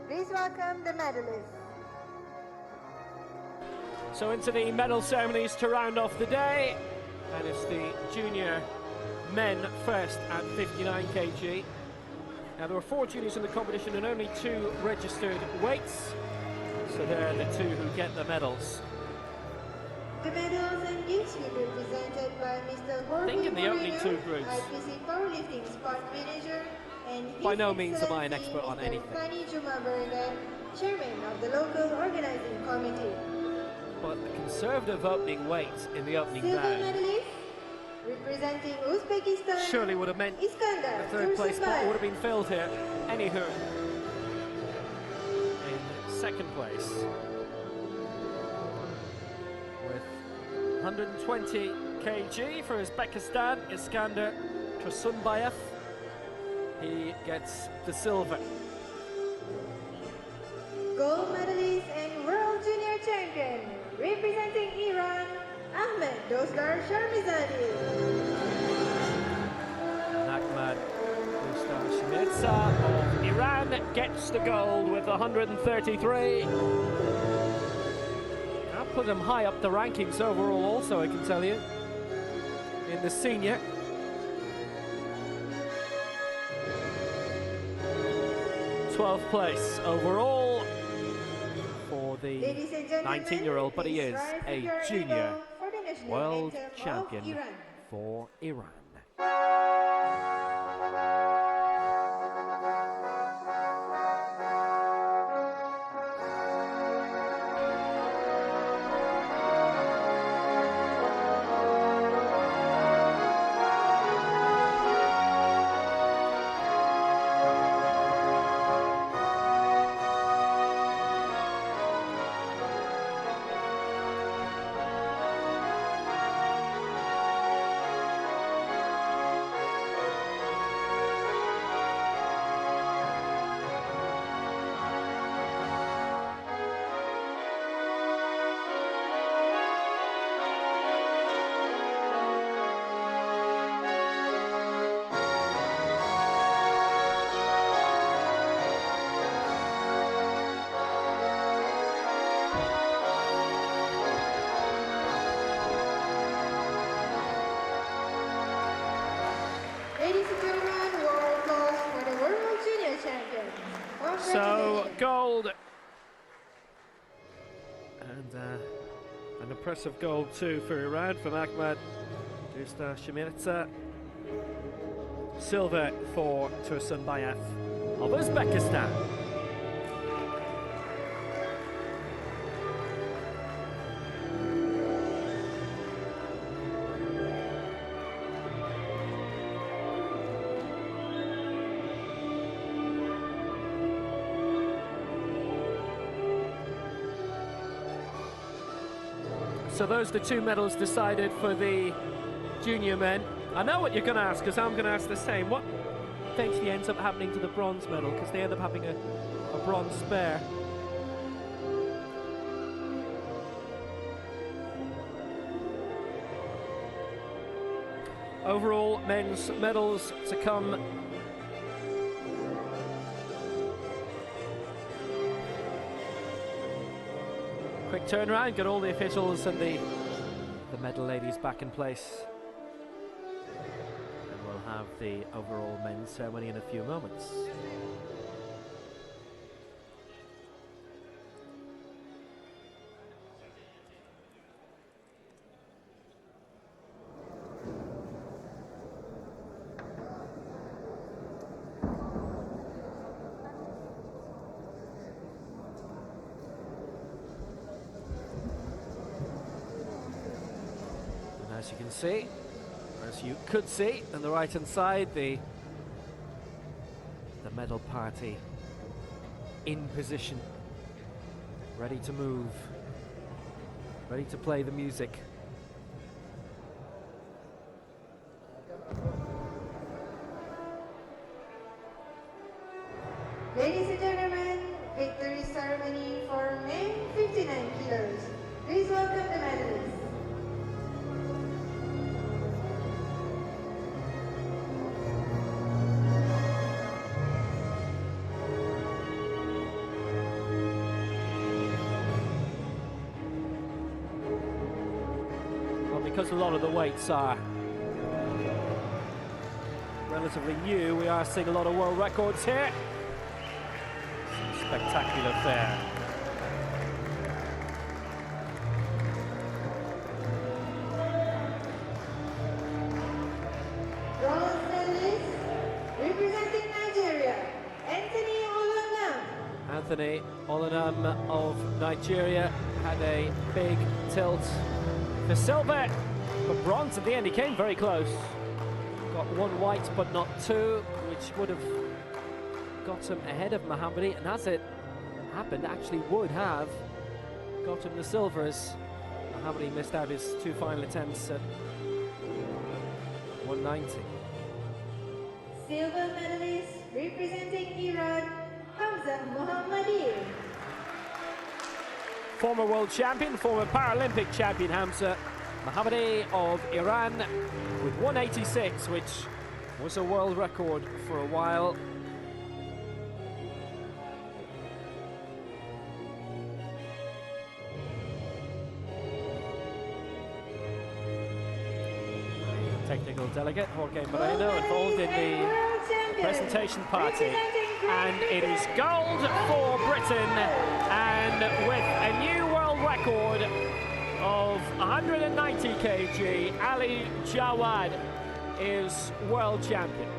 Please welcome the medalists. So into the medal ceremonies to round off the day, and it's the junior men first at 59 kg. Now there were 4 juniors in the competition and only 2 registered weights, so they're the 2 who get the medals. The medals and gifts will be presented by Mr. Jorge think in the opening Moreno, 2 groups. IPC Powerlifting Sport Manager, and By His no means am I an Excellency expert on Mr. anything. Fanny Juma Bergan, Chairman of the local organizing committee. But the conservative opening weight in the opening Silver band medalist, representing Uzbekistan, surely would have meant Iskandar the third place spot Tursunbay. would have been filled here. Anywho, in second place with 120 kg for Uzbekistan, Iskandar Tursunbay. He gets the silver. Gold medalist and world junior champion, representing Iran, Ahmed Dostar Sharmizadi. Ahmed Dostar of Iran gets the gold with 133. That put him high up the rankings overall also, I can tell you, in the senior. th place overall for the 19-year-old, but he is a junior world champion for Iran. So gold, and an impressive gold too for Iran from Ahmed Dostar Sharmizadi. Silver for Tursunbay of Uzbekistan. So those are the 2 medals decided for the junior men. I know what you're going to ask, because I'm going to ask the same. What eventually ends up happening to the bronze medal? Because they end up having a bronze spare. Overall, men's medals to come. Quick turnaround, get all the officials and the medal ladies back in place. And we'll have the overall men's ceremony in a few moments. As you can see, as you could see on the right hand side, the medal party in position, ready to move, ready to play the music. Ladies and gentlemen, victory ceremony for men 59 kilos. Please welcome the medalists. as a lot of the weights are relatively new. We are seeing a lot of world records here. Some spectacular fare. Bronze medalist representing Nigeria, Anthony Olunam. Anthony Olunam of Nigeria had a big tilt for silver, but bronze at the end. He came very close. Got one white but not two, which would have got him ahead of Mohammadi, and as it happened, actually would have got him the silver, as Mohammadi missed out his two final attempts at 190. Silver medalist representing Iran, Hamza Mohammadi. Former world champion, former Paralympic champion Hamza Mohammadi of Iran with 186, which was a world record for a while. Technical delegate Jorge Moreno involved in the presentation party, and it is gold for Britain, and with a new world record of 190 kg, Ali Jawad is world champion.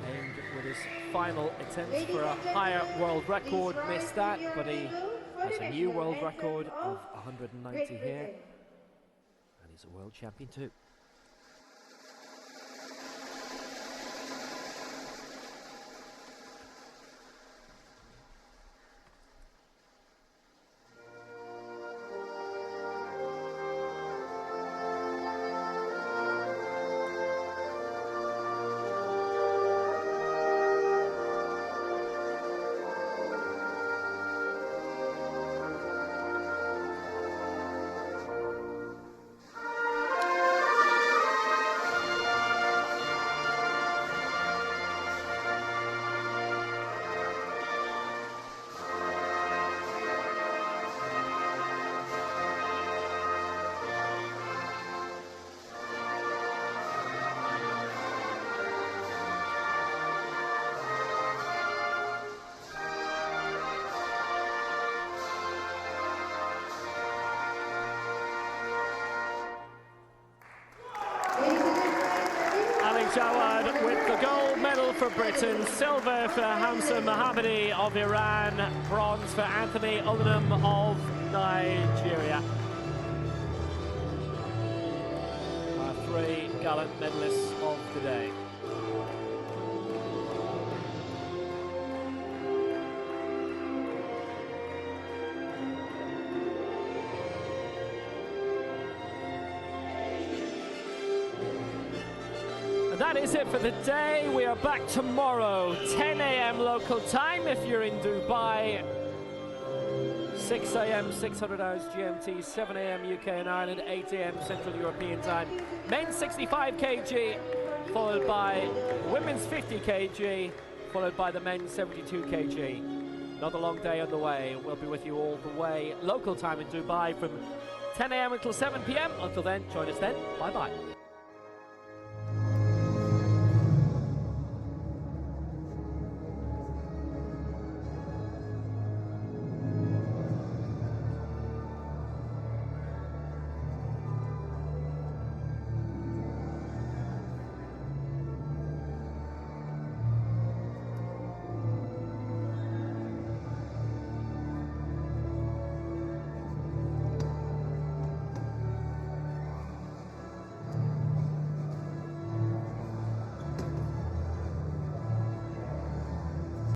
And with his final attempts for a higher world record, missed that, but he has a new world record of 190 here, and he's a world champion too. Jawad with the gold medal for Britain, silver for Hamza Mohammadi of Iran, bronze for Anthony Olunam of Nigeria. Our three gallant medalists of the day. That is it for the day. We are back tomorrow, 10 a.m. local time if you're in Dubai, 6 a.m. 600 hours GMT, 7 a.m. UK and Ireland, 8 a.m. Central European time. Men's 65 kg, followed by women's 50 kg, followed by the men's 72 kg. Another long day on the way. We'll be with you all the way, local time in Dubai, from 10 a.m. until 7 p.m. Until then, join us then. Bye-bye.